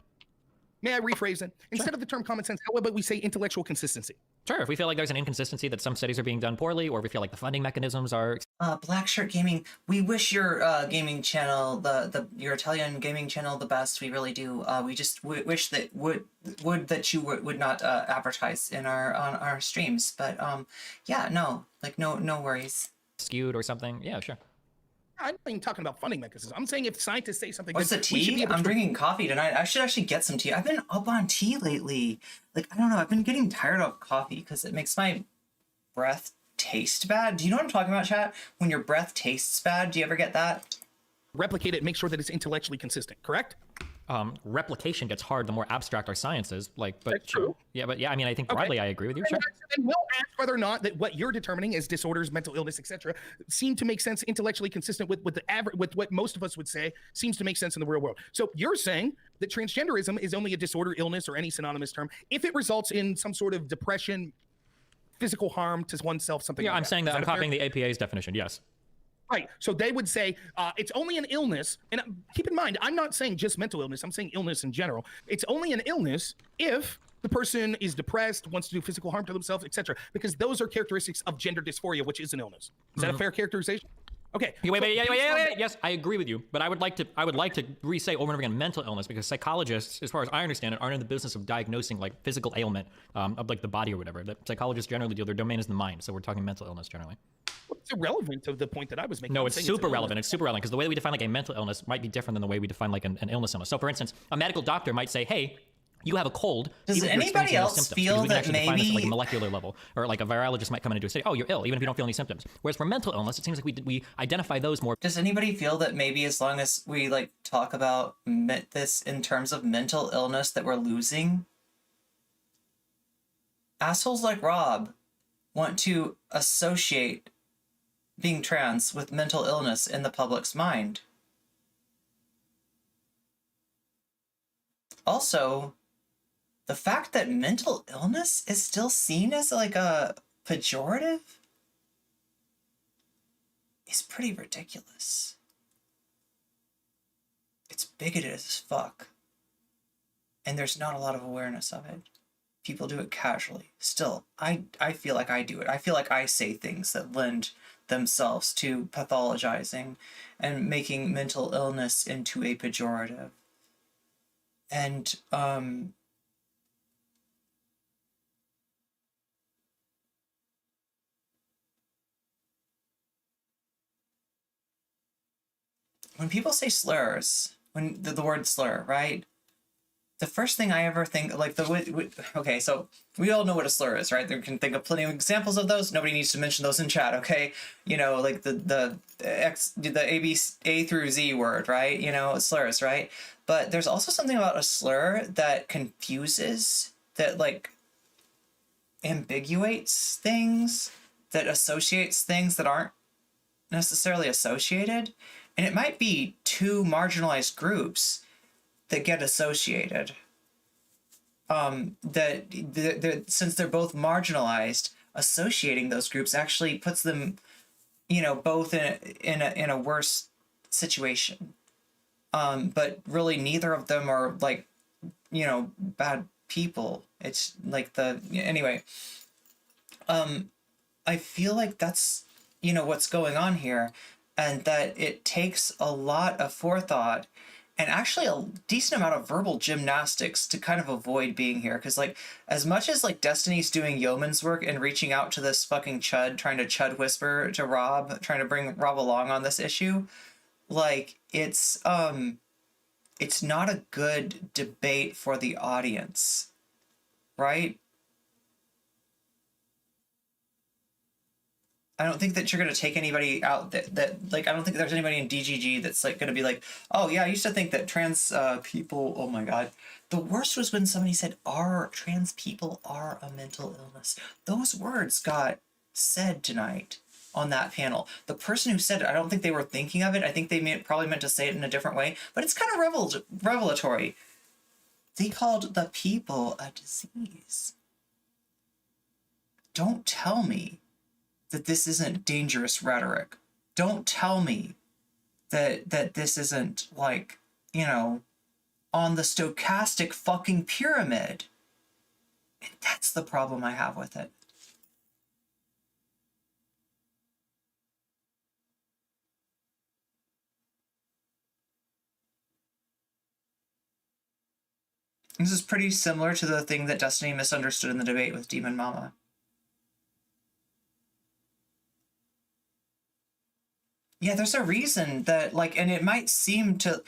May I rephrase it? Instead of the term common sense, how about we say intellectual consistency? Sure, if we feel like there's an inconsistency that some studies are being done poorly, or we feel like the funding mechanisms are... Black Shirt Gaming, we wish your gaming channel, your Italian gaming channel, the best. We really do. We just wish that that you would not advertise in our streams. But yeah, no worries. Skewed or something. Yeah, sure. I'm not even talking about funding mechanisms. I'm saying if scientists say something... What's the tea? I'm drinking coffee tonight. I should actually get some tea. I've been up on tea lately. Like, I don't know. I've been getting tired of coffee because it makes my breath taste bad. Do you know what I'm talking about, chat? When your breath tastes bad, do you ever get that? Replicate it, make sure that it's intellectually consistent, correct? Replication gets hard the more abstract our science is. Like, but That's true. Yeah, but yeah, I mean, I think broadly I agree with you. Sure. And we'll ask whether or not that what you're determining as disorders, mental illness, etc., seem to make sense intellectually consistent with the average, with what most of us would say seems to make sense in the real world. So you're saying that transgenderism is only a disorder, illness, or any synonymous term if it results in some sort of depression, physical harm to oneself, something. Yeah, like I'm saying that I'm copying the APA's definition. Yes. Right. So they would say it's only an illness. And keep in mind, I'm not saying just mental illness. I'm saying illness in general. It's only an illness if the person is depressed, wants to do physical harm to themselves, etc. Because those are characteristics of gender dysphoria, which is an illness. Is that a fair characterization? Okay. Wait. Yes, I agree with you, but I would like to re-say over and over again mental illness, because psychologists, as far as I understand it, aren't in the business of diagnosing like physical ailment of like the body or whatever. That psychologists generally do. Their domain is the mind, so we're talking mental illness generally. It's irrelevant to the point that I was making. No, it's super relevant. It's super relevant because the way that we define like a mental illness might be different than the way we define like an illness. So, for instance, a medical doctor might say, "Hey, you have a cold." Does anybody else feel that maybe at like a molecular level, or like a virologist might come in and do say, "Oh, you're ill," even if you don't feel any symptoms. Whereas for mental illness, it seems like we identify those more. Does anybody feel that maybe as long as we like talk about this in terms of mental illness, that we're losing? Assholes like Rob want to associate being trans with mental illness in the public's mind. Also, the fact that mental illness is still seen as like a pejorative is pretty ridiculous. It's bigoted as fuck. And there's not a lot of awareness of it. People do it casually. Still, I feel like I do it. I feel like I say things that lend themselves to pathologizing and making mental illness into a pejorative. And when people say slurs, when the word slur, right? The first thing I ever think, like okay, so we all know what a slur is, right? There can think of plenty of examples of those. Nobody needs to mention those in chat, okay? You know, like the A through Z word, right? You know, slurs, right? But there's also something about a slur that confuses, that like ambiguates things, that associates things that aren't necessarily associated. And it might be two marginalized groups that get associated. That since they're both marginalized, associating those groups actually puts them, you know, both in a worse situation. But really, neither of them are like, you know, bad people. It's like anyway. I feel like that's, you know, what's going on here, and that it takes a lot of forethought and actually a decent amount of verbal gymnastics to kind of avoid being here. Because, like, as much as, like, Destiny's doing yeoman's work and reaching out to this fucking chud, trying to chud whisper to Rob, trying to bring Rob along on this issue, like, it's not a good debate for the audience, right? I don't think that you're going to take anybody out that like, I don't think there's anybody in DGG that's like going to be like, oh yeah, I used to think that trans people, oh my God. The worst was when somebody said, trans people are a mental illness. Those words got said tonight on that panel. The person who said it, I don't think they were thinking of it. I think they probably meant to say it in a different way, but it's kind of revelatory. They called the people a disease. Don't tell me that this isn't dangerous rhetoric. Don't tell me that this isn't, like, you know, on the stochastic fucking pyramid. And that's the problem I have with it. This is pretty similar to the thing that Destiny misunderstood in the debate with Demon Mama. Yeah, there's a reason that, like, and it might seem to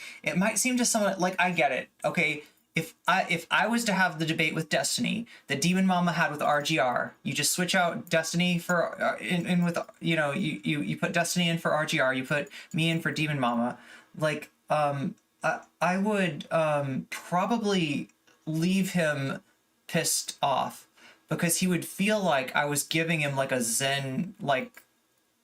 someone, like, I get it. Okay, if I was to have the debate with Destiny that Demon Mama had with RGR, you just switch out Destiny for in with, you know, you put Destiny in for RGR, you put me in for Demon Mama. Like, I would probably leave him pissed off, because he would feel like I was giving him like a Zen, like,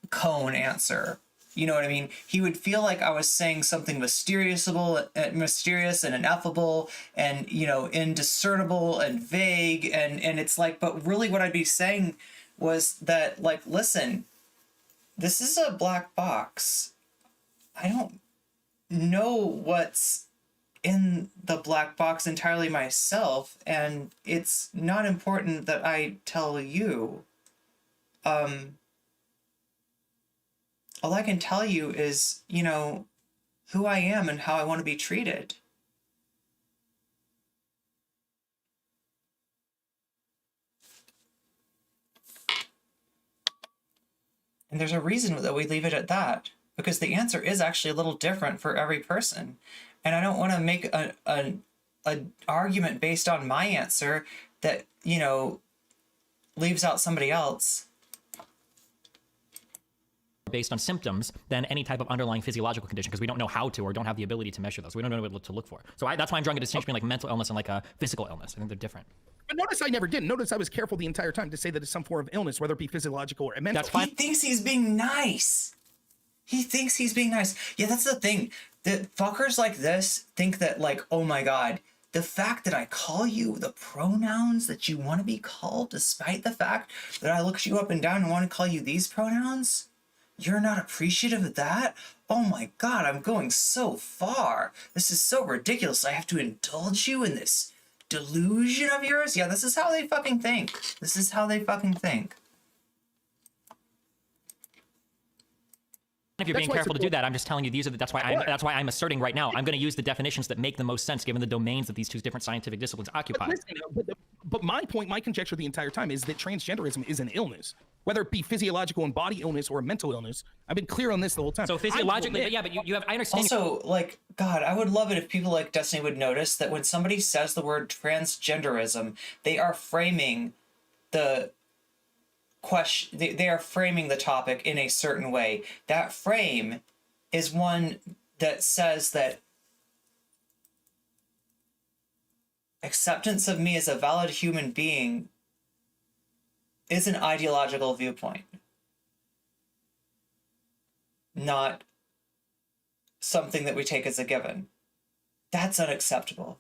cone answer. You know what I mean? He would feel like I was saying something mysterious and ineffable and, you know, indiscernible and vague. And it's like, but really what I'd be saying was that, like, listen, this is a black box. I don't know what's in the black box entirely myself, and it's not important that I tell you. All I can tell you is, you know, who I am and how I want to be treated. And there's a reason that we leave it at that, because the answer is actually a little different for every person. And I don't want to make an argument based on my answer that, you know, leaves out somebody else. Based on symptoms than any type of underlying physiological condition, because we don't know how to or don't have the ability to measure those. We don't know what to look for. So that's why I'm drawing a distinction between like mental illness and like a physical illness. I think they're different. But notice I never did. Notice I was careful the entire time to say that it's some form of illness, whether it be physiological or mental. That's fine. He thinks he's being nice. He thinks he's being nice. Yeah, that's the thing. That fuckers like this think that, like, oh my god, the fact that I call you the pronouns that you want to be called, despite the fact that I looked you up and down and want to call you these pronouns, you're not appreciative of that? Oh my god, I'm going so far. This is so ridiculous. I have to indulge you in this delusion of yours? Yeah, this is how they fucking think. This is how they fucking think. If you're being careful to do that, I'm just telling you these are that's why I'm asserting right now. I'm going to use the definitions that make the most sense given the domains that these two different scientific disciplines occupy. But my point, my conjecture the entire time is that transgenderism is an illness, whether it be physiological and body illness or a mental illness. I've been clear on this the whole time. So physiologically, but yeah, but you have, I understand. Also, like, God, I would love it if people like Destiny would notice that when somebody says the word transgenderism, they are framing the question, they are framing the topic in a certain way. That frame is one that says that acceptance of me as a valid human being is an ideological viewpoint, not something that we take as a given. That's unacceptable.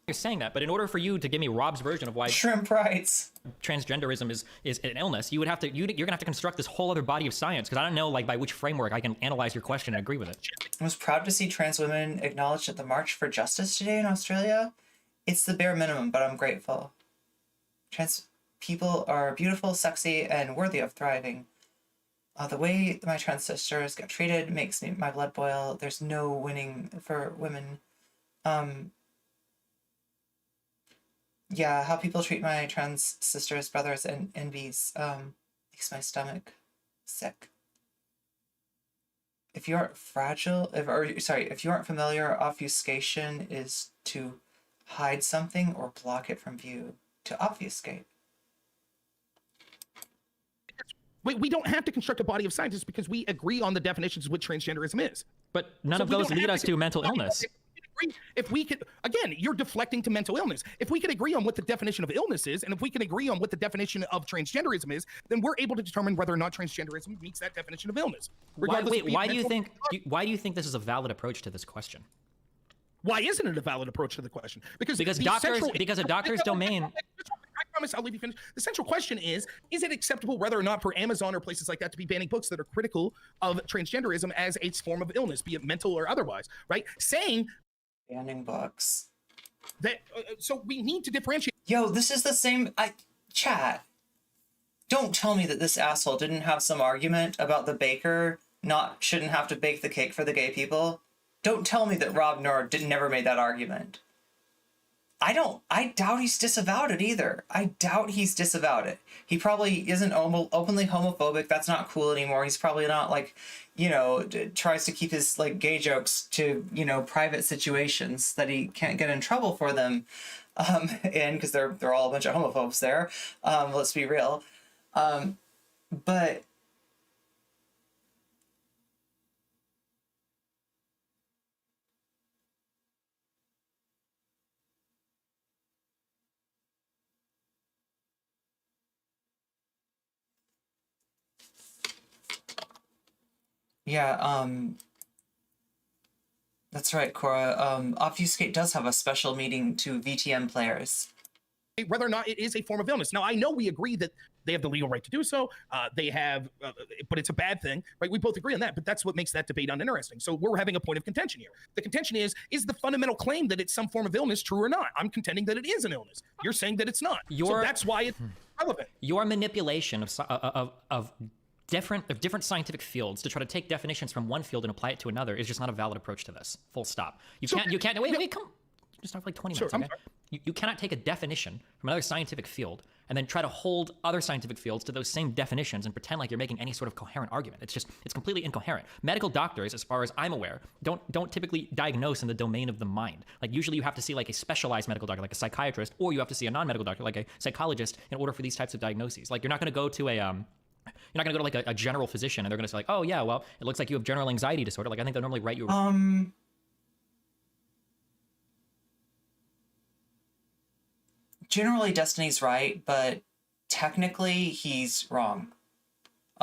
You're saying that, but in order for you to give me Rob's version of why shrimp rights transgenderism is an illness, you would have to you're gonna have to construct this whole other body of science, because I don't know like by which framework I can analyze your question and agree with it. I was proud to see trans women acknowledged at the March for Justice today in Australia. It's the bare minimum, but I'm grateful. Trans people are beautiful, sexy, and worthy of thriving. The way my trans sisters get treated makes my blood boil. There's no winning for women. Yeah, how people treat my trans sisters, brothers, and envies makes my stomach sick. If you aren't fragile, if you aren't familiar, obfuscation is to hide something or block it from view. To obfuscate. We don't have to construct a body of scientists because we agree on the definitions of what transgenderism is. But none of those lead us to mental illness. If we could, again, you're deflecting to mental illness. If we could agree on what the definition of illness is, and if we can agree on what the definition of transgenderism is, then we're able to determine whether or not transgenderism meets that definition of illness. Why do you think this is a valid approach to this question? Why isn't it a valid approach to the question? Because a doctor's domain. I promise I'll leave you finish. The central question is it acceptable whether or not for Amazon or places like that to be banning books that are critical of transgenderism as a form of illness, be it mental or otherwise, right? Saying Banning books. that, so we need to differentiate. Yo, this is the same, chat. Don't tell me that this asshole didn't have some argument about the baker shouldn't have to bake the cake for the gay people. Don't tell me that Rob Noerr never made that argument. I doubt he's disavowed it either. I doubt he's disavowed it. He probably isn't openly homophobic. That's not cool anymore. He's probably not tries to keep his gay jokes to, private situations that he can't get in trouble for them. And because they're all a bunch of homophobes there. Let's be real. But yeah, that's right, Cora. Obfuscate does have a special meeting to VTM players. Whether or not it is a form of illness. Now, I know we agree that they have the legal right to do so. They have, but it's a bad thing, right? We both agree on that, but that's what makes that debate uninteresting. So we're having a point of contention here. The contention is the fundamental claim that it's some form of illness true or not? I'm contending that it is an illness. You're saying that it's not. So that's why it's relevant. Your manipulation of different scientific fields to try to take definitions from one field and apply it to another is just not a valid approach to this. Full stop. You can't. Wait, come. Just talk for 20 minutes, okay? You cannot take a definition from another scientific field and then try to hold other scientific fields to those same definitions and pretend like you're making any sort of coherent argument. It's completely incoherent. Medical doctors, as far as I'm aware, don't typically diagnose in the domain of the mind. Usually you have to see a specialized medical doctor, like a psychiatrist, or you have to see a non-medical doctor, like a psychologist, in order for these types of diagnoses. You're not going to go to a general physician and they're going to say oh yeah, well, it looks like you have general anxiety disorder. I think they'll normally write you. Generally, Destiny's right, but technically, he's wrong.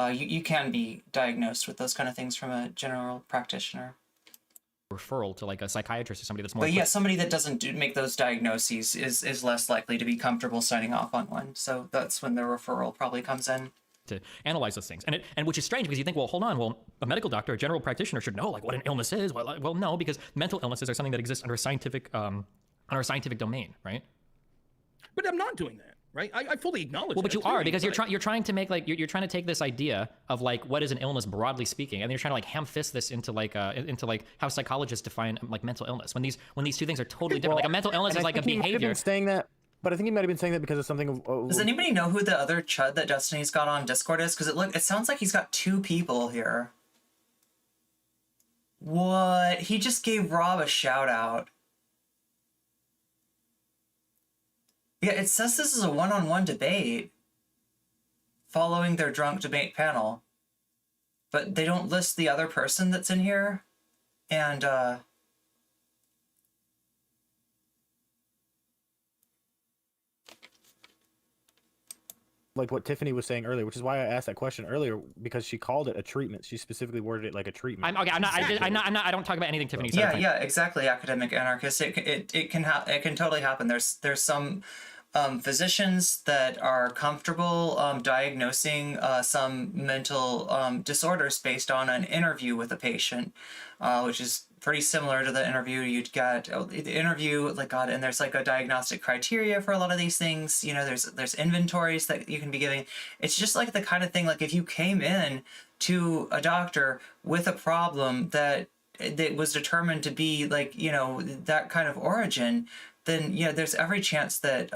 You can be diagnosed with those kind of things from a general practitioner. Referral to a psychiatrist or somebody that's more. But yeah, somebody that doesn't make those diagnoses is less likely to be comfortable signing off on one. So that's when the referral probably comes in. To analyze those things, and which is strange because you think, well, hold on, a medical doctor, a general practitioner should know what an illness is. Well, no, because mental illnesses are something that exists under a scientific domain, right? But I'm not doing that, right? I fully acknowledge. Well, but you are, because you're trying to make you're trying to take this idea of what is an illness broadly speaking, and you're trying to ham fist this into how psychologists define mental illness when these two things are totally different. A mental illness is a behavior. Saying that. But I think he might have been saying that because of something. Does anybody know who the other chud that Destiny's got on Discord is? Because it sounds like he's got two people here. What? He just gave Rob a shout out. Yeah, it says this is a one-on-one debate following their drunk debate panel, but they don't list the other person that's in here, and what Tiffany was saying earlier, which is why I asked that question earlier, because she called it a treatment. She specifically worded it like a treatment. I don't talk about anything Tiffany said. Yeah, exactly. Academic anarchist. It can totally happen. There's some physicians that are comfortable diagnosing some mental disorders based on an interview with a patient, which is pretty similar to the interview you'd get. The interview, and there's a diagnostic criteria for a lot of these things. There's inventories that you can be giving. It's just the kind of thing, if you came in to a doctor with a problem that was determined to be that kind of origin, then there's every chance that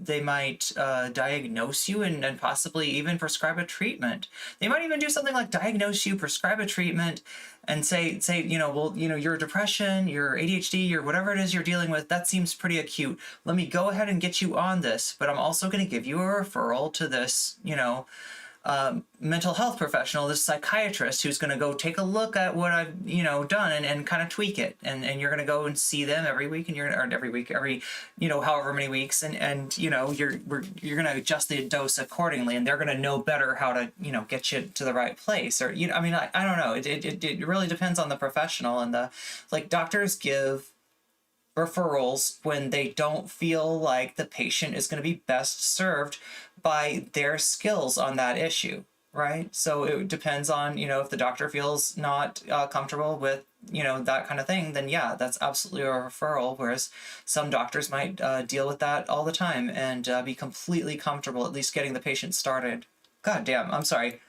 they might diagnose you and possibly even prescribe a treatment. They might even do something like diagnose you, prescribe a treatment, and say your depression, your ADHD, your whatever it is you're dealing with, that seems pretty acute. Let me go ahead and get you on this, but I'm also going to give you a referral to this, mental health professional, this psychiatrist who's going to go take a look at what I've done and kind of tweak it, and you're going to go and see them every week, and every however many weeks, and you're going to adjust the dose accordingly, and they're going to know better how to get you to the right place, or I don't know, it really depends on the professional, and the doctors give referrals when they don't feel like the patient is going to be best served by their skills on that issue, right? So it depends on, you know, if the doctor feels not comfortable with, you know, that kind of thing, then yeah, that's absolutely a referral. Whereas some doctors might deal with that all the time and be completely comfortable at least getting the patient started. God damn, I'm sorry.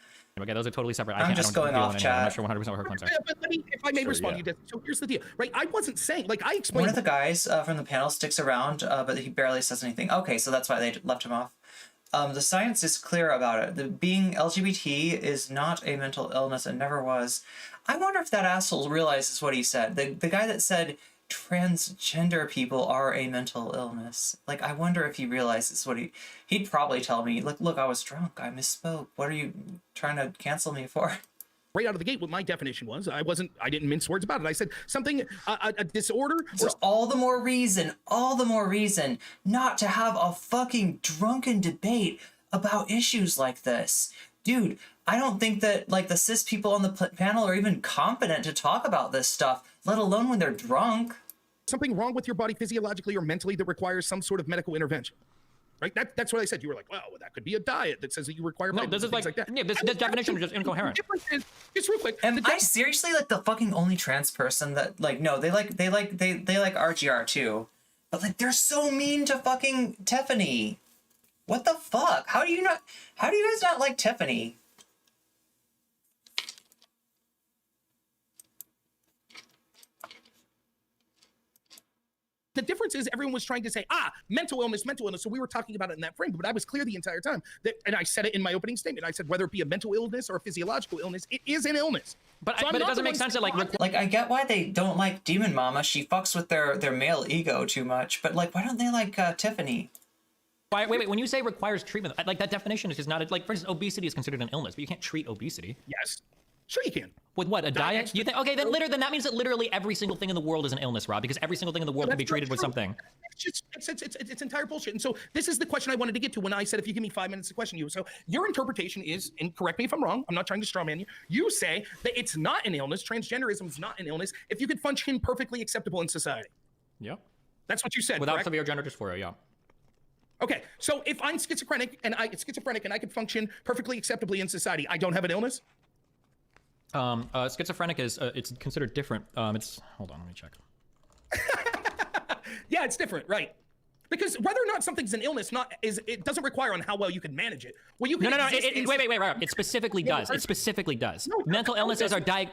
Okay, those are totally separate. I'm just going off chat. I'm not sure 100% what her claims are. But let me, if I may respond to you, so here's the deal, right? I wasn't saying, like, I explained. One of the guys from the panel sticks around, but he barely says anything. Okay, so that's why they left him off. The science is clear about it. The being LGBT is not a mental illness and never was. I wonder if that asshole realizes what he said. The guy that said transgender people are a mental illness. Like, I wonder if he realizes what he'd probably tell me, look, I was drunk. I misspoke. What are you trying to cancel me for? Right out of the gate, what my definition was, I didn't mince words about it. I said something, a disorder. So all the more reason not to have a fucking drunken debate about issues like this. Dude, I don't think that, like, the cis people on the panel are even competent to talk about this stuff, let alone when they're drunk. Something wrong with your body physiologically or mentally that requires some sort of medical intervention. Right? That's what I said. You were like, well, that could be a diet that says that you require. No, this is like that. Yeah, this definition is just incoherent. Just real quick. Am I seriously like the fucking only trans person that, like, no, they like RGR too, but like they're so mean to fucking Tiffany. What the fuck? How do you guys not like Tiffany? The difference is everyone was trying to say, mental illness. So we were talking about it in that frame, but I was clear the entire time that, and I said it in my opening statement. I said, whether it be a mental illness or a physiological illness, it is an illness. But it doesn't make sense to like I get why they don't like Demon Mama. She fucks with their male ego too much. But like, why don't they like Tiffany? Wait. When you say requires treatment, like that definition is just not like, for instance, obesity is considered an illness, but you can't treat obesity. Yes. Sure you can. With what, a diet? You think? Okay, then that means that literally every single thing in the world is an illness, Rob, because every single thing in the world can be treated with something. It's entire bullshit. And so this is the question I wanted to get to when I said, if you give me 5 minutes to question you. So your interpretation is, and correct me if I'm wrong, I'm not trying to strawman you. You say that it's not an illness. Transgenderism is not an illness if you could function perfectly acceptable in society. Yeah. That's what you said. Without correct? severe gender dysphoria, yeah. Okay, so if I'm schizophrenic and I could function perfectly acceptably in society, I don't have an illness? Schizophrenic is it's considered different. It's hold on, let me check. Yeah, it's different, right? Because whether or not something's an illness, it doesn't require on how well you can manage it. Well, you can no. Wait, Rob. It specifically does. It specifically does. No, mental illnesses are okay.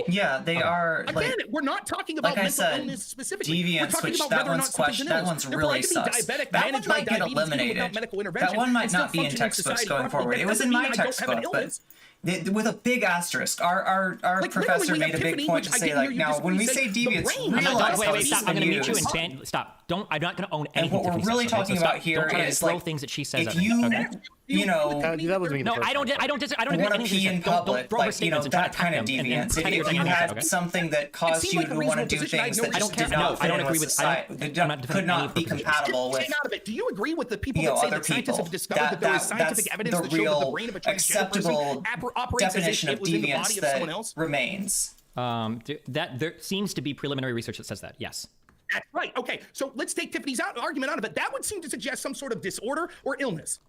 Yeah, they are. Again, like, we're not talking about mental illness specifically. Deviance, which that one's question. That one's really sus. That one might get eliminated. That one might not be in textbooks going forward. It was in my textbook, but. With a big asterisk. Our like, professor made a big point to say, like, now when we say deviance, realize wait, stop. I'm going to mute you and stand. Stop. I'm not going to own anything. And what we're really talking about here is like things that she says. If you know, that was me. No, I don't want to pee in public, like, you know, that kind of deviance. If you had something that caused you to want to do things that just did not fit in with society, could not be compatible with, do you agree with the people that say that scientists have discovered that there is scientific evidence that shows that the brain of a transgender person operates as if it was in the body of someone else? Remains. That there seems to be preliminary research that says that. Yes. That's right. Okay, so let's take Tiffany's argument out of it. That would seem to suggest some sort of disorder or illness.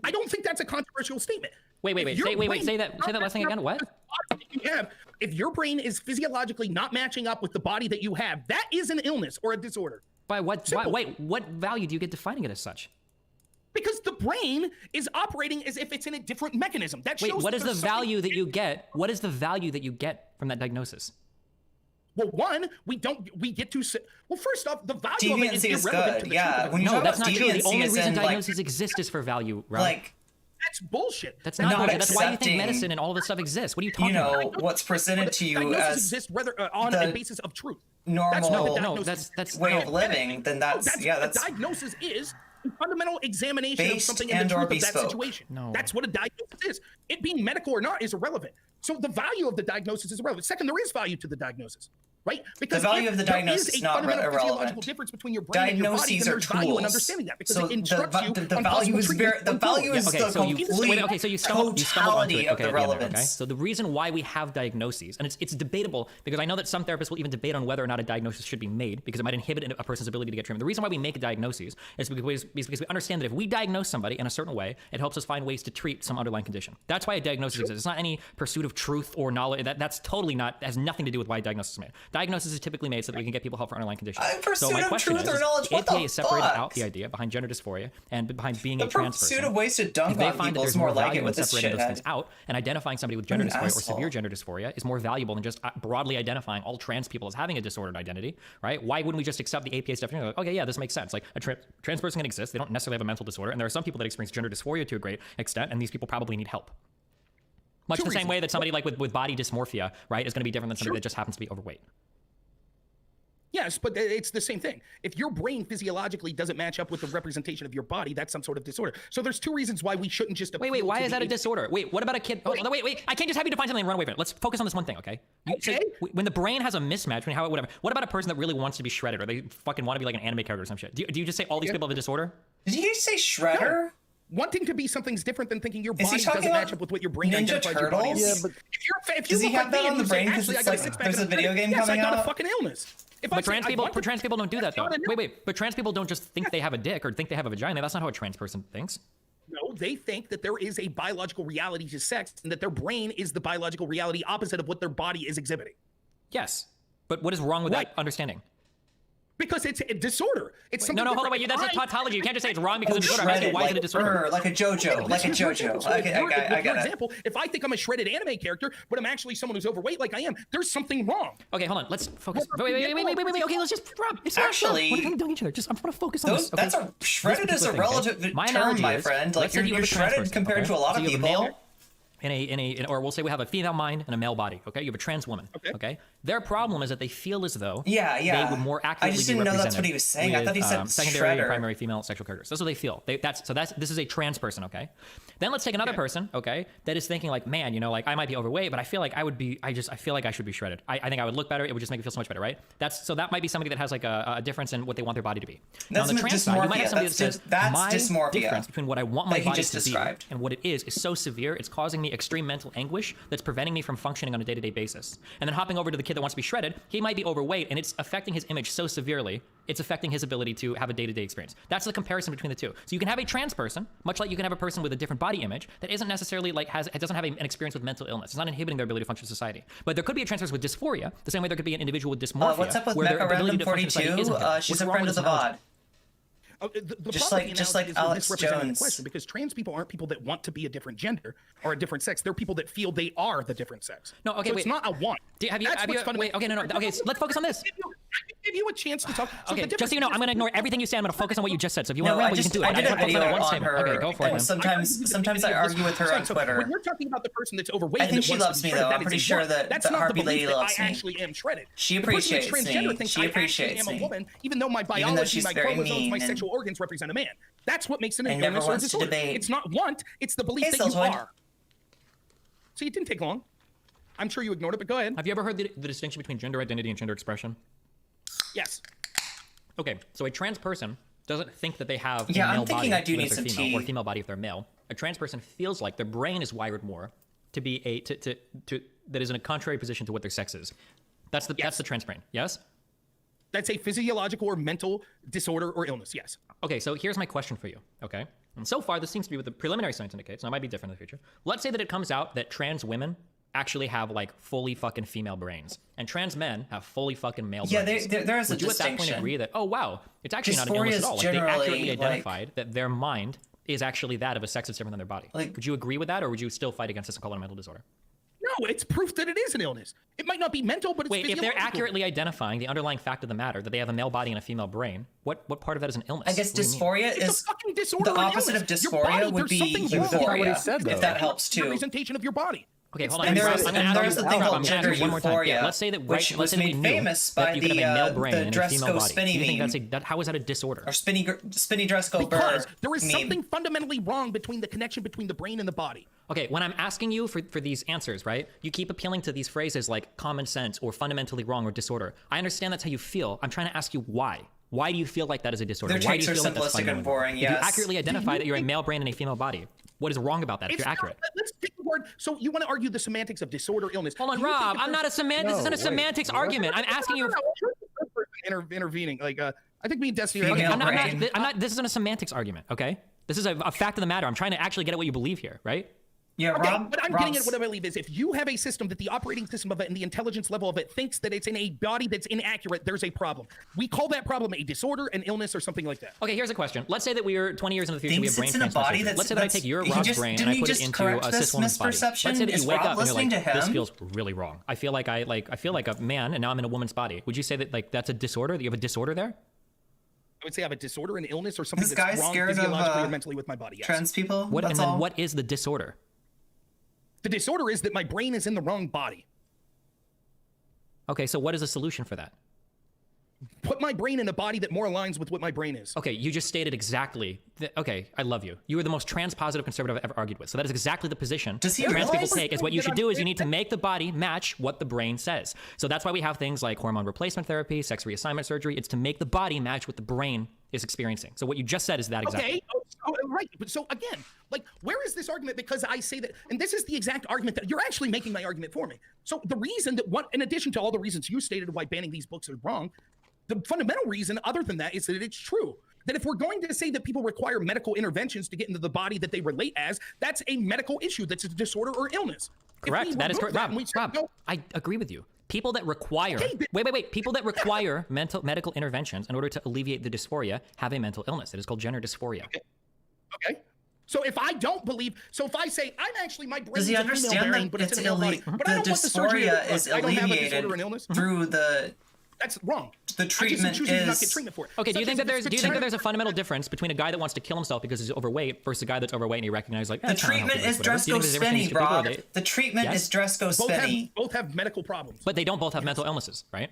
I don't think that's a controversial statement. Wait. Say that last thing again. What? If your brain is physiologically not matching up with the body that you have, that is an illness or a disorder. By what? What value do you get defining it as such? Because the brain is operating as if it's in a different mechanism. That shows. What is the value that you get? What is the value that you get from that diagnosis? Well, one, we get to. Well, first off, the value deviancy of it is good. irrelevant to the truth. No, that's not true. The only reason like, diagnoses exist is for value, right? Like, that's bullshit. That's not bullshit. That's why you think medicine and all this stuff exists. What are you talking about? You know, what's presented to you as exist whether on a basis of truth. Normal that's way of living, then that's what a diagnosis is. A fundamental examination of something in the truth of that situation. No. That's what a diagnosis is. It being medical or not is irrelevant. So the value of the diagnosis is irrelevant. Second, there is value to the diagnosis. right? Because the value of the there diagnosis is is a not fundamental physiological irrelevant. difference between your brain and your body, Diagnoses then are there's value in tools. understanding that because So it instructs you the on value possible is treatment the going value forward. is Okay, the so you complete stumbled onto it, totality okay, of the at the end there, relevance. okay? So the reason why we have diagnoses, and it's debatable because I know that some therapists will even debate on whether or not a diagnosis should be made because it might inhibit a person's ability to get treatment. The reason why we make diagnoses is because we understand that if we diagnose somebody in a certain way, it helps us find ways to treat some underlying condition. That's why a diagnosis exists. It's not any pursuit of truth or knowledge. That's totally not, has nothing to do with why a diagnosis is made. Diagnosis is typically made so that we can get people help for underlying conditions. So my question is, the APA has separated out the idea behind gender dysphoria and behind being a trans person. The pursuit of ways to dunk on people is more like it with this separating those shithead. things out, and identifying somebody with gender dysphoria or asshole. severe gender dysphoria is more valuable than just broadly identifying all trans people as having a disordered identity, right? Why wouldn't we just accept the APA's definition? Like, okay, yeah, this makes sense. Like a trans person can exist. They don't necessarily have a mental disorder, and there are some people that experience gender dysphoria to a great extent, and these people probably need help. Much the same way that somebody like with body dysmorphia, right, is going to be different than somebody that just happens to be overweight. Yes, but it's the same thing. If your brain physiologically doesn't match up with the representation of your body, that's some sort of disorder. So there's two reasons why we shouldn't just Wait, why is that a disorder? Wait, what about a kid? Oh, no, wait. I can't just have you define something and run away from it. Let's focus on this one thing, okay? So when the brain has a mismatch, whatever. What about a person that really wants to be shredded or they fucking want to be like an anime character or some shit? Do you just say all these people have a disorder? Did you say shredder? No. Wanting to be something's different than thinking your body doesn't about match up with what your brain Ninja identifies your body Turtles? as. Yeah, but if you does he look have like that me on and the you say, brain 'cause actually, it's I got a like six-pack there's and a video shredded, game yes, coming I got a out? fucking illness. But trans people don't do that though. Wait. But trans people don't just think they have a dick or think they have a vagina. That's not how a trans person thinks. No, they think that there is a biological reality to sex and that their brain is the biological reality opposite of what their body is exhibiting. Yes. But what is wrong with that understanding? Because it's a disorder. It's something hold on, wait. That's a tautology. You can't just say it's wrong because of disorder. I'm asking why is it a disorder? Like a JoJo. Like a JoJo. I For got it. example, if I think I'm a shredded anime character, but I'm actually someone who's overweight like I am, there's something wrong. Okay, hold on. Let's focus. Wait. Okay, let's just drop. Actually, we're doing each other. I want to focus on this. Okay? That's a shredded is a relative term, my friend. Like you're shredded compared to a lot of people. Or we'll say we have a female mind and a male body. Okay, you have a trans woman. Okay, their problem is that they feel as though they would more accurately I just didn't know that's what he was saying. I thought he said secondary shredder. and primary female sexual characters. That's what they feel. This is a trans person. Okay, then let's take another person. Okay, that is thinking like, man, like I might be overweight, but I feel like I would be. I feel like I should be shredded. I think I would look better. It would just make me feel so much better, right? That might be somebody that has like a difference in what they want their body to be. That's on the trans side, you might have somebody that says my dysmorphia difference between what I want my body to be described. and what it is so severe, it's causing me extreme mental anguish that's preventing me from functioning on a day-to-day basis. And then hopping over to the kid that wants to be shredded, he might be overweight and it's affecting his image so severely, it's affecting his ability to have a day-to-day experience. That's the comparison between the two. So you can have a trans person, much like you can have a person with a different body image that isn't necessarily doesn't have an experience with mental illness. It's not inhibiting their ability to function in society. But there could be a trans person with dysphoria, the same way there could be an individual with dysmorphia. What's up with where their Mecha ability Random to function in society 42? isn't good. She's What's a wrong friend with of the this analogy? VOD. The Just problem like with the Alex misrepresenting the Jones. question, because trans people aren't people that want to be a different gender or a different sex. They're people that feel they are the different sex. No, okay, so wait. it's not a want. Wait, okay, no. Okay, so let's focus on this. Give you a chance to talk. So Okay, just so you know, I'm going to ignore everything you say. I'm going to focus on what you just said. So if you want No, to I ramble, you just can do it. I did a just wanna video focus on one on statement. her. Okay, go for it. And sometimes I argue with her on So Twitter. when you're talking about the person that's overweight, I think and that she wants to loves be me, shredded, though. that I'm is pretty a sure want. that That's the not Harpy the lady belief loves that I me. actually am shredded. She The person that's appreciates transgender me. thinks She I actually appreciates am me. a woman, even though my though biology, she's my very chromosomes, my mean sexual organs represent a man. That's what makes it an and never illness or a wants to disorder. debate. It's not want, it's the belief Hey, that you Siltoid. are. So it didn't take long. I'm sure you ignored it, but go ahead. Have you ever heard the distinction between gender identity and gender expression? Yes. Okay, so a trans person doesn't think that they have Yeah, a I'm male thinking body I do if need they're some female, tea. or a female body if they're male. A trans person feels like their brain is wired more to be that is in a contrary position to what their sex is. That's the trans brain. Yes. That's a physiological or mental disorder or illness. Yes. Okay, so here's my question for you. Okay, and so far this seems to be what the preliminary science indicates, and it might be different in the future. Let's say that it comes out that trans women actually have like fully fucking female brains, and trans men have fully fucking male brains. Yeah, there is a Would you at that point distinction. agree that, oh wow, it's actually not an Dysphoria illness is at all? Like they accurately generally, identified that their mind is actually that of a sex that's different than their body. Like- Would you agree with that, or would you still fight against this and call it a mental disorder? No, it's proof that it is an illness. It might not be mental, but it's Wait, if they're physiological. accurately identifying the underlying fact of the matter, that they have a male body and a female brain, what part of that is an illness? I guess What do you mean? dysphoria It's is a fucking disorder. the or an opposite of illness. Your body, dysphoria would there's be something wrong. That's not what he euphoria, said, if though. that helps too. Representation of your body. Okay, hold on. And there's I'm gonna a thing I'm called gonna gender ask you one more time. euphoria, Yeah, let's say that which let's was say that we made knew famous that by you could have a male brain the and a female Dresco body. spinny Do you think meme. how is that a disorder? Or spinny Dresco Because Burke there is meme. something fundamentally wrong between the connection between the brain and the body. Okay, when I'm asking you for these answers, right? You keep appealing to these phrases like common sense or fundamentally wrong or disorder. I understand that's how you feel. I'm trying to ask you why. Why do you feel like that is a disorder? Their Why do traits you are feel like that's simplistic and fundamental? boring, If yes. you accurately identify that you're a male brain and a female body, what is wrong about that if It's you're accurate? not- let's take the word. So you want to argue the semantics of disorder, illness? Hold on, Do you think Rob. that I'm not a semantic. This isn't a semantics argument. I'm asking you. intervening. Like, I think me and Destiny. Female Are I'm not. This isn't a semantics argument. Okay. This is a fact of the matter. I'm trying to actually get at what you believe here, right? Yeah, Okay, Rob. but I'm getting at what I believe is if you have a system that the operating system of it and the intelligence level of it thinks that it's in a body that's inaccurate, there's a problem. We call that problem a disorder, an illness, or something like that. Okay, here's a question. Let's say that we are 20 years in the future. We have brain Thinks it's in a transplant body surgery. that's- Let's say that I that's- take your he Rob's just- brain didn't and I he put it just into correct a this cis woman's body. Let's say misperception? that Is you wake Rob up and you're listening like, to this him? feels really wrong. I feel like I feel like a man and now I'm in a woman's body. Would you say that like that's a disorder? That you have a disorder there? I would say I have a disorder, an illness, or something This that's guy's wrong scared of physiologically or mentally with my body. Yes. Trans people. What That's and then all. what is the disorder? The disorder is that my brain is in the wrong body. Okay, so what is the solution for that? Put my brain in a body that more aligns with what my brain is. Okay, you just stated exactly. Okay, I love you. You are the most trans-positive conservative I've ever argued with. So that is exactly the position Does he trans people realize? take. Is what you should do is you need to make the body match what the brain says. So that's why we have things like hormone replacement therapy, sex reassignment surgery. It's to make the body match what the brain is experiencing. So what you just said is that exactly. Okay, right. But so again, like, where is this argument? Because I say that, and this is the exact argument that you're actually making my argument for me. So the reason that in addition to all the reasons you stated why banning these books are wrong, the fundamental reason other than that is that it's true. That if we're going to say that people require medical interventions to get into the body that they relate as, that's a medical issue. That's a disorder or illness. Correct. That is correct. Rob, Rob, no, I agree with you. People that require wait. People that require medical interventions in order to alleviate the dysphoria have a mental illness. It is called gender dysphoria. Okay. So if I don't believe, so if I say I'm actually my brain Does he is a female understand bearing, that but it's it's in a male body, but I the don't want the surgery dysphoria to is I don't have a alleviated disorder or an illness? through the That's wrong. the I just treatment am choosing to not is get treatment for it. Okay, do you Such think as that if it's there's a fundamental difference between a guy that wants to kill himself because he's overweight versus a guy that's overweight and he recognizes like the treatment is Dresco spinny, Rob. The treatment Yes. is Dresco spinny. both have medical problems. But they don't both have mental illnesses, right?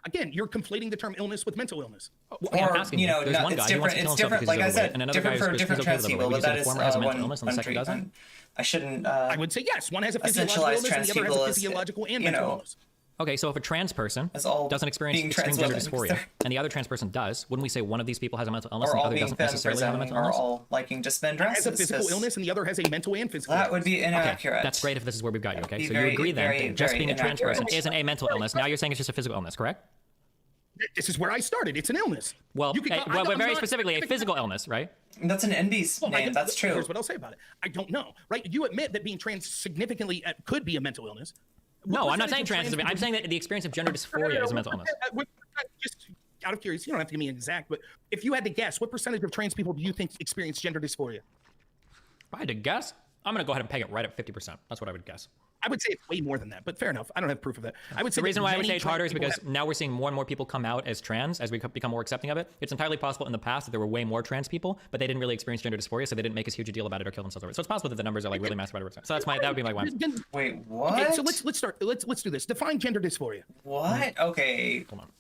Again, you're conflating the term illness with mental illness. Okay, I'm Or asking you know, there's no, one it's guy who wants different. to kill It's himself different. because Like I he's overweight, said, and another guy different for who's different okay trans with people. overweight. But Would that you say the is former has a mental one illness and the second treat- doesn't? I shouldn't. I would say yes. One has a physiological Essentialize illness and trans the other has people a as, physiological and you mental know, illness. Okay, so if a trans person As all doesn't experience being extreme trans gender women, 'cause dysphoria they're- and the other trans person does, wouldn't we say one of these people has a mental illness or and the all other being doesn't femme necessarily have a mental or illness? all liking to spend Has dresses. a physical 'cause illness and the other has a mental and physical That illness. would be inaccurate. That's great if this is where we've got you, okay? Be So very- you agree then very- that just very being a trans person inaccurate. isn't a mental illness. Now you're saying it's just a physical illness, correct? This is where I started. It's an illness. Well, You could call- I'm very not- specifically a physical illness, right? That's an NB's Well, name. That's true. Here's what I'll say about it. I don't know, right? You admit that being trans significantly could be a mental illness. No, What I'm not saying percentage of trans. I'm saying that the experience of gender dysphoria is a mental illness. Just out of curiosity, you don't have to give me exact, but if you had to guess, what percentage of trans people do you think experience gender dysphoria? If I had to guess, I'm going to go ahead and peg it right at 50%. That's what I would guess. I would say it's way more than that, but fair enough. I don't have proof of that. I would say The reason why I would many say it's trans harder is people because have- now we're seeing more and more people come out as trans as we become more accepting of it. It's entirely possible in the past that there were way more trans people, but they didn't really experience gender dysphoria, so they didn't make as huge a deal about it or kill themselves over it. So it's possible that the numbers are like really massive. So that would be my one. Wait, what? Okay, so let's start. Let's do this. Define gender dysphoria. What? Okay. Hold on.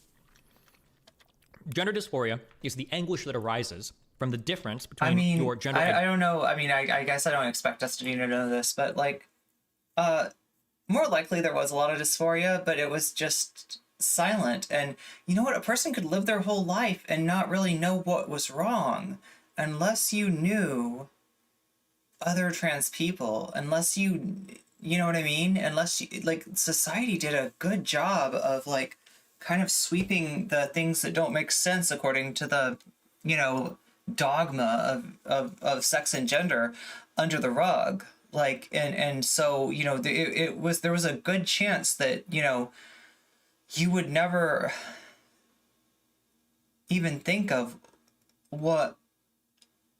Gender dysphoria is the anguish that arises from the difference between I mean, your gender. I don't know. I mean, I guess I don't expect Destiny to know this, but like, more likely there was a lot of dysphoria, but it was just silent. And you know what? A person could live their whole life and not really know what was wrong unless you knew other trans people, unless you know what I mean? Unless you, like, society did a good job of like kind of sweeping the things that don't make sense according to the, you know, dogma of sex and gender under the rug. Like, and so, you know, there was a good chance that, you know, you would never even think of what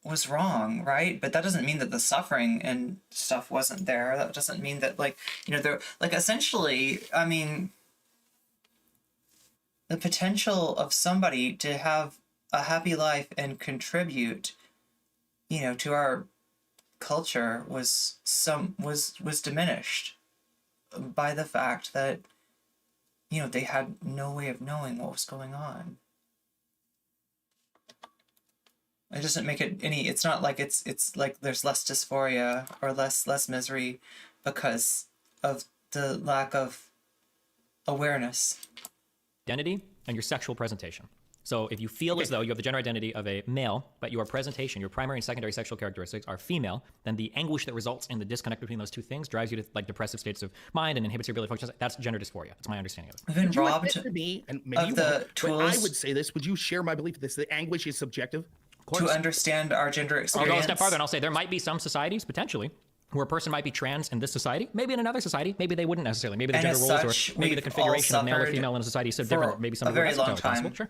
was wrong, right? But that doesn't mean that the suffering and stuff wasn't there. That doesn't mean that, like, you know, there, like, essentially, I mean, the potential of somebody to have a happy life and contribute, you know, to our culture was diminished by the fact that, you know, they had no way of knowing what was going on. It doesn't make it any. It's not like it's like there's less dysphoria or less misery because of the lack of awareness. Identity and your sexual presentation. So if you feel as though you have the gender identity of a male, but your presentation, your primary and secondary sexual characteristics are female, then the anguish that results in the disconnect between those two things drives you to like depressive states of mind and inhibits your ability to function. That's gender dysphoria. That's my understanding of it. I've been robbed to me, and maybe of the tools. I would say this. Would you share my belief that this? The anguish is subjective. To understand our gender I'll experience. go a step farther and I'll say there might be some societies, potentially, where a person might be trans in this society, maybe in another society, maybe they wouldn't necessarily. Maybe the And gender as roles such, or maybe the we've configuration all of male or suffered female in a society is so for different. Maybe some a of the very rest long are possible. time. Sure.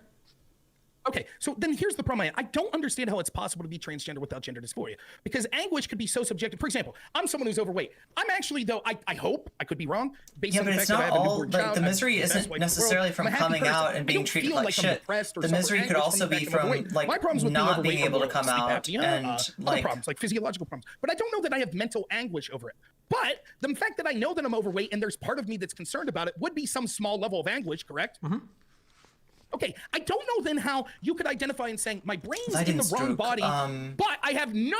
Okay, so then here's the problem. I don't understand how it's possible to be transgender without gender dysphoria, because anguish could be so subjective. For example, I'm someone who's overweight. I'm actually, though, I hope, I could be wrong, based on the fact that I have a newborn child. Like, the misery isn't necessarily from coming out and being treated like shit. The misery could also be from like not being able to come out and like problems, like physiological problems. But I don't know that I have mental anguish over it. But the fact that I know that I'm overweight and there's part of me that's concerned about it would be some small level of anguish, correct? Mm-hmm. Okay, I don't know then how you could identify and saying my brain's in the wrong body, but I have no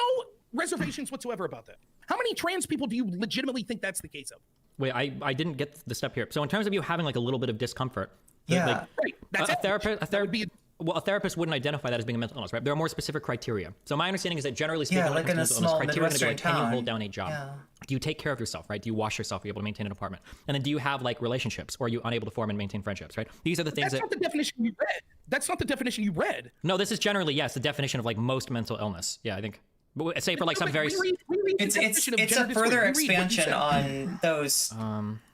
reservations whatsoever about that. How many trans people do you legitimately think that's the case of? Wait, I didn't get the step here. So in terms of you having like a little bit of discomfort, yeah, like, right. That's a therapist wouldn't identify that as being a mental illness, right? There are more specific criteria. So my understanding is that generally speaking, when like it in a comes to mental illness, small criteria are going to be like, Midwestern can you town. hold down a job? Yeah. Do you take care of yourself, right? Do you wash yourself? Are you able to maintain an apartment? And then do you have like relationships, or are you unable to form and maintain friendships, right? These are the things That's not the definition you read. That's not the definition you read. No, this is generally, yes, the definition of like most mental illness. Yeah, I think. But say for like some very... It's a further expansion on those,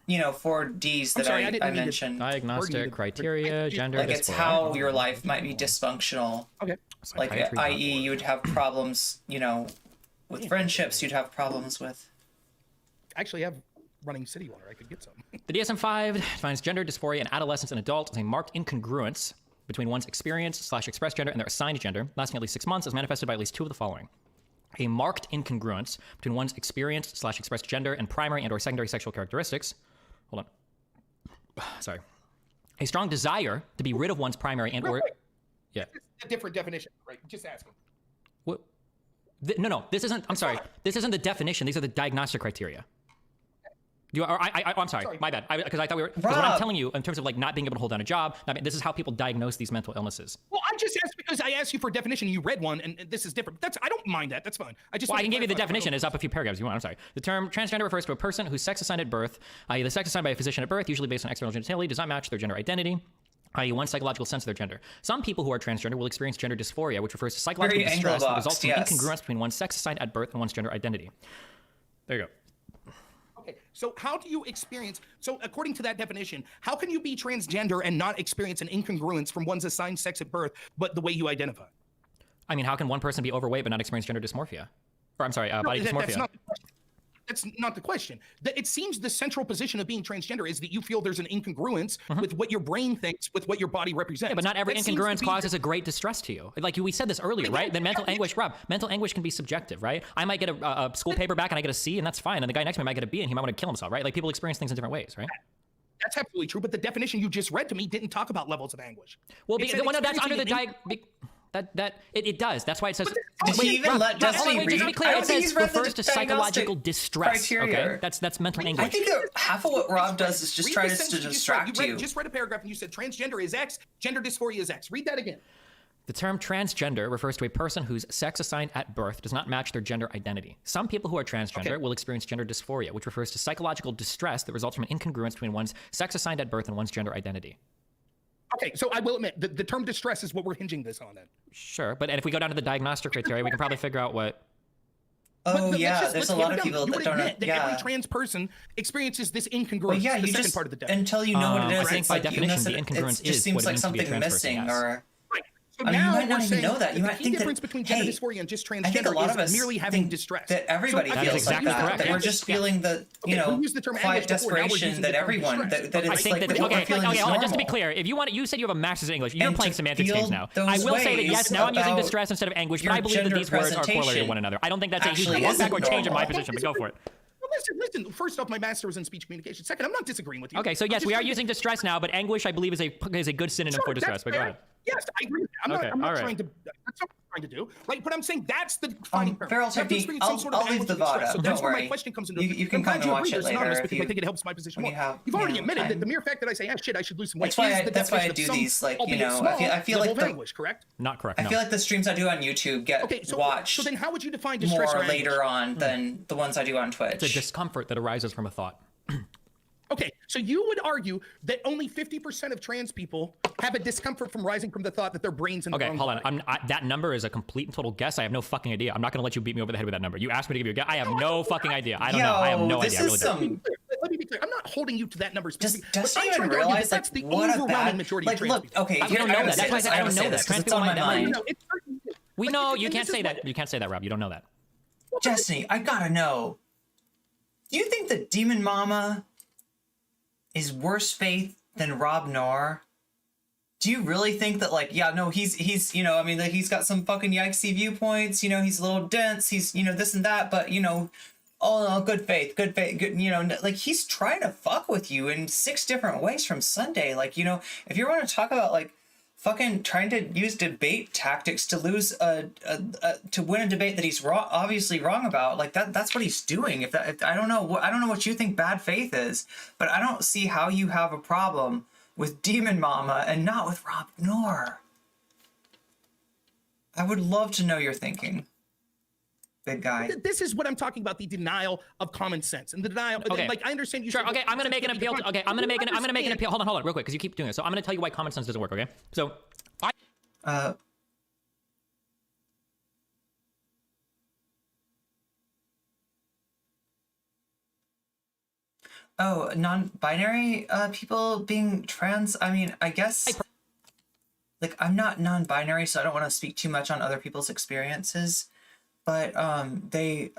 you know, 4 Ds that I mentioned. Diagnostic criteria, gender Like it's dysphoria. how your life might be dysfunctional. Okay. Like, i.e., you would have problems, you know, with friendships. You'd have problems with. Actually, I have running city water. I could get some. The DSM-5 defines gender dysphoria in adolescents and adults as a marked incongruence between one's experience/expressed gender and their assigned gender, lasting at least 6 months, as manifested by at least 2 of the following. A marked incongruence between one's experience/expressed gender and primary and/or secondary sexual characteristics. Hold on. Sorry. A strong desire to be rid of one's primary and/or... Yeah. It's a different definition, right? Just asking. What? No, this isn't... I'm sorry. This isn't the definition. These are the diagnostic criteria. I'm sorry, my bad. Because I thought we were... Because what I'm telling you, in terms of like not being able to hold down a job, this is how people diagnose these mental illnesses. Well, I just asked because I asked you for a definition. You read one, and this is different. I don't mind that. That's fine. I can give you the definition. It's up a few paragraphs if you want. I'm sorry. The term transgender refers to a person whose sex assigned at birth, i.e. the sex assigned by a physician at birth, usually based on external genitalia, does not match their gender identity, i.e. one psychological sense of their gender. Some people who are transgender will experience gender dysphoria, which refers to psychological distress that results from incongruence between one's sex assigned at birth and one's gender identity. There you go. So how do you experience, so according to that definition, how can you be transgender and not experience an incongruence from one's assigned sex at birth, but the way you identify? I mean, how can one person be overweight but not experience gender dysmorphia? Or I'm sorry, body dysmorphia. That's not the question. It seems the central position of being transgender is that you feel there's an incongruence with what your brain thinks with what your body represents. Yeah, but not every incongruence causes a great distress to you. Like we said this earlier, right? Then mental anguish, Rob, mental anguish can be subjective, right? I might get a school paper back and I get a C and that's fine. And the guy next to me might get a B and he might want to kill himself, right? Like people experience things in different ways, right? That's absolutely true. But the definition you just read to me didn't talk about levels of anguish. Well, that's under the It does. That's why it says. Did he even let Destiny read? Just to be clear, it says refers to psychological distress. Criteria. Okay, that's mental anguish. I think that half of what Rob does is just try to distract you. You just read a paragraph and you said transgender is X, gender dysphoria is X. Read that again. The term transgender refers to a person whose sex assigned at birth does not match their gender identity. Some people who are transgender will experience gender dysphoria, which refers to psychological distress that results from an incongruence between one's sex assigned at birth and one's gender identity. Okay, so I will admit, the term distress is what we're hinging this on then. Sure, but if we go down to the diagnostic criteria, we can probably figure out what... There's a lot of people that don't know. Every trans person experiences this incongruence. Well, yeah, the second part of the definition. Until you know what it is, I think by definition, the incongruence it just seems what it like means to be a something trans person, missing, yes. or... So I mean, you now might not we're even saying know that. You the might key think difference that, between gender hey, dysphoria and just I think a transgender lot of us is merely having think distress. that everybody So I feels think like exactly that. correct. That we're just feeling the, you Okay, we know, used the term quiet anguish before, now we're desperation using that the term everyone, distress. that I it's think like that, that what we're feeling is hold on, normal. just to be clear, if you said you have a master's in English, you're And playing to semantics games feel now. those I will say that ways yes, now I'm using about distress instead of anguish, but your I believe that gender these words are correlated to presentation one another. I don't think that's a huge actually walk isn't back or change in my normal. position, but go for it. Listen. First off, my master was in speech communication. Second, I'm not disagreeing with you. Okay, so yes, we are using distress now, but anguish, I believe, is a good synonym for distress. But go ahead. Yes, I agree. I'm Okay, not all right. trying to. That's not what I'm trying to do, right? But I'm saying that's the defining term. Feral You have to technique, experience some sort of I'll leave anguish the and distress. VOD So up, that's don't where my worry. question comes into. You can I'm glad come and you watch agree it there's later synonymous if because you- I think it helps my position when more. you have, You've already you know, admitted that time. the mere fact that I say, shit, I should lose some weight. That's why I do some, these, like, you albeit know, small, I feel level like of the, anguish, correct? Not correct. I No. feel like the streams I do on YouTube get Okay, so watched then how would you define distress or more anguish? later on than the ones I do on Twitch. It's a discomfort that arises from a thought. Okay, so you would argue that only 50% of trans people have a discomfort from rising from the thought that their brains in the Okay, wrong hold body. on. That number is a complete and total guess. I have no fucking idea. I'm not going to let you beat me over the head with that number. You asked me to give you a guess. I have no fucking idea. I don't know. I have no this idea. I really is don't. some. Let me be clear. I'm not holding you to that number specifically. Does but I'm you even trying to argue realize, that that's the like, what a overwhelming bad, majority like, of trans look, people. okay, We don't know that. That's why I said I don't know that. because Trans it's people on my might never mind. No, it's certainly- We like, know and you this can't is say what- that. You can't say that, Rob. You don't know that. Destiny, I gotta know. Do you think that Demon Mama is worse faith than Rob Noerr? Do you really think that, like, yeah, no, he's you know, I mean, like, he's got some fucking yikesy viewpoints, you know, he's a little dense, he's, you know, this and that, but, you know, oh, no, good faith, good, you know, like, he's trying to fuck with you in 6 different ways from Sunday. Like, you know, if you want to talk about, like, fucking trying to use debate tactics to lose to win a debate that he's obviously wrong about, like, that's what he's doing. If I don't know what you think bad faith is, but I don't see how you have a problem with Demon Mama and not with Rob Noerr. I would love to know your thinking, big guy. This is what I'm talking about, the denial of common sense and the denial. Okay. Like, I understand you. Sure. should- Okay. I'm gonna make an appeal. Okay. I'm gonna make an appeal. Hold on, real quick, because you keep doing it. So I'm gonna tell you why common sense doesn't work. Okay. So, Oh, non-binary people being trans. I mean, I guess, like, I'm not non-binary, so I don't want to speak too much on other people's experiences. But they,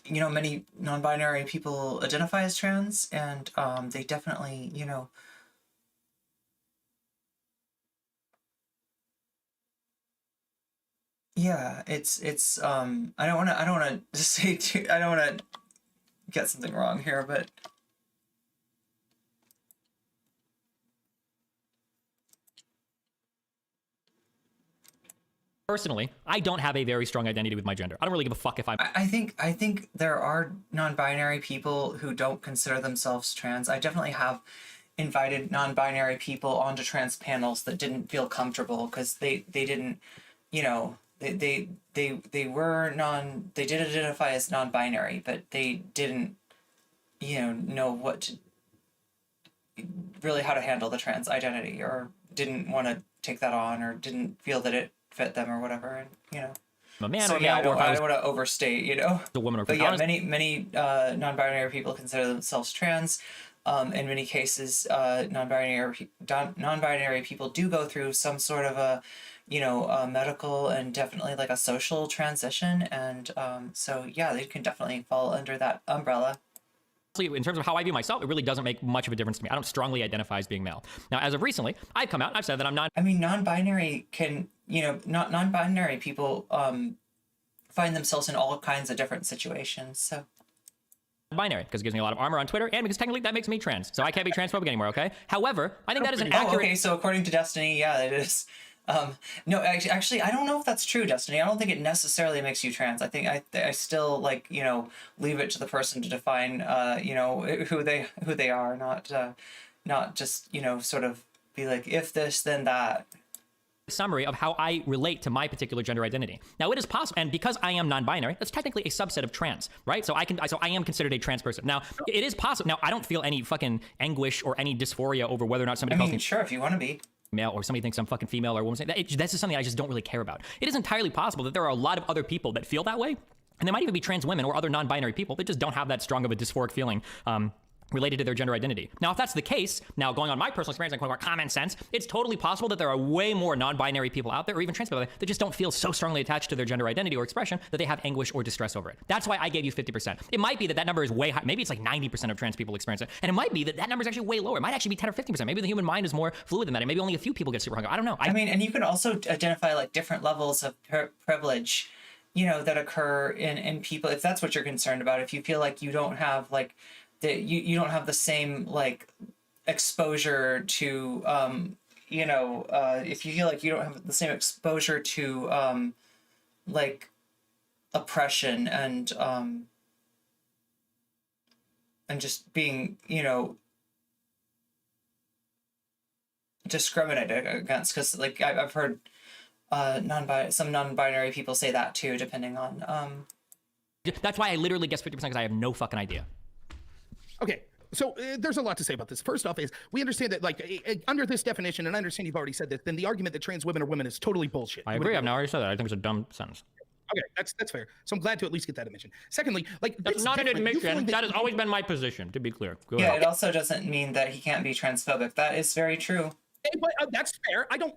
you know, many non-binary people identify as trans, and they definitely, you know, yeah, it's I don't want to say too, I don't want to get something wrong here, but personally, I don't have a very strong identity with my gender. I don't really give a fuck if I'm. I think there are non-binary people who don't consider themselves trans. I definitely have invited non-binary people onto trans panels that didn't feel comfortable because they didn't, you know, they did identify as non-binary, but they didn't, you know what to, really how to handle the trans identity, or didn't want to take that on, or didn't feel that it fit them or whatever, and you know. I'm a man So or yeah, I now, or don't if I was want to overstate, you know. a woman or But yeah, honestly, many non-binary people consider themselves trans. In many cases, non-binary people do go through some sort of a, you know, medical and definitely like a social transition, and so yeah, they can definitely fall under that umbrella. in terms of how I view myself, it really doesn't make much of a difference to me. I don't strongly identify as being male. Now, as of recently, I've come out and I've said that I'm not. I mean, non-binary can, you know, non-binary people find themselves in all kinds of different situations. So binary because it gives me a lot of armor on Twitter, and because technically that makes me trans, so I can't be transphobic anymore. Okay. However, I think that is an accurate. Okay, so according to Destiny, yeah, it is. No, actually, I don't know if that's true, Destiny. I don't think it necessarily makes you trans. I think I still, like, you know, leave it to the person to define, you know, who they are, not just, you know, sort of be like, if this, then that. Summary of how I relate to my particular gender identity. Now, it is possible, and because I am non-binary, that's technically a subset of trans, right? So I am considered a trans person. Now, it is possible. Now, I don't feel any fucking anguish or any dysphoria over whether or not somebody calls me sure, if you want to be male or somebody thinks I'm fucking female or woman. That's just something I just don't really care about. It is entirely possible that there are a lot of other people that feel that way, and they might even be trans women or other non-binary people that just don't have that strong of a dysphoric feeling related to their gender identity. Now, if that's the case, now going on my personal experience and going on common sense, it's totally possible that there are way more non-binary people out there, or even trans people that just don't feel so strongly attached to their gender identity or expression that they have anguish or distress over it. That's why I gave you 50%. It might be that that number is way high. Maybe it's like 90% of trans people experience it. And it might be that that number is actually way lower. It might actually be 10 or 15%. Maybe the human mind is more fluid than that. And maybe only a few people get super hung up. I don't know. I mean, and you can also identify like different levels of privilege, you know, that occur in people, if that's what you're concerned about. If you feel like you don't have like you don't have the same like exposure to you know, if you feel like you don't have the same exposure to like oppression and just being, you know, discriminated against, because like I've heard some non-binary people say that too, depending on That's why I literally guess 50% because I have no fucking idea. Okay, so there's a lot to say about this. First off is we understand that like under this definition, and I understand you've already said this, then the argument that trans women are women is totally bullshit. I agree. I've now already said that. I think it's a dumb sentence. Okay, that's fair. So I'm glad to at least get that admission. Secondly, like that's not an admission. That has always been my position, to be clear. Go ahead. It also doesn't mean that he can't be transphobic. That is very true. But that's fair. I don't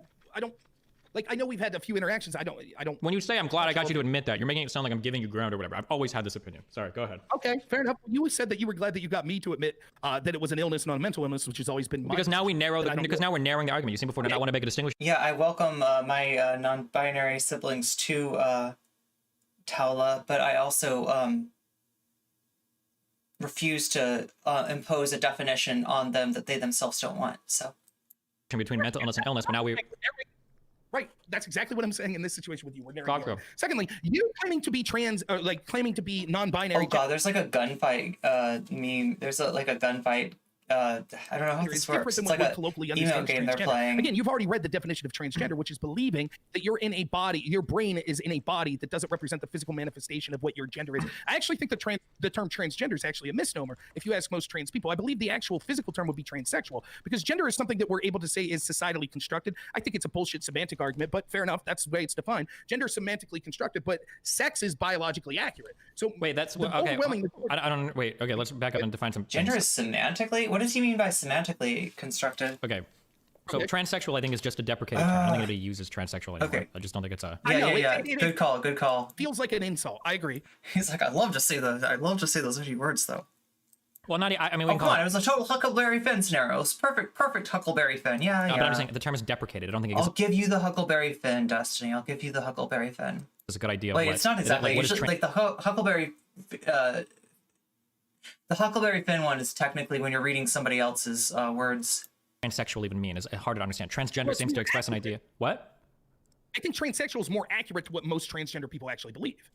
like, I know we've had a few interactions. I don't. When you say I'm glad I got you to admit that, you're making it sound like I'm giving you ground or whatever. I've always had this opinion. Sorry, go ahead. Okay, fair enough. You said that you were glad that you got me to admit that it was an illness, not a mental illness, which has always been because now we narrow because now we're narrowing the argument. You seen before, did I want to make a distinction? Yeah, I welcome my non-binary siblings to Taula, but I also refuse to impose a definition on them that they themselves don't want. So between mental illness and illness, but now we. Right, that's exactly what I'm saying in this situation with you. We're narrowing. Secondly, you claiming to be trans, or like claiming to be non-binary. Oh god, there's like a gunfight meme. There's like a gunfight. I don't know how this works. It's like a email game they're playing. Again, you've already read the definition of transgender, which is believing that you're in a body, your brain is in a body that doesn't represent the physical manifestation of what your gender is. I actually think the term transgender is actually a misnomer. If you ask most trans people, I believe the actual physical term would be transsexual, because gender is something that we're able to say is societally constructed. I think it's a bullshit semantic argument, but fair enough. That's the way it's defined. Gender is semantically constructed, but sex is biologically accurate. So wait, that's okay. I don't wait. Okay, let's back up and define some. Gender is semantically. What does he mean by semantically constructed? Okay. So transsexual, I think, is just a deprecated term. I don't think anybody uses transsexual anymore. Okay. I just don't think it's a. Yeah. Good call. Feels like an insult. I agree. He's like, I love to say those empty words though. Well, not. I mean, come on. It was a total Huckleberry Finn scenario. It was perfect Huckleberry Finn. Yeah. But I'm saying the term is deprecated. I don't think. I'll give you the Huckleberry Finn, Destiny. I'll give you the Huckleberry Finn. It's a good idea. Wait, it's not exactly. Like the Huckleberry. The Huckleberry Finn one is technically when you're reading somebody else's words. Transsexual even mean is hard to understand. Transgender seems to express an idea. What? I think transsexual is more accurate to what most transgender people actually believe.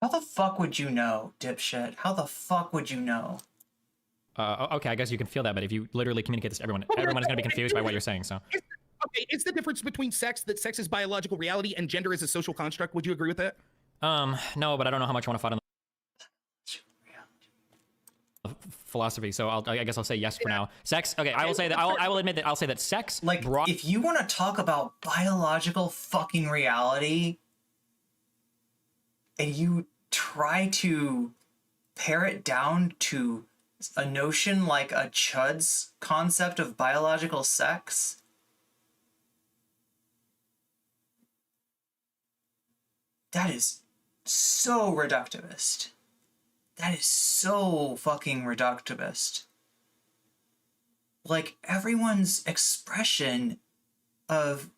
How the fuck would you know, dipshit? How the fuck would you know? Okay, I guess you can feel that, but if you literally communicate this to everyone, everyone is going to be confused by what you're saying, so. Okay, it's the difference between sex, that sex is biological reality, and gender is a social construct. Would you agree with that? No, but I don't know how much I want to fight on the philosophy, so I guess I'll say yes for now. Sex, okay, I will say that, I will admit that I'll say that sex... Like, if you want to talk about biological fucking reality, and you try to pare it down to a notion like a chud's concept of biological sex, that is so reductivist. That is so fucking reductivist. Like, everyone's expression of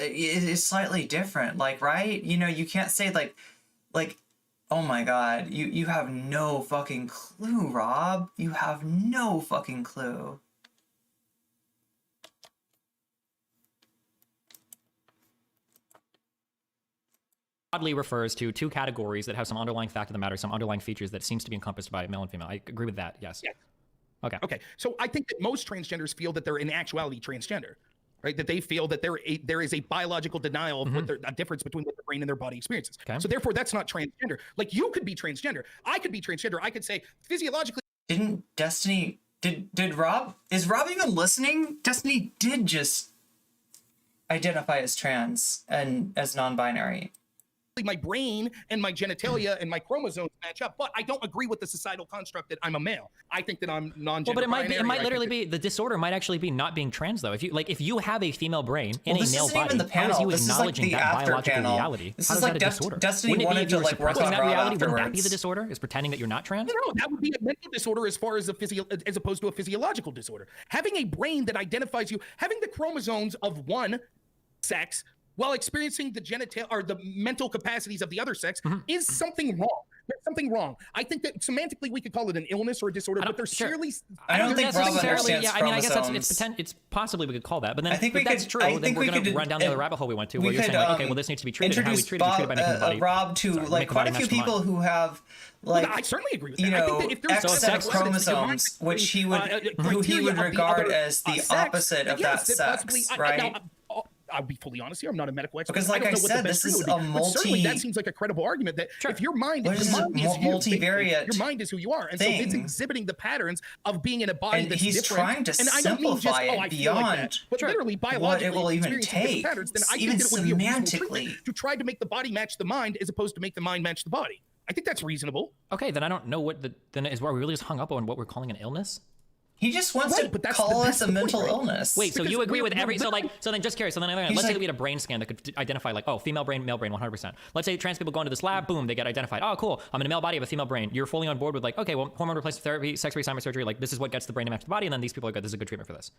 is slightly different, like, right? You know, you can't say like, oh my god, you have no fucking clue, Rob. You have no fucking clue. Broadly refers to two categories that have some underlying fact of the matter, some underlying features that seems to be encompassed by male and female. I agree with that, yes. Yeah. Okay. Okay, so I think that most transgenders feel that they're in actuality transgender. right? That they feel that there is a biological denial of what a difference between what their brain and their body experiences. Okay. So therefore, that's not transgender. Like you could be transgender. I could be transgender. I could say physiologically. Didn't Destiny... Did Rob... Is Rob even listening? Destiny did just identify as trans and as non-binary. My brain and my genitalia and my chromosomes match up, but I don't agree with the societal construct that I'm a male. I think that I'm non-gender. Well, but binary. it might literally be the disorder might actually be not being trans though. If you have a female brain in a male body, how is you acknowledging that biological reality? This How is is like that a disorder? Destiny wanted to like work on that Rob reality? afterwards. Wouldn't that be the disorder? Is pretending that you're not trans? No, that would be a mental disorder as far as as opposed to a physiological disorder. Having a brain that identifies you, having the chromosomes of one sex while experiencing the genital or the mental capacities of the other sex is something wrong. There's something wrong. I think that semantically we could call it an illness or a disorder, but there's clearly. I don't think Rob understands I mean, I guess chromosomes. it's possibly we could call that, but then I think if that's true, then we're going to run down the other rabbit hole we went to, where you're saying like, okay, well, this needs to be treated. How we treat it by making the body. Rob to like quite a few people who have like I certainly agree with that. you know I think that if X set of chromosomes, which he would who he would regard as the opposite of that sex, right? I'll be fully honest here. I'm not a medical expert. Because, like I said, this is a certainly that seems like a credible argument that if your mind is multivariate, your mind is who you are, and so it's exhibiting the patterns of being in a body that's he's different. Trying to and I don't mean just it beyond like that, but literally biologically what it will even take, patterns, then I think even that it would be a reasonable semantically, treatment to try to make the body match the mind as opposed to make the mind match the body. I think that's reasonable. Okay, then I don't know what then is where we really just hung up on what we're calling an illness. He just wants to call us a mental illness. Wait, so you agree with every so then just curious. So then let's say that we had a brain scan that could identify like, oh, female brain, male brain, 100%. Let's say trans people go into this lab, boom, they get identified. Oh, cool. I'm in a male body, I have a female brain. You're fully on board with like, okay, well, hormone replacement therapy, sex reassignment surgery, like this is what gets the brain to match the body, and then these people are good. This is a good treatment for this.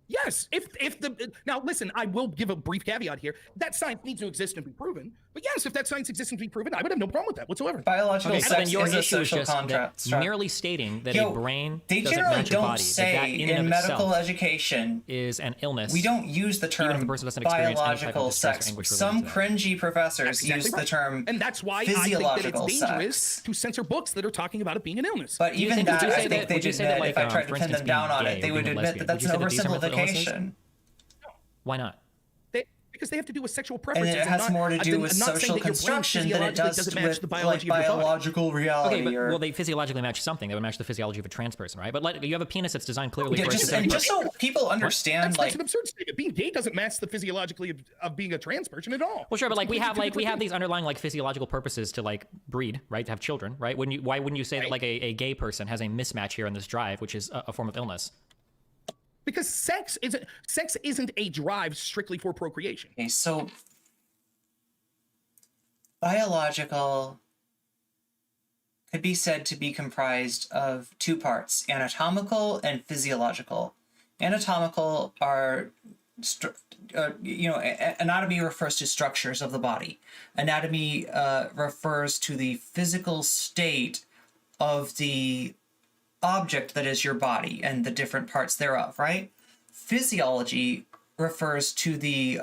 Yes, if the now listen, I will give a brief caveat here. That science needs to exist and be proven. But yes, if that science exists and be proven, I would have no problem with that whatsoever. Biological sex so then your is a issue is social just contract. merely stating that a brain they doesn't generally match a don't body. say that in medical education is an illness. We don't use the term biological sex. Some cringy professors use the term and that's why physiological I think that it's dangerous sex. To censor books that are talking about it being an illness. But even that, I think they'd admit, if I tried to pin them down on it, they would admit that that's an oversimplification. Why not? Because they have to do with sexual preferences. And it has more to do with social construction than it does with like biological reality. Okay, but well, they physiologically match something. They would match the physiology of a trans person, right? But like, you have a penis that's designed clearly for just so people understand, that's an absurd statement. Being gay doesn't match the physiologically of being a trans person at all. Well, sure, but like we have these underlying like physiological purposes to like breed, right? To have children, right? Why wouldn't you say that like a gay person has a mismatch here in this drive, which is a form of illness? Because sex isn't a drive strictly for procreation. Okay, so biological could be said to be comprised of two parts, anatomical and physiological. Anatomical are, anatomy refers to structures of the body. Anatomy refers to the physical state of the object that is your body and the different parts thereof, right? Physiology refers to the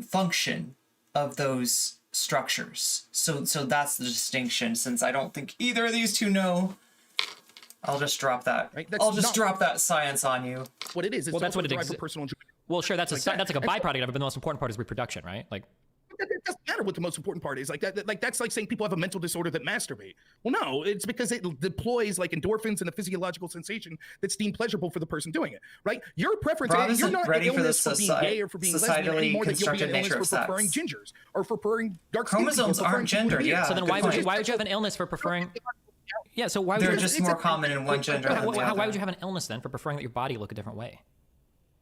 function of those structures. So that's the distinction. Since I don't think either of these two know, I'll just drop that. Right? I'll just drop that science on you. What it is, well, that's what it is. Personal enjoyment. Well, sure, that's like a byproduct of it, but the most important part is reproduction, right? Like. It doesn't matter what the most important part is. Like that's like saying people have a mental disorder that masturbate. Well, no, it's because it deploys like endorphins and a physiological sensation that's deemed pleasurable for the person doing it, right? Your preference, you're not an illness for being gay or for being lesbian anymore than you'll be an illness for preferring gingers or for preferring dark skin. Chromosomes aren't gender, yeah. So then why would you have an illness for preferring? Yeah, so why would they're just more common in one gender than the other. Why would you have an illness then for preferring that your body look a different way?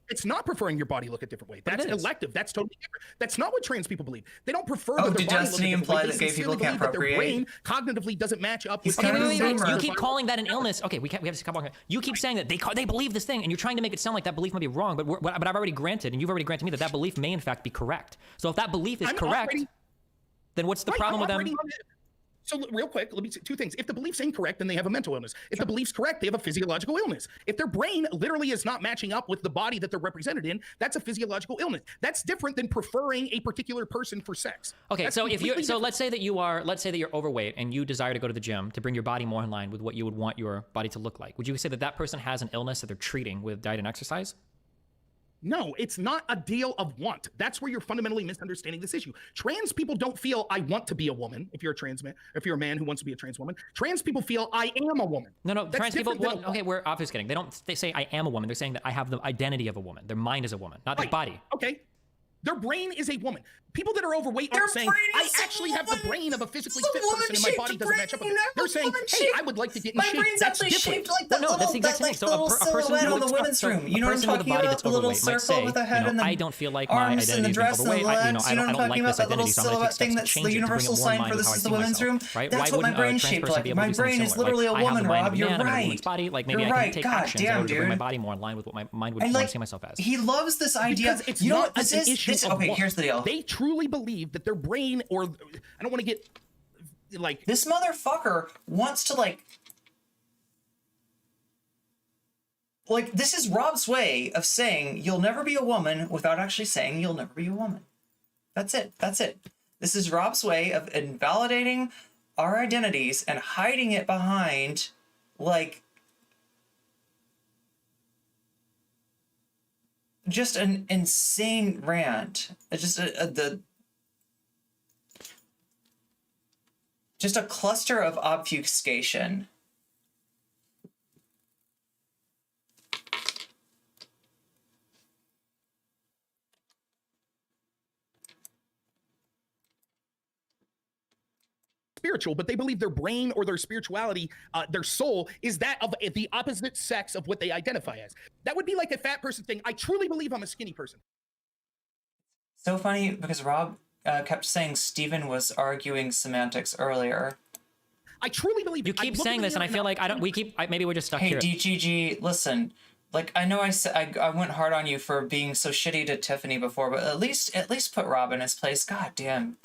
It's not preferring your body look a different way. That's elective. That's totally different. That's not what trans people believe. They don't prefer that their body Destiny imply that gay people can't procreate? Their brain cognitively doesn't match up with. You keep calling that an illness. Okay, we have to come on. You keep saying that they believe this thing, and you're trying to make it sound like that belief might be wrong. But I've already granted, and you've already granted me that belief may in fact be correct. So if that belief is correct, then what's the problem with them? So real quick, let me say two things. If the belief's incorrect, then they have a mental illness. If the belief's correct, they have a physiological illness. If their brain literally is not matching up with the body that they're represented in, that's a physiological illness. That's different than preferring a particular person for sex. Okay, so let's say that you're overweight and you desire to go to the gym to bring your body more in line with what you would want your body to look like. Would you say that person has an illness that they're treating with diet and exercise? No, it's not a deal of want. That's where you're fundamentally misunderstanding this issue. Trans people don't feel I want to be a woman. If you're a trans man, if you're a man who wants to be a trans woman, trans people feel I am a woman. No, That's trans people. different Well, okay, we're obfuscating. They say I am a woman. They're saying that I have the identity of a woman. Their mind is a woman, not their body. Okay. Their brain is a woman. People that are overweight aren't saying, I actually have the brain of a physically fit person and my body doesn't match up with it. They're saying, hey, I would like to get in shape. brain's That's actually different. shaped like that No, that's the exact thing. So a person silhouette who on the women's room. You know what I'm talking about? The little circle with the head and the I don't feel like my arms and identity the is dress and the overweight. legs. You know what I'm I don't talking like about? this That little identity, so I'm going to take silhouette thing steps to that's change the it to bring it universal more in sign line for with this how I is see the women's room. myself, right? That's Why what my wouldn't a brain's trans shaped person like. be able My to do something brain is similar? literally a Like, woman, I have Rob. the You're man, I'm a right. woman's body. Like maybe You're I can right. take God actions in damn, order to bring my dude. body more in line with what my mind would And want like, to see myself as. he loves this idea. Because it's You know what not this an is? issue This, of okay, want. here's the deal. They truly believe that their brain, or I don't want to get like This motherfucker wants to like this is Rob's way of saying you'll never be a woman without actually saying you'll never be a woman. That's it. That's it. This is Rob's way of invalidating our identities and hiding it behind like just an insane rant. Just just a cluster of obfuscation. spiritual, but they believe their brain or their spirituality, their soul, is that of the opposite sex of what they identify as. That would be like a fat person thing. I truly believe I'm a skinny person. So funny because Rob kept saying Steven was arguing semantics earlier. I truly believe you keep saying this, and I feel like maybe we're just stuck here. Hey, DGG, listen. Like, I know I went hard on you for being so shitty to Tiffany before, but at least put Rob in his place. God damn.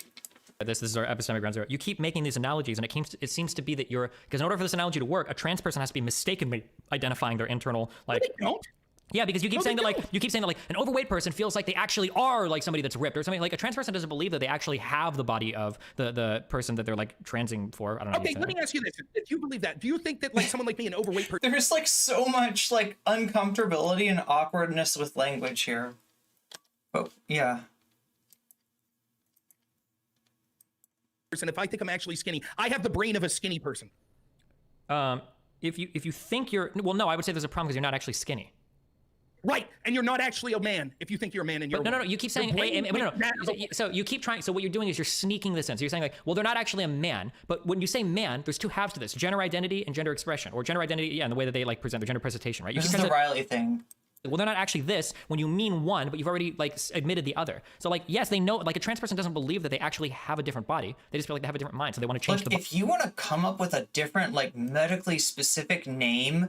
This is our epistemic ground zero. You keep making these analogies, and it seems to be that because in order for this analogy to work, a trans person has to be mistakenly identifying their internal like. No, they don't. Yeah, because you keep saying that like an overweight person feels like they actually are like somebody that's ripped or something. Like a trans person doesn't believe that they actually have the body of the person that they're like transing for. I don't know. Okay, let me ask you this: if you believe that, do you think that like someone like me, an overweight person, there's like so much like uncomfortability and awkwardness with language here? But yeah. If I think I'm actually skinny, I have the brain of a skinny person. If you think you're no, I would say there's a problem because you're not actually skinny. Right, and you're not actually a man if you think you're a man and you're no. You keep saying no. So you keep trying. So what you're doing is you're sneaking this in. So you're saying like, well, they're not actually a man. But when you say man, there's two halves to this: gender identity and gender expression, or gender identity, yeah, and the way that they like present their gender presentation, right? This is the Riley thing. Well, they're not actually this when you mean one, but you've already like admitted the other. So like, yes, they know like a trans person doesn't believe that they actually have a different body. They just feel like they have a different mind, so they want to change the. If you want to come up with a different like medically specific name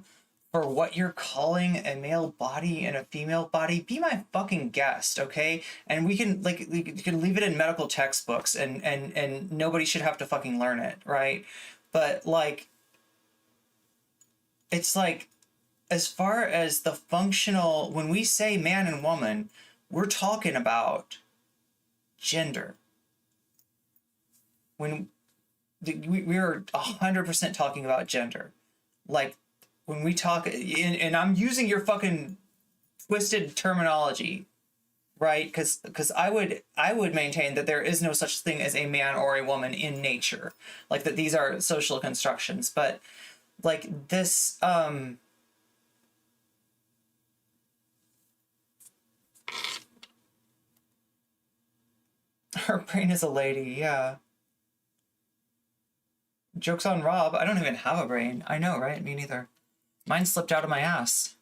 for what you're calling a male body and a female body, be my fucking guest, okay? And we can leave it in medical textbooks and nobody should have to fucking learn it, right? But like, it's like, as far as the functional, when we say man and woman, we're talking about gender. When we're 100% talking about gender. Like, when we talk, and I'm using your fucking twisted terminology, right? Because I would maintain that there is no such thing as a man or a woman in nature. Like, that these are social constructions. But, like, this, her brain is a lady, yeah. Joke's on Rob. I don't even have a brain. I know, right? Me neither. Mine slipped out of my ass.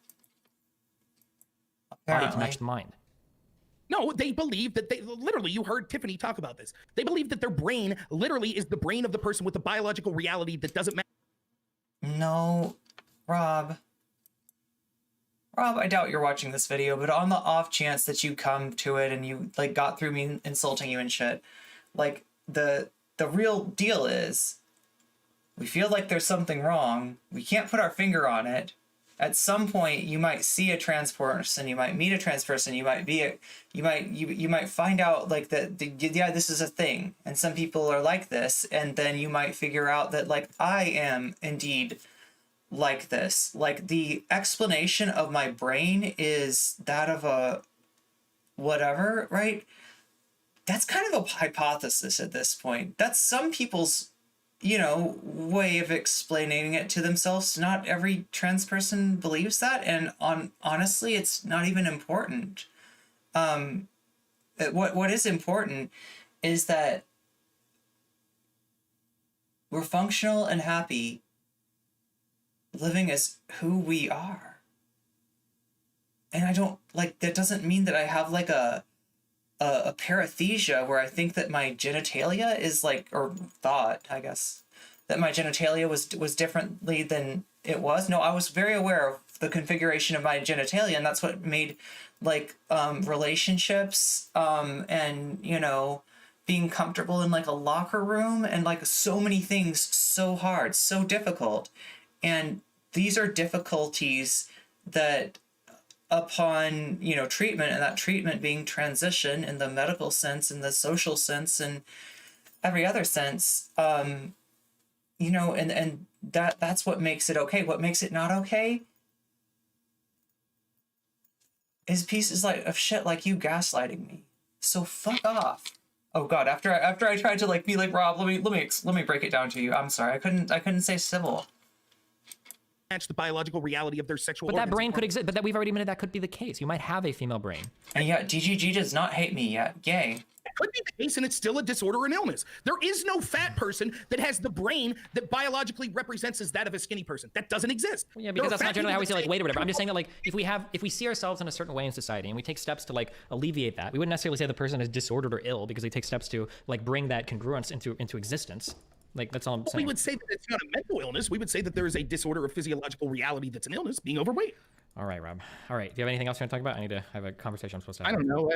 Body to match the mind. No, they believe that literally, you heard Tiffany talk about this. They believe that their brain literally is the brain of the person with the biological reality that doesn't matter. No, Rob, I doubt you're watching this video, but on the off chance that you come to it and you like got through me insulting you and shit, like the real deal is we feel like there's something wrong. We can't put our finger on it. At some point you might see a trans person, you might meet a trans person, you might find out like that yeah, this is a thing and some people are like this, and then you might figure out that like I am indeed like this. Like the explanation of my brain is that of whatever, right? That's kind of a hypothesis at this point. That's some people's, way of explaining it to themselves. Not every trans person believes that, and honestly, it's not even important. What is important is that we're functional and happy living as who we are. And I don't, that doesn't mean that I have, a parathesia where I think that my genitalia is, or thought, I guess, that my genitalia was differently than it was. No, I was very aware of the configuration of my genitalia, and that's what made, relationships, and, being comfortable in, a locker room and, so many things so hard, so difficult. And these are difficulties that upon, treatment, and that treatment being transition in the medical sense, in the social sense, and every other sense, and that's what makes it okay. What makes it not okay is pieces of shit like you gaslighting me. So fuck off. Oh God! After I tried to be like, Rob, let me break it down to you. I'm sorry, I couldn't say civil. Match the biological reality of their sexual. But that brain could exist. But that we've already admitted that could be the case. You might have a female brain. And yet DGG does not hate me yet. Yay. It could be the case, and it's still a disorder and illness. There is no fat person that has the brain that biologically represents as that of a skinny person. That doesn't exist. Well, yeah, because that's not generally how we say weight or whatever. I'm just saying that if we see ourselves in a certain way in society and we take steps to alleviate that, we wouldn't necessarily say the person is disordered or ill because they take steps to bring that congruence into existence. That's all I'm saying. We would say that it's not a mental illness. We would say that there is a disorder of physiological reality that's an illness, being overweight. All right, Rob. All right. Do you have anything else you want to talk about? I need to have a conversation I'm supposed to have. I don't know.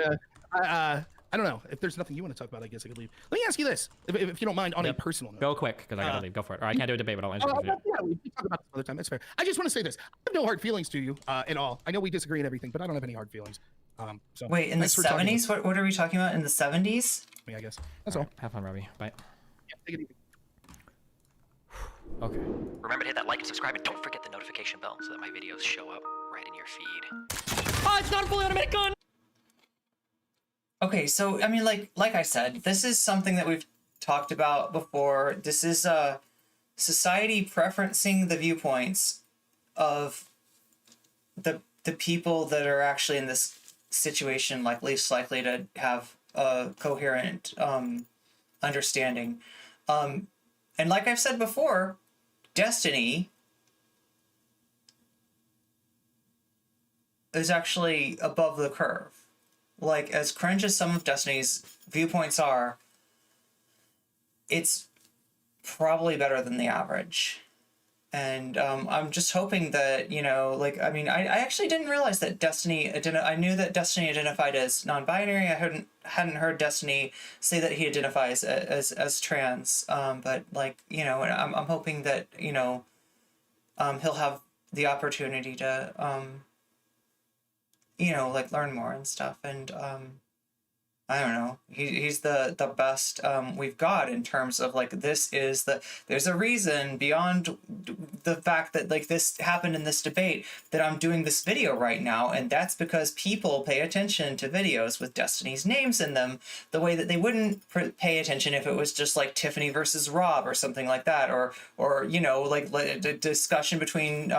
I don't know. If there's nothing you want to talk about, I guess I could leave. Let me ask you this, if you don't mind, on a personal note. Go quick, because I got to leave. Go for it. Or I can't do a debate, but I'll answer yeah, we can talk about this another time. That's fair. I just want to say this. I have no hard feelings to you at all. I know we disagree in everything, but I don't have any hard feelings. So wait, in the 70s? What are we talking about? In the 70s? I guess. That's all. Have fun, Robbie. Bye. Yeah, take it easy. Okay. Remember to hit that like and subscribe, and don't forget the notification bell so that my videos show up right in your feed. Oh, it's not a fully automatic gun! Okay, so, I mean, like I said, this is something that we've talked about before. This is society preferencing the viewpoints of the people that are actually in this situation, least likely to have a coherent understanding. And like I've said before, Destiny is actually above the curve. As cringe as some of Destiny's viewpoints are, it's probably better than the average. And I'm just hoping that, I actually didn't realize that Destiny, I knew that Destiny identified as non-binary. I hadn't heard Destiny say that he identifies as trans. But I'm hoping that, he'll have the opportunity to, learn more and stuff. And I don't know. He's the best we've got in terms of there's a reason beyond the fact that this happened in this debate that I'm doing this video right now, and that's because people pay attention to videos with Destiny's names in them the way that they wouldn't pay attention if it was just Tiffany versus Rob or something like that, or a discussion between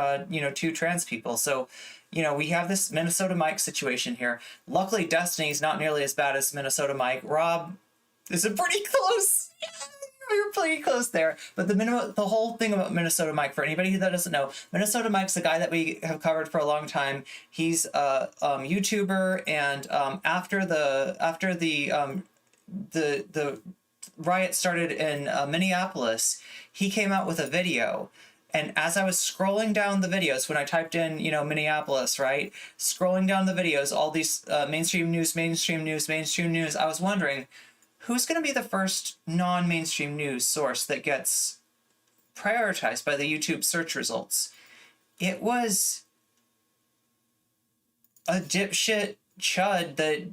two trans people. So we have this Minnesota Mike situation here. Luckily, Destiny's not nearly as bad as Minnesota Mike. Rob is a pretty close. Yeah, you're pretty close there. But the whole thing about Minnesota Mike, for anybody that doesn't know, Minnesota Mike's a guy that we have covered for a long time. He's a YouTuber, and after the riot started in Minneapolis, he came out with a video. And as I was scrolling down the videos, when I typed in, Minneapolis, right? Scrolling down the videos, all these mainstream news, I was wondering, who's going to be the first non-mainstream news source that gets prioritized by the YouTube search results? It was a dipshit chud that,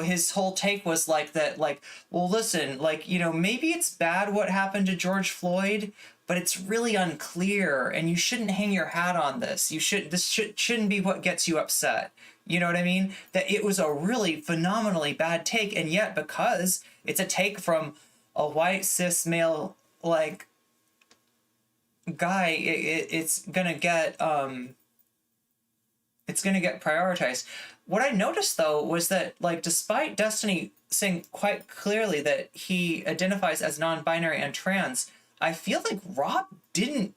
his whole take was well, listen, maybe it's bad what happened to George Floyd, but it's really unclear, and you shouldn't hang your hat on this. Shouldn't be what gets you upset. You know what I mean? That it was a really phenomenally bad take, and yet because it's a take from a white cis male like guy, it's gonna get prioritized. What I noticed though was that, like, despite Destiny saying quite clearly that he identifies as non-binary and trans, I feel like Rob didn't.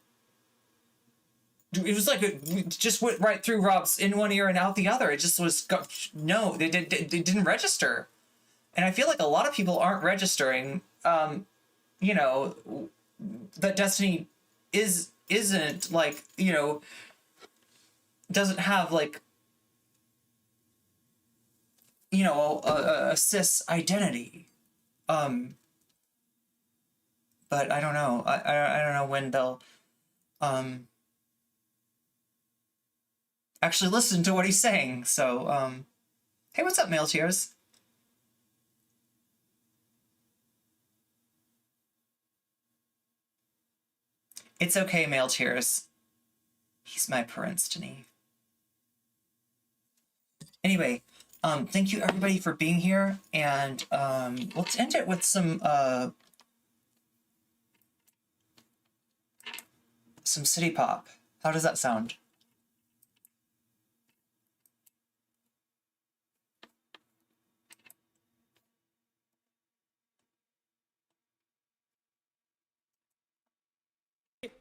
It was like it just went right through Rob's in one ear and out the other. It just was no, they didn't register, and I feel like a lot of people aren't registering. You know, that Destiny isn't like, you know, doesn't have like, you know, a cis identity. But I don't know. I don't know when they'll actually listen to what he's saying. So hey, what's up, Male Tears? It's okay, Male Tears. He's my Destiny. Anyway, thank you everybody for being here, and let's end it with some city pop. How does that sound?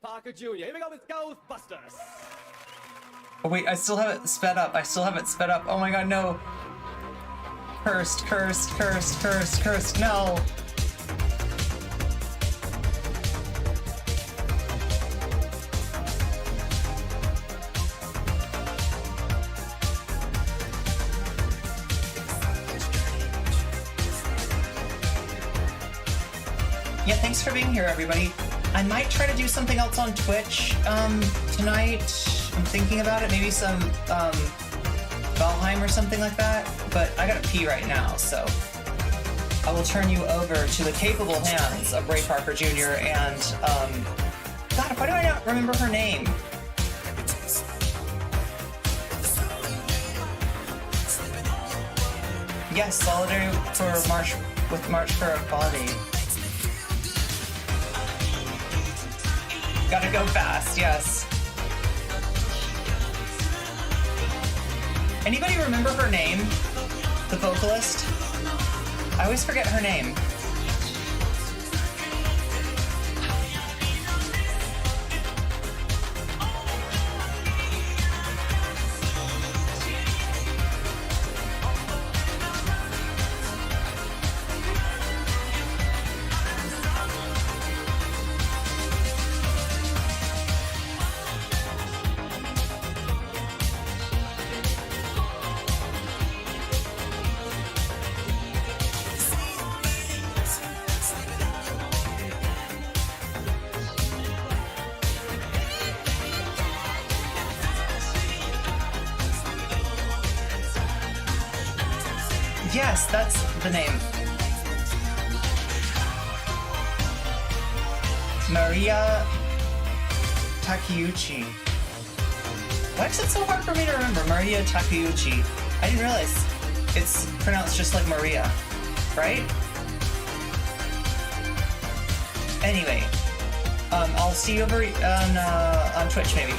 Parker Jr. Here we go with Ghostbusters. Oh wait, I still have it sped up. Oh my god, no. Cursed, no. Yeah, thanks for being here, everybody. I might try to do something else on Twitch tonight. I'm thinking about it. Maybe some Valheim or something like that. But I gotta pee right now, so I will turn you over to the capable hands of Ray Parker Jr. and God, why do I not remember her name? Yes, solidarity for March for Equality. Gotta go fast, yes. Anybody remember her name? The vocalist? I always forget her name. Yes, that's the name. Maria Takeuchi. Why is it so hard for me to remember? Maria Takeuchi. I didn't realize it's pronounced just like Maria, right? Anyway, I'll see you over on Twitch maybe.